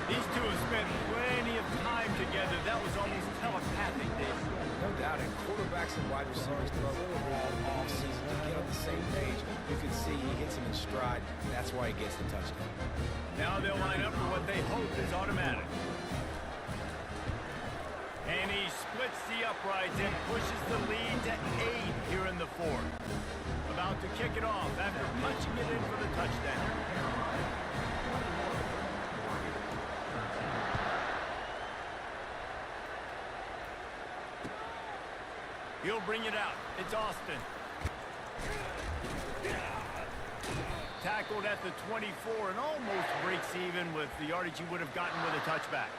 These two have spent plenty of time together. That was almost telepathic, Dave. No doubt, and quarterbacks and wide receivers throw all off season to get on the same page. You can see he hits him in stride. That's why he gets the touchdown. Now they'll line up for what they hope is automatic. And he splits the uprights and pushes the lead to 8 here in the 4th. About to kick it off after punching it in for the touchdown. He'll bring it out. It's Austin. Tackled at the 24 and almost breaks even with the yardage he would have gotten with a touchback.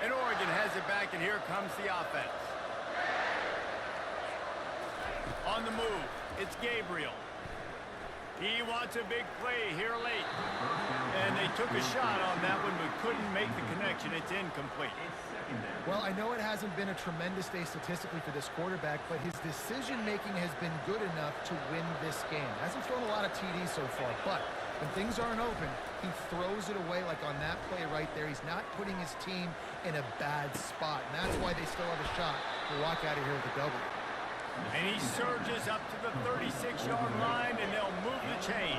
And Oregon has it back, and here comes the offense. On the move, it's Gabriel. He wants a big play here late. And they took a shot on that one, but couldn't make the connection. It's incomplete. Well, I know it hasn't been a tremendous day statistically for this quarterback, but his decision-making has been good enough to win this game. Hasn't thrown a lot of TDs so far, but when things aren't open, he throws it away like on that play right there. He's not putting his team in a bad spot, and that's why they still have a shot to walk out of here with a W. And he surges up to the 36-yard line, and they'll move the chain.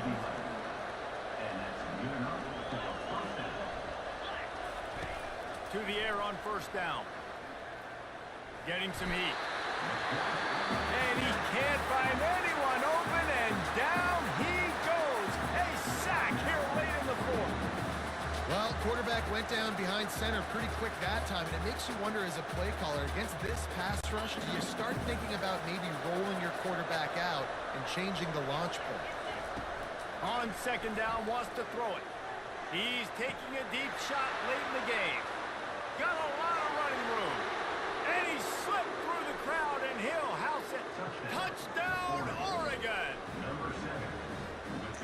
To the air on first down. Getting some heat. And he can't find anyone open, and down he goes. A sack here late in the fourth. Well, quarterback went down behind center pretty quick that time, and it makes you wonder as a play caller, against this pass rush, do you start thinking about maybe rolling your quarterback out and changing the launch point? On second down, wants to throw it. He's taking a deep shot late in the game. Got a lot of running room. And he slipped through the crowd, and he'll house it. Touchdown, Oregon!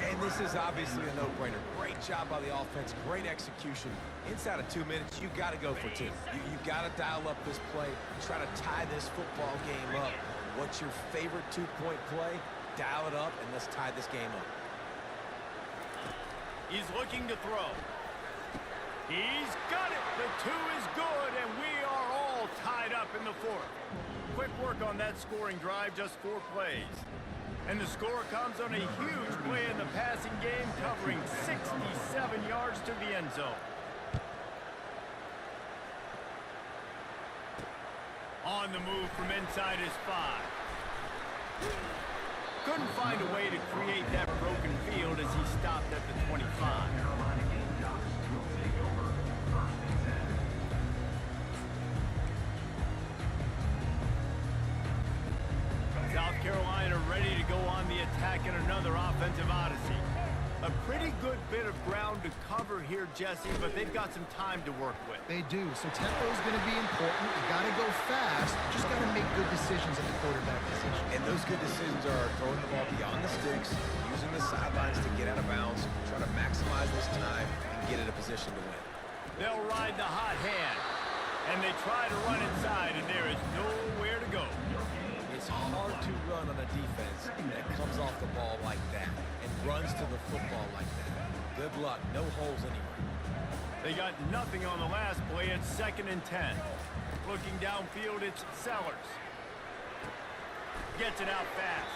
And this is obviously a no-brainer. Great job by the offense, great execution. Inside of 2 minutes, you've got to go for two. You've got to dial up this play, try to tie this football game up. What's your favorite two-point play? Dial it up, and let's tie this game up. He's looking to throw. He's got it. The two is good, and we are all tied up in the fourth. Quick work on that scoring drive, just 4 plays. And the score comes on a huge play in the passing game, covering 67 yards to the end zone. On the move from inside his 5. Couldn't find a way to create that broken field as he stopped at the 25. South Carolina ready to go on the attack in another offensive odyssey. A pretty good bit of ground to cover here, Jesse, but they've got some time to work with. They do, so tempo is going to be important. You got to go fast. You just got to make good decisions at the quarterback position. And those good decisions are throwing the ball beyond the sticks, using the sidelines to get out of bounds, try to maximize this time, and get in a position to win. They'll ride the hot hand, and they try to run inside, and there is nowhere to go. It's hard to run on a defense that comes off the ball like that and runs to the football like that. Good luck. No holes anywhere. They got nothing on the last play. It's 2nd and 10. Looking downfield, it's Sellers. Gets it out fast.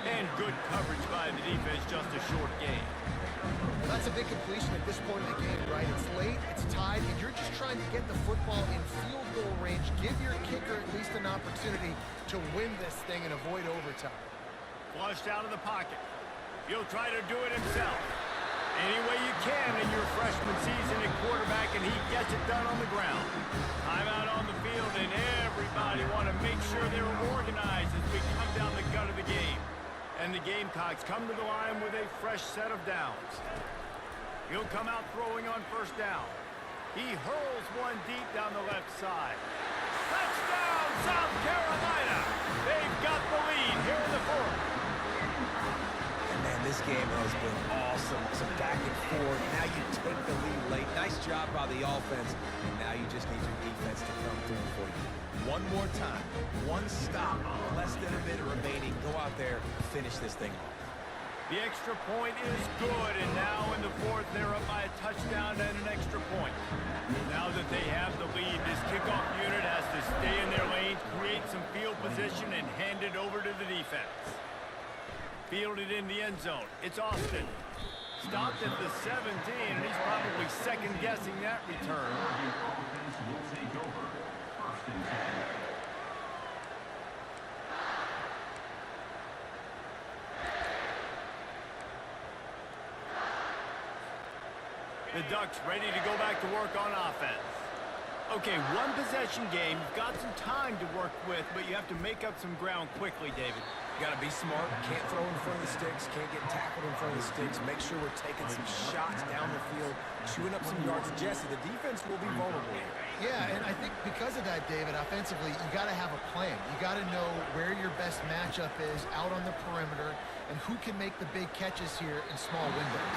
And good coverage by the defense, just a short game. Well, that's a big completion at this point in the game, right? It's late, it's tied, and you're just trying to get the football in field goal range. Give your kicker at least an opportunity to win this thing and avoid overtime. Flushed out of the pocket. He'll try to do it himself. Any way you can in your freshman season at quarterback, and he gets it done on the ground. Timeout on the field, and everybody want to make sure they're organized as we come down the gut of the game. And the Gamecocks come to the line with a fresh set of downs. He'll come out throwing on first down. He hurls one deep down the left side. Touchdown, South Carolina! They've got the lead here in the fourth. And man, this game has been awesome. Some back and forth. Now you take the lead late. Nice job by the offense. And now you just need your defense to come through for you. One more time. One stop. Less than a minute remaining. Go out there and finish this thing off. The extra point is good, and now in the fourth, they're up by a touchdown and an extra point. Now that they have the lead, this kickoff unit has to stay in their lane, create some field position, and hand it over to the defense. Fielded in the end zone. It's Austin. Stopped at the 17, and he's probably second-guessing that return. Offense will take over. 1st and 10. The Ducks ready to go back to work on offense. Okay, one possession game. You've got some time to work with, but you have to make up some ground quickly, David. Got to be smart. Can't throw in front of the sticks. Can't get tackled in front of the sticks. Make sure we're taking some shots down the field, chewing up some yards. Jesse, the defense will be vulnerable here. Yeah, and I think because of that, David, offensively, you got to have a plan. You got to know where your best matchup is out on the perimeter and who can make the big catches here in small windows.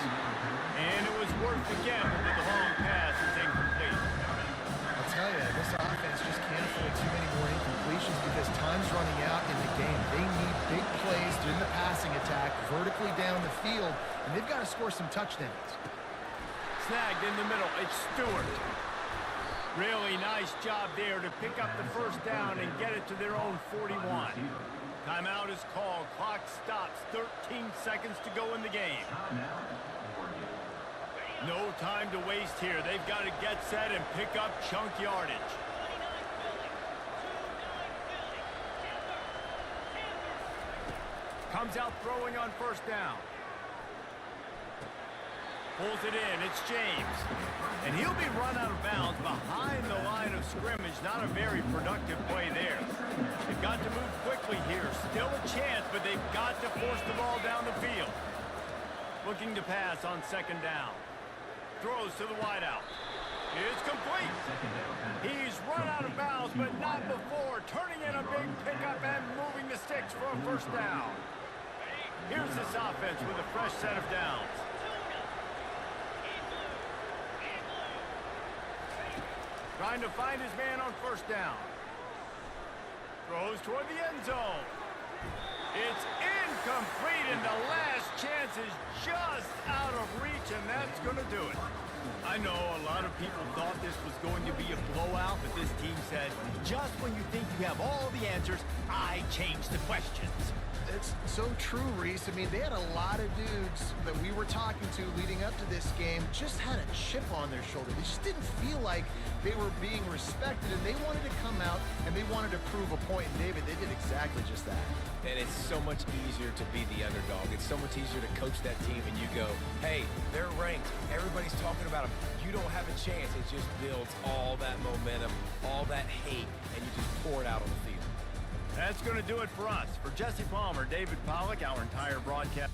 And it was worth the gamble, but the long pass is incomplete. I'll tell you, this offense just can't afford too many more incompletions because time's running out in the game. They need big plays in the passing attack, vertically down the field, and they've got to score some touchdowns. Snagged in the middle. It's Stewart. Really nice job there to pick up the first down and get it to their own 41. Timeout is called. Clock stops. 13 seconds to go in the game. No time to waste here. They've got to get set and pick up chunk yardage. Comes out throwing on first down. Pulls it in. It's James. And he'll be run out of bounds behind the line of scrimmage. Not a very productive play there. They've got to move quickly here. Still a chance, but they've got to force the ball down the field. Looking to pass on second down. Throws to the wideout. It's complete. He's run out of bounds, but not before. Turning in a big pickup and moving the sticks for a first down. Here's this offense with a fresh set of downs. Trying to find his man on first down. Throws toward the end zone. It's incomplete, and the last chance is just out of reach, and that's going to do it. I know a lot of people thought this was going to be a blowout, but this team said, just when you think you have all the answers, I change the questions. It's so true, Reese. I mean, they had a lot of dudes that we were talking to leading up to this game just had a chip on their shoulder. They just didn't feel like they were being respected, and they wanted to come out, and they wanted to prove a point. And David, they did exactly just that. And it's so much easier to be the underdog. It's so much easier to coach that team, and you go, hey, they're ranked. Everybody's talking about them. You don't have a chance. It just builds all that momentum, all that hate, and you just pour it out on the field. That's going to do it for us. For Jesse Palmer, David Pollack, our entire broadcast.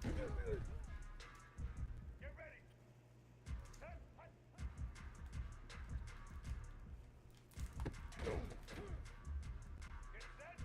Get ready. Set. Hut. Get set.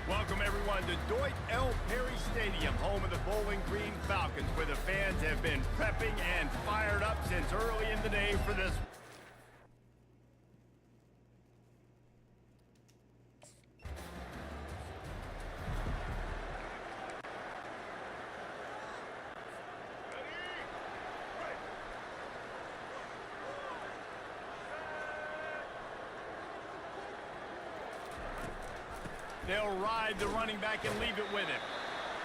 Welcome everyone to Deutsch L. Perry Stadium, home of the Bowling Green Falcons, where the fans have been prepping and fired up since early in the day for this. They'll ride the running back and leave it with him.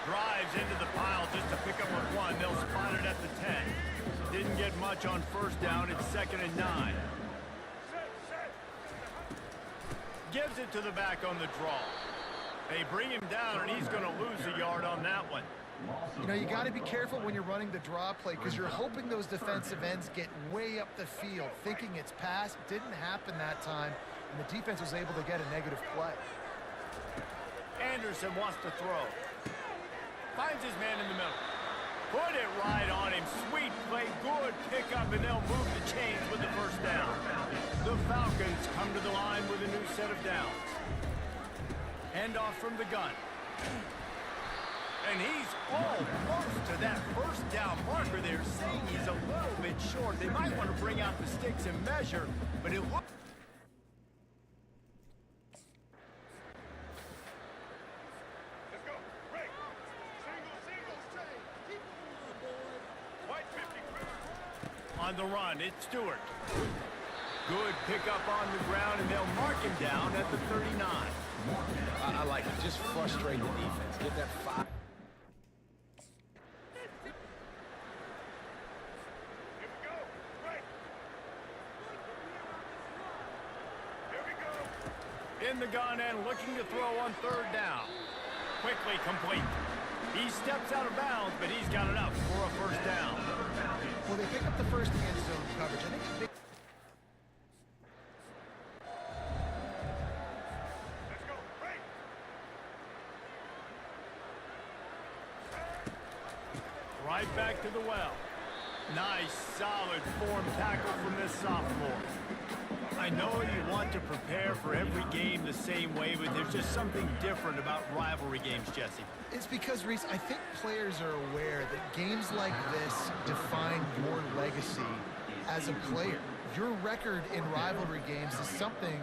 Drives into the pile just to pick up a 1. They'll spot it at the 10. Didn't get much on first down. It's 2nd and 9. Gives it to the back on the draw. They bring him down, and he's going to lose a yard on that one. You know, you got to be careful when you're running the draw play because you're hoping those defensive ends get way up the field, thinking it's pass. Didn't happen that time, and the defense was able to get a negative play. Anderson wants to throw. Finds his man in the middle. Put it right on him. Sweet play, good pickup, and they'll move the chains with the first down. The Falcons come to the line with a new set of downs. Handoff from the gun. And he's almost to that first down marker. They're saying he's a little bit short. They might want to bring out the sticks and measure, but it looks... Let's go. Break. Single. Keep on, boy. White 50. On the run, it's Stewart. Good pickup on the ground, and they'll mark him down at the 39. I like it. Just frustrate the defense. Get that 5. Here we go. Right. Here we go. In the gun and looking to throw on 3rd down. Quickly complete. He steps out of bounds, but he's got enough for a first down. Well, they pick up the first end zone coverage. I think it's big. Let's go. Right. Right back to the well. Nice, solid form tackle from this sophomore. I know you want to prepare for every game the same way, but there's just something different about rivalry games, Jesse. It's because, Reese, I think players are aware that games like this define your legacy as a player. Your record in rivalry games is something...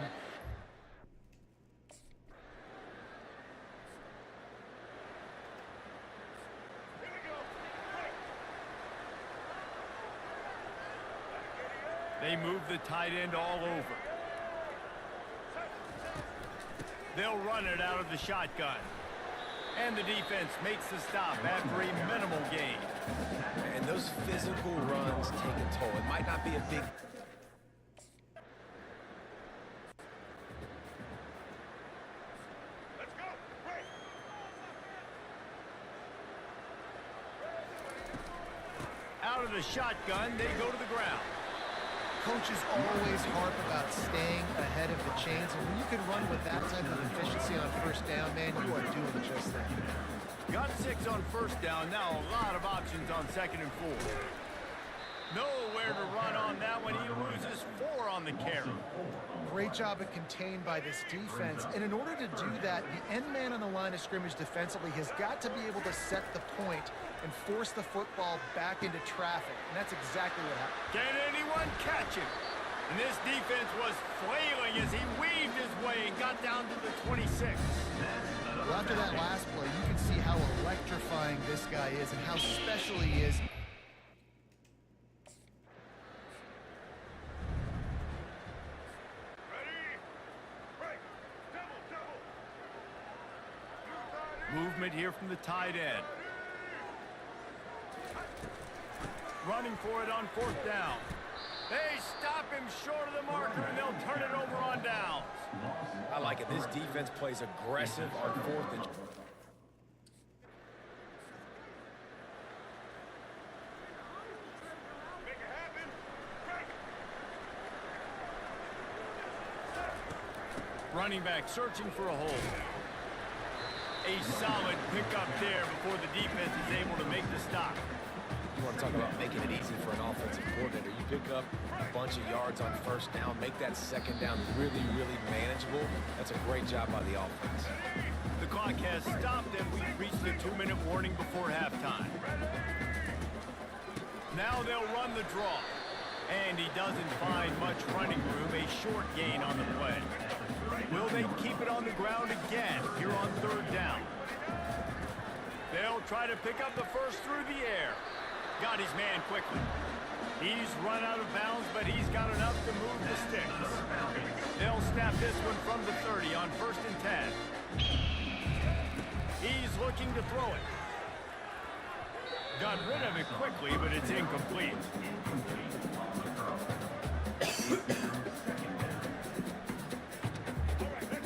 Here we go. Right. They move the tight end all over. They'll run it out of the shotgun. And the defense makes the stop after a minimal gain. And those physical runs take a toll. It might not be a big... Let's go. Right. Out of the shotgun, they go to the ground. Coaches always harp about staying ahead of the chains, and when you can run with that type of efficiency on first down, man, you are doing just that. Got 6 on first down, now a lot of options on 2nd and 4. Nowhere to run on that one. He loses 4 on the carry. Great job of contained by this defense, and in order to do that, the end man on the line of scrimmage defensively has got to be able to set the point and force the football back into traffic, and that's exactly what happened. Can anyone catch him? And this defense was flailing as he weaved his way and got down to the 26. Well, after that last play, you can see how electrifying this guy is and how special he is. Ready? Break. Double. Movement here from the tight end. Running for it on 4th down. They stop him short of the marker, and they'll turn it over on downs. I like it. This defense plays aggressive on 4th and... Make it happen. Break. Running back searching for a hole. A solid pickup there before the defense is able to make the stop. You want to talk about making it easy for an offensive coordinator. You pick up a bunch of yards on 1st down, make that 2nd down really, really manageable. That's a great job by the offense. The clock has stopped, and we've reached the 2-minute warning before halftime. Now they'll run the draw. And he doesn't find much running room, a short gain on the play. Will they keep it on the ground again here on 3rd down? They'll try to pick up the first through the air. Got his man quickly. He's run out of bounds, but he's got enough to move the sticks. They'll snap this one from the 30 on 1st and 10. He's looking to throw it. Got rid of it quickly, but it's incomplete.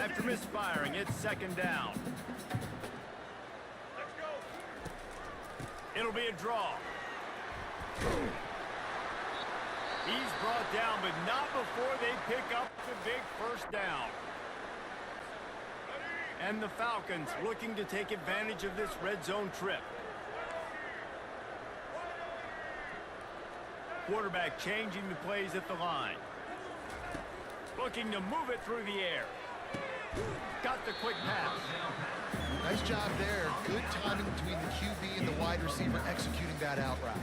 After misfiring, it's 2nd down. Let's go. It'll be a draw. He's brought down, but not before they pick up the big 1st down. And the Falcons looking to take advantage of this red zone trip. Quarterback changing the plays at the line. Looking to move it through the air. Got the quick pass. Nice job there. Good timing between the QB and the wide receiver executing that out route.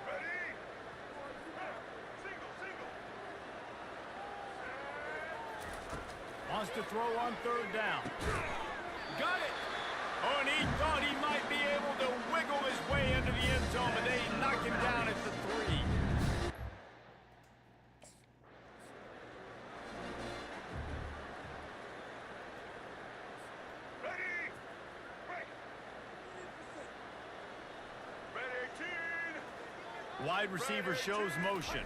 Ready? Single. Wants to throw on 3rd down. Got it! Oh, and he thought he might be able to wiggle his way into the end zone, but they knock him down at the 3. Ready? Break. Ready, team. Wide receiver shows motion.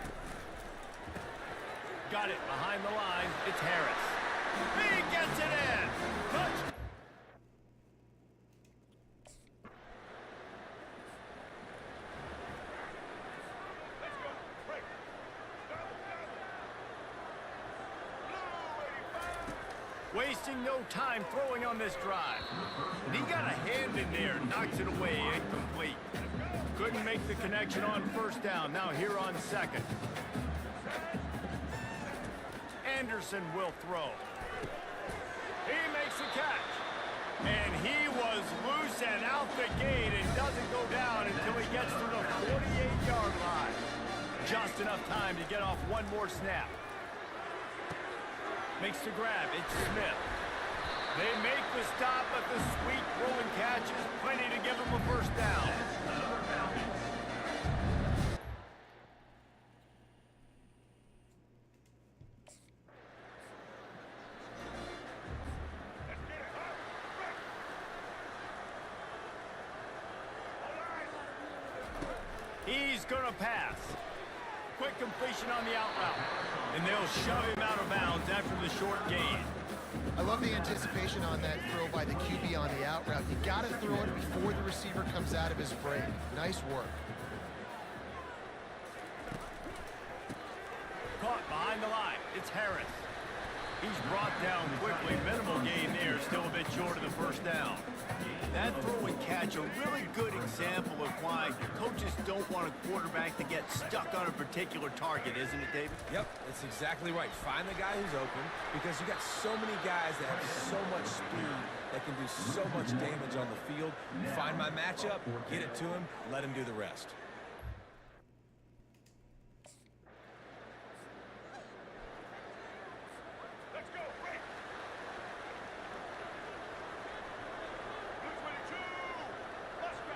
Got it behind the line. It's Harris. He gets it in. Touch. Let's go. Break. Double. Blue 85. Wasting no time throwing on this drive. And he got a hand in there, knocks it away, incomplete. Couldn't make the connection on 1st down. Now here on 2nd. Anderson will throw. He makes the catch. And he was loose and out the gate and doesn't go down until he gets to the 48-yard line. Just enough time to get off one more snap. Makes the grab. It's Smith. They make the stop, but the sweet rolling catch is plenty to give them a 1st down. He's gonna pass. Quick completion on the out route. And they'll shove him out of bounds after the short gain. I love the anticipation on that throw by the QB on the out route. You got to throw it before the receiver comes out of his break. Nice work. Caught behind the line. It's Harris. He's brought down quickly. Minimal gain there. Still a bit short of the 1st down. That throw and catch a really good example of why coaches don't want a quarterback to get stuck on a particular target, isn't it, David? Yep, that's exactly right. Find the guy who's open because you got so many guys that have so much speed that can do so much damage on the field. Find my matchup, get it to him, let him do the rest. Let's go, break. Blue 22. Let's go.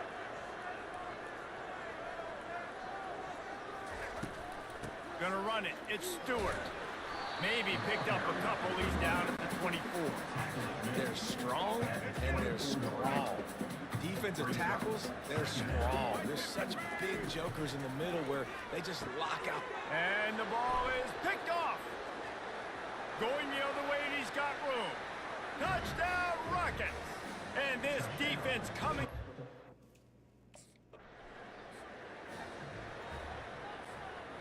Gonna run it. It's Stewart. Maybe picked up a couple. He's down at the 24. They're strong and they're scrawl. Defensive tackles, they're scrawl. There's such big jokers in the middle where they just lock out. And the ball is picked off. Going the other way, and he's got room. Touchdown, Rockets. And this defense coming.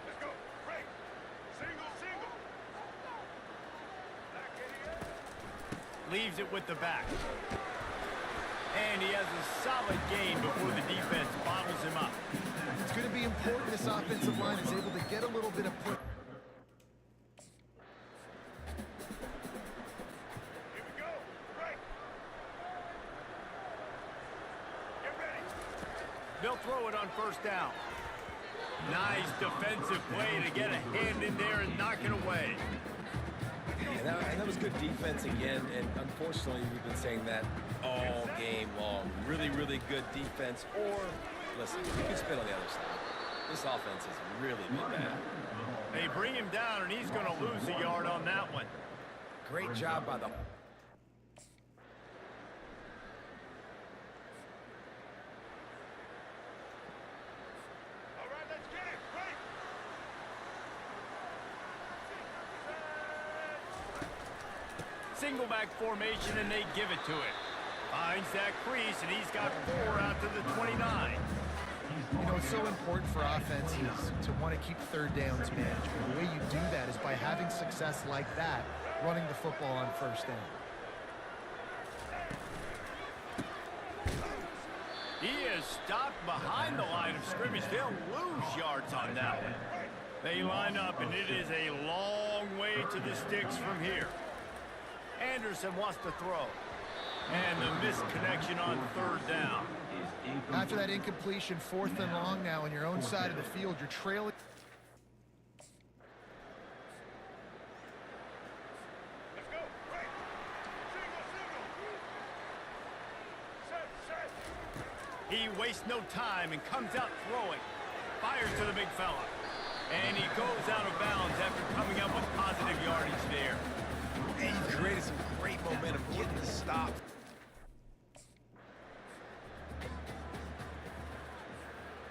Let's go, break. Single, single. Back in here. Leaves it with the back. And he has a solid gain before the defense bottles him up. It's going to be important this offensive line is able to get a little bit of push. Here we go, break. Get ready. They'll throw it on first down. Nice defensive play to get a hand in there and knock it away. And that was good defense again, and unfortunately, we've been saying that all game long. Really, really good defense, or, listen, you can spit on the other side. This offense has really been bad. They bring him down, and he's going to lose a yard on that one. Great job by the... All right, let's get it, break. Single back formation, and they give it to him. Finds that crease, and he's got 4 out to the 29. You know, it's so important for offenses to want to keep third downs managed. The way you do that is by having success like that, running the football on first down. He is stopped behind the line of scrimmage. They'll lose yards on that one. They line up, and it is a long way to the sticks from here. Anderson wants to throw. And the missed connection on third down. After that incompletion, 4th and long now on your own side of the field, you're trailing. Let's go, break. Single, single. Set. He wastes no time and comes out throwing. Fires to the big fella. And he goes out of bounds after coming up with positive yardage there. He created some great momentum, getting the stop.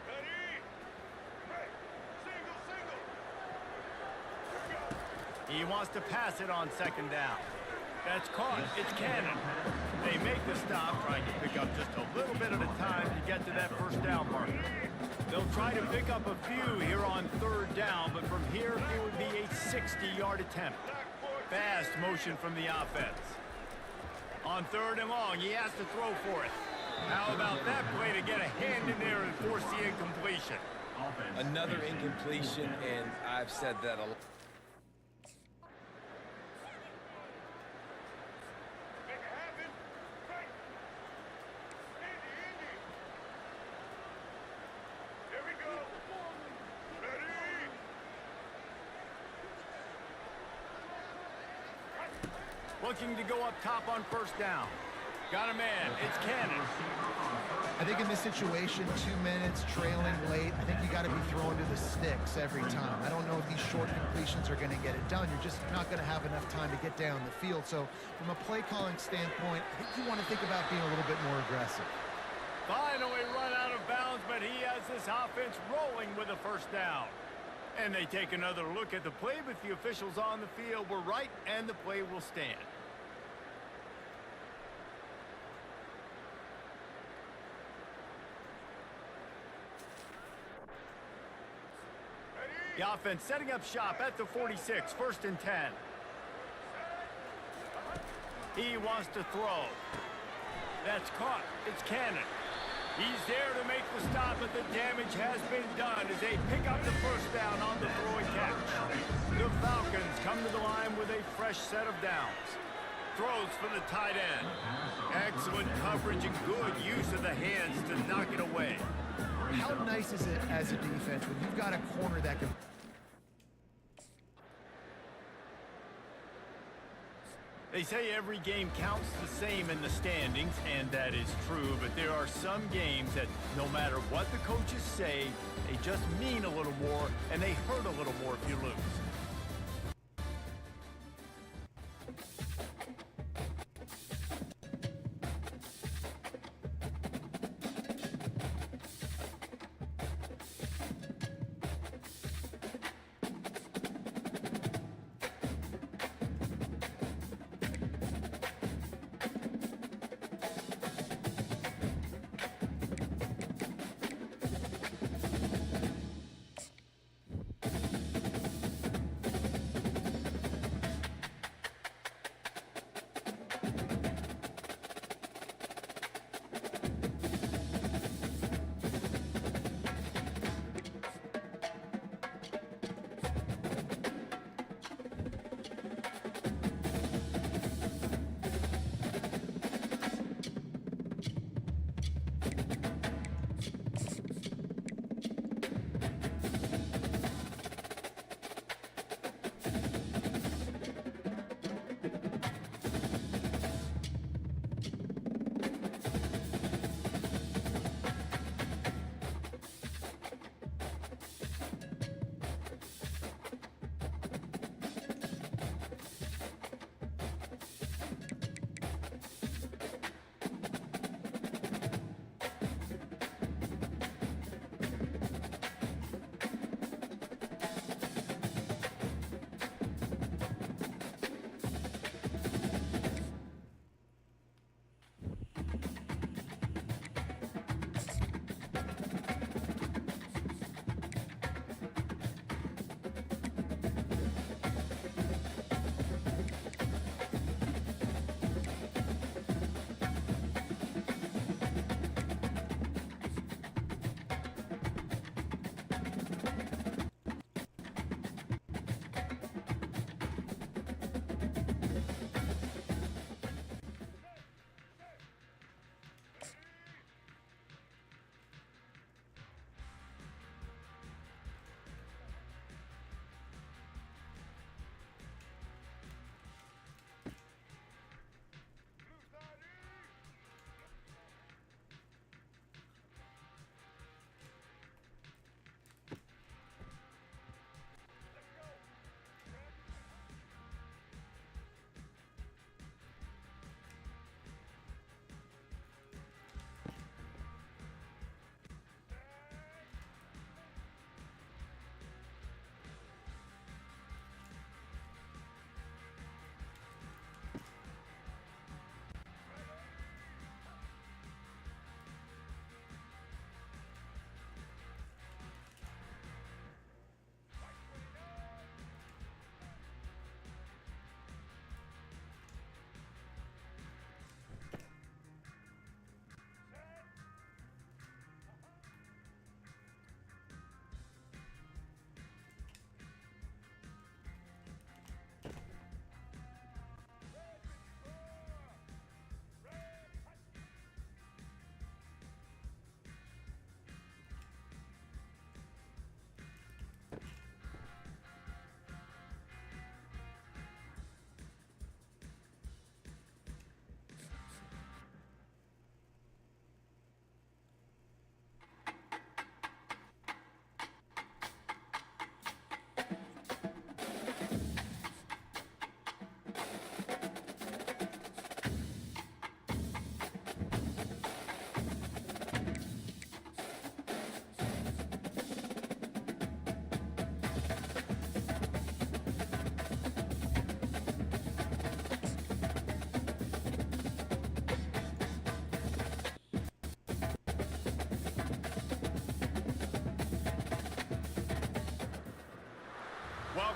Ready. Break. Single. Let's go. He wants to pass it on second down. That's caught. It's Cannon. They make the stop, trying to pick up just a little bit at a time to get to that first down marker. They'll try to pick up a few here on third down, but from here it would be a 60-yard attempt. Fast motion from the offense. On third and long, he has to throw for it. How about that play to get a hand in there and force the incompletion? Another incompletion, and I've said that a lot. Make it happen. Break. Indy. Here we go. Ready. Looking to go up top on first down. Got a man. It's Cannon. I think in this situation, 2 minutes, trailing late, I think you got to be throwing to the sticks every time. I don't know if these short completions are going to get it done. You're just not going to have enough time to get down the field. So from a play calling standpoint, I think you want to think about being a little bit more aggressive. Finally run out of bounds, but he has this offense rolling with a first down. And they take another look at the play, but the officials on the field were right, and the play will stand. The offense setting up shop at the 46, 1st and 10. He wants to throw. That's caught. It's Cannon. He's there to make the stop, but the damage has been done as they pick up the first down on the throwing catch. The Falcons come to the line with a fresh set of downs. Throws for the tight end. Excellent coverage and good use of the hands to knock it away. How nice is it as a defense when you've got a corner that can... They say every game counts the same in the standings, and that is true, but there are some games that no matter what the coaches say, they just mean a little more, and they hurt a little more if you lose.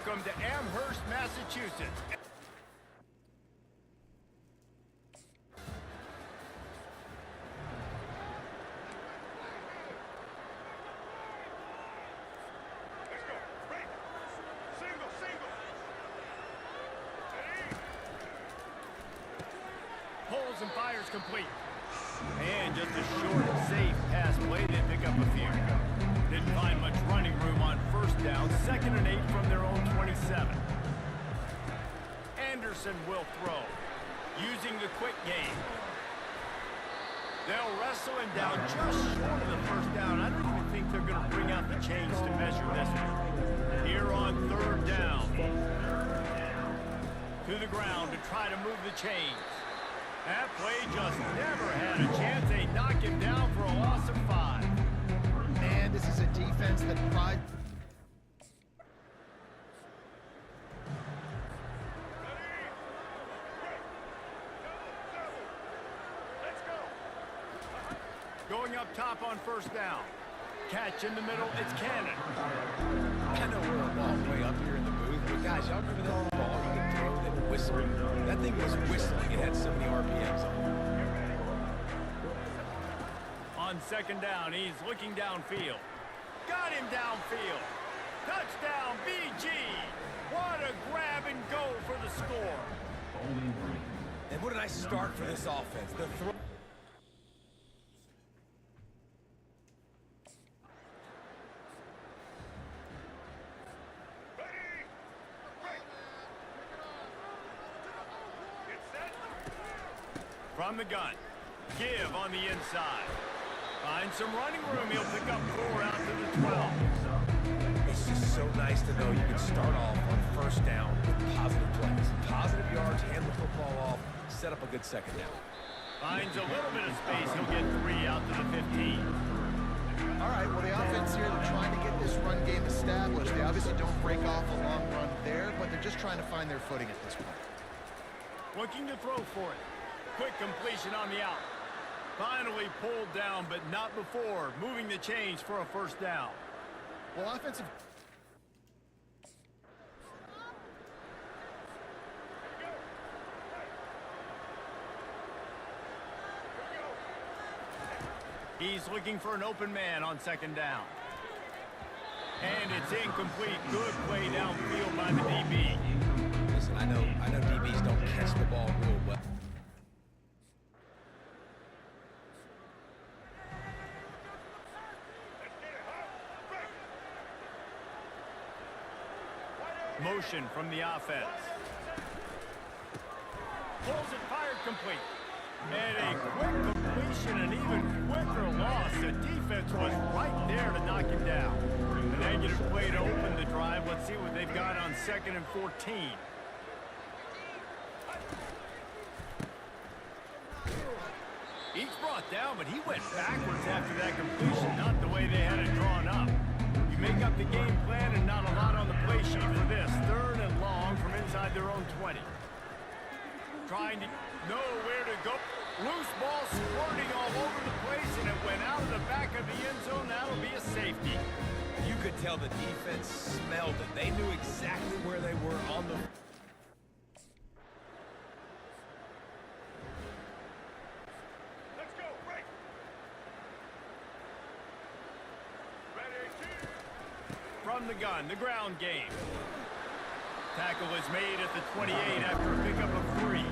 Welcome to Amherst, Massachusetts. throws and fires complete. And just a short, safe pass play. They pick up a few. Didn't find much running room on first down. 2nd and 8 from their own 27. Anderson will throw, using the quick game. They'll wrestle him down just short of the first down. I don't even think they're going to bring out the chains to measure this one. Here on 3rd down. To the ground to try to move the chains. That play just never had a chance. They knock him down for a loss of 5. Man, this is a defense that prides... Going up top on 1st down. Catch in the middle, it's Cannon. I know we're a long way up here in the booth, but guys, y'all remember that ball you could throw that whistled? That thing was whistling. It had so many RPMs on it. On 2nd down, he's looking downfield. Got him downfield. Touchdown, BG. What a grab and go for the score. And what a nice start for this offense. The throw. From the gun. Give on the inside. Find some running room. He'll pick up 4 out to the 12. It's just so nice to know you can start off on 1st down with positive plays. Positive yards, hand the football off, set up a good 2nd down. Finds a little bit of space. He'll get 3 out to the 15. All right, well, the offense here, they're trying to get this run game established. They obviously don't break off a long run there, but they're just trying to find their footing at this point. Looking to throw for it. Quick completion on the out. Finally pulled down, but not before moving the chains for a 1st down. Well, offensive... He's looking for an open man on 2nd down. And it's incomplete. Good play downfield by the DB. Listen, I know DBs don't catch the ball real well. Motion from the offense. Pulls it, fired complete. And a quick completion, an even quicker loss. The defense was right there to knock him down. A negative play to open the drive. Let's see what they've got on 2nd and 14. He's brought down, but he went backwards after that completion, not the way they had it drawn up. You make up the game plan and not a lot on the play sheet for this. 3rd and long from inside their own 20. Trying to know where to go. Loose ball squirting all over the place, and it went out of the back of the end zone. That'll be a safety. You could tell the defense smelled it. They knew exactly where they were on the... Let's go, break. Ready, From the gun, the ground game. Tackle is made at the 28 after a pickup of 3.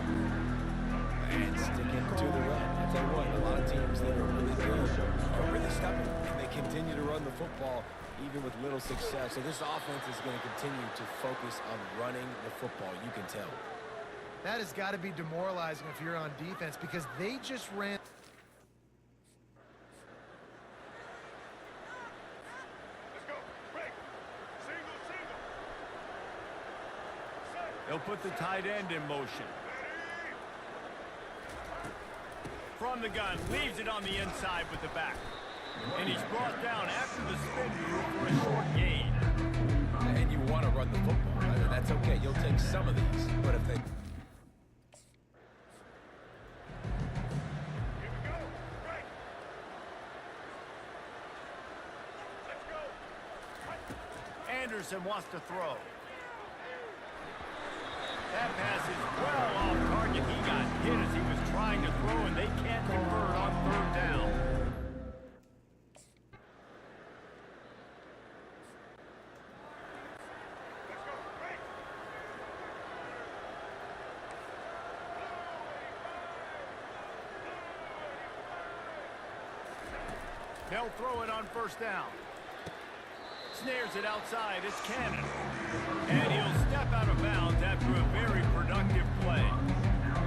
And sticking to the run. I tell you what, a lot of teams that are really good are really stubborn, and they continue to run the football even with little success. So this offense is going to continue to focus on running the football. You can tell. That has got to be demoralizing if you're on defense because they just ran... let's go, break. Single, single. Set. They'll put the tight end in motion. From the gun, leaves it on the inside with the back. And he's brought down after the spin move for a short gain. And you want to run the football. I mean, that's okay. You'll take some of these. But if they... Here we go, break. Let's go. Anderson wants to throw. That pass is well off target. He got hit as he was trying to throw, and they can't convert on 3rd down. Let's go, break. They'll throw it on first down. Snares it outside. It's Cannon. And he'll step out of bounds after a very productive play.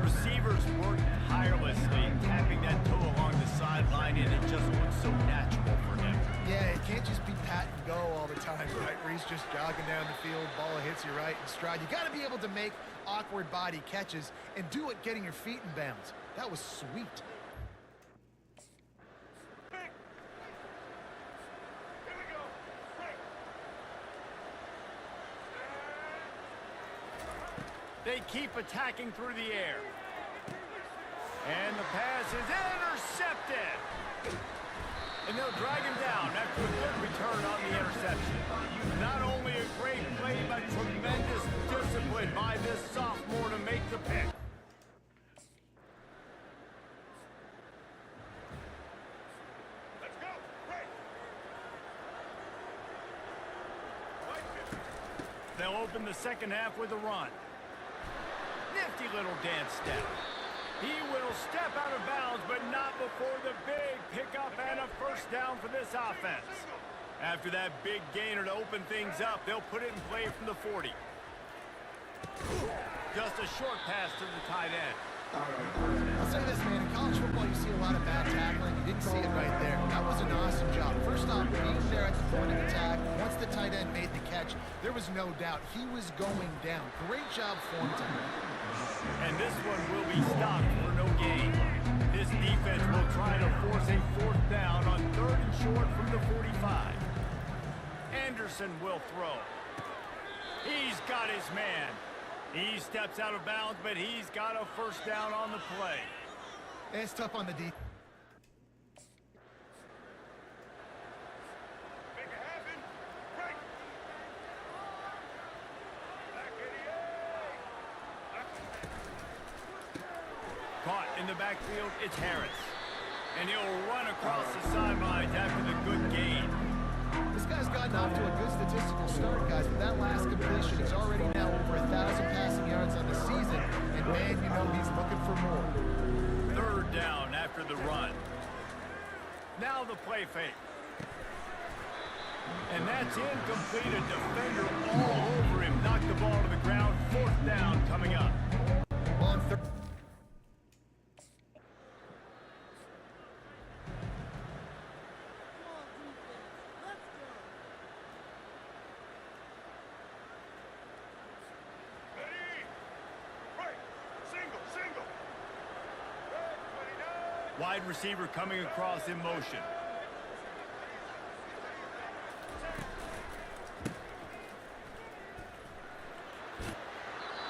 Receivers work tirelessly, tapping that toe along the sideline, and it just looks so natural for him. Yeah, it can't just be pat and go all the time, right? Where he's just jogging down the field, ball hits you right in stride. You got to be able to make awkward body catches and do it getting your feet in bounds. That was sweet. They keep attacking through the air. And the pass is intercepted. And they'll drag him down after a good return on the interception. Not only a great play, but tremendous discipline by this sophomore to make the pick. Let's go. Right. They'll open the second half with a run. Nifty little dance step. He will step out of bounds, but not before the big pickup and a first down for this offense. After that big gainer to open things up, they'll put it in play from the 40. Just a short pass to the tight end. I'll say this, man. In college football, you see a lot of bad tackling. You didn't see it right there. That was an awesome job. First off, being there at the point of attack, once the tight end made the catch, there was no doubt he was going down. Great job form time. And this one will be stopped for no gain. This defense will try to force a fourth down on 3rd and short from the 45. Anderson will throw. He's got his man. He steps out of bounds, but he's got a first down on the play. It's tough on the D. Make it happen. Right. Back in the Caught in the backfield, it's Harris. And he'll run across the sidelines after the good gain. This guy's gotten off to a good statistical start, guys, but that last completion is already now over 1,000 passing yards on the season, and man, you know he's looking for more. 3rd down after the run. Now the play fake. And that's incomplete. A defender all over him. Knocked the ball to the ground. 4th down coming up. On third. Wide receiver coming across in motion.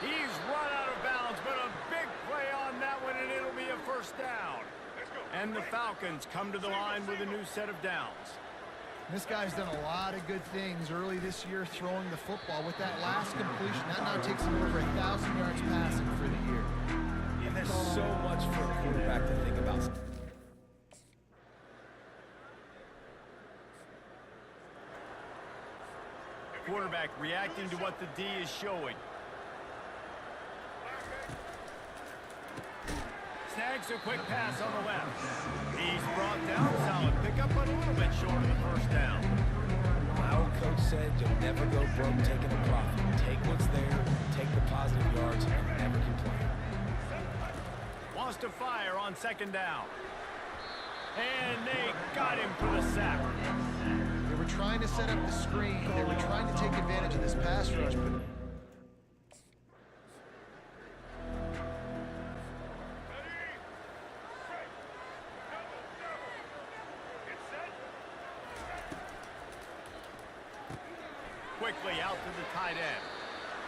He's run out of bounds, but a big play on that one, and it'll be a first down. And the Falcons come to the line with a new set of downs. This guy's done a lot of good things early this year throwing the football. With that last completion, that now takes him over 1,000 yards passing for the year. And there's so much for a quarterback to think about. Quarterback reacting to what the D is showing. Snags a quick pass on the left. He's brought down. Solid pickup, but a little bit short of the first down. My old coach said you'll never go broke taking a profit. Take what's there, take the positive yards, and never complain. Wants to fire on 2nd down. And they got him for the sack. They were trying to set up the screen. They were trying to take advantage of this pass rush, but quickly out to the tight end.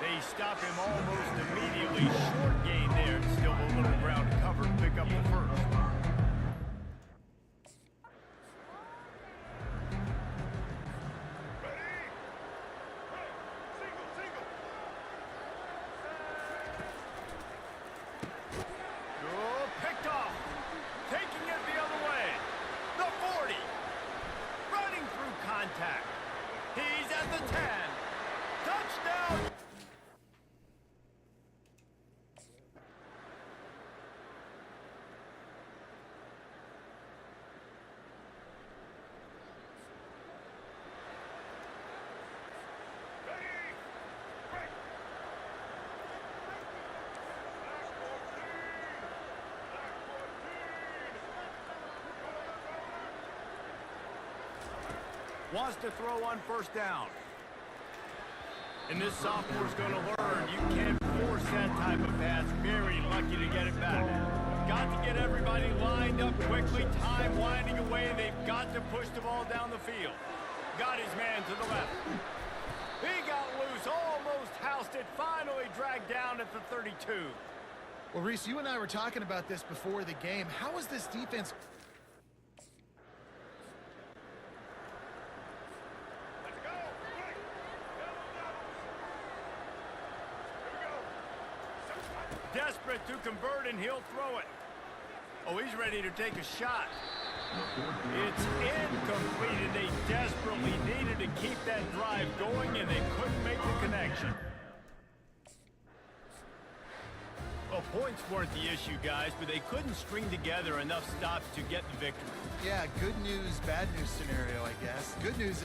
They stop him almost immediately. Short gain there. Still a little ground to cover to pick up the first. Oh, picked off. Taking it the other way. The 40. Running through contact. He's at the 10. Touchdown. Wants to throw on first down. And this sophomore's going to learn you can't force that type of pass. Very lucky to get it back. Got to get everybody lined up quickly. Time winding away. They've got to push the ball down the field. Got his man to the left. He got loose, almost housed it, finally dragged down at the 32. Well, Reese, you and I were talking about this before the game. How is this defense... Let's go. Quick. Here we go. Desperate to convert, and he'll throw it. Oh, he's ready to take a shot. It's incomplete, and they desperately needed to keep that drive going, and they couldn't make the connection. Well, points weren't the issue, guys, but they couldn't string together enough stops to get the victory. Yeah, good news, bad news scenario, I guess. Good news...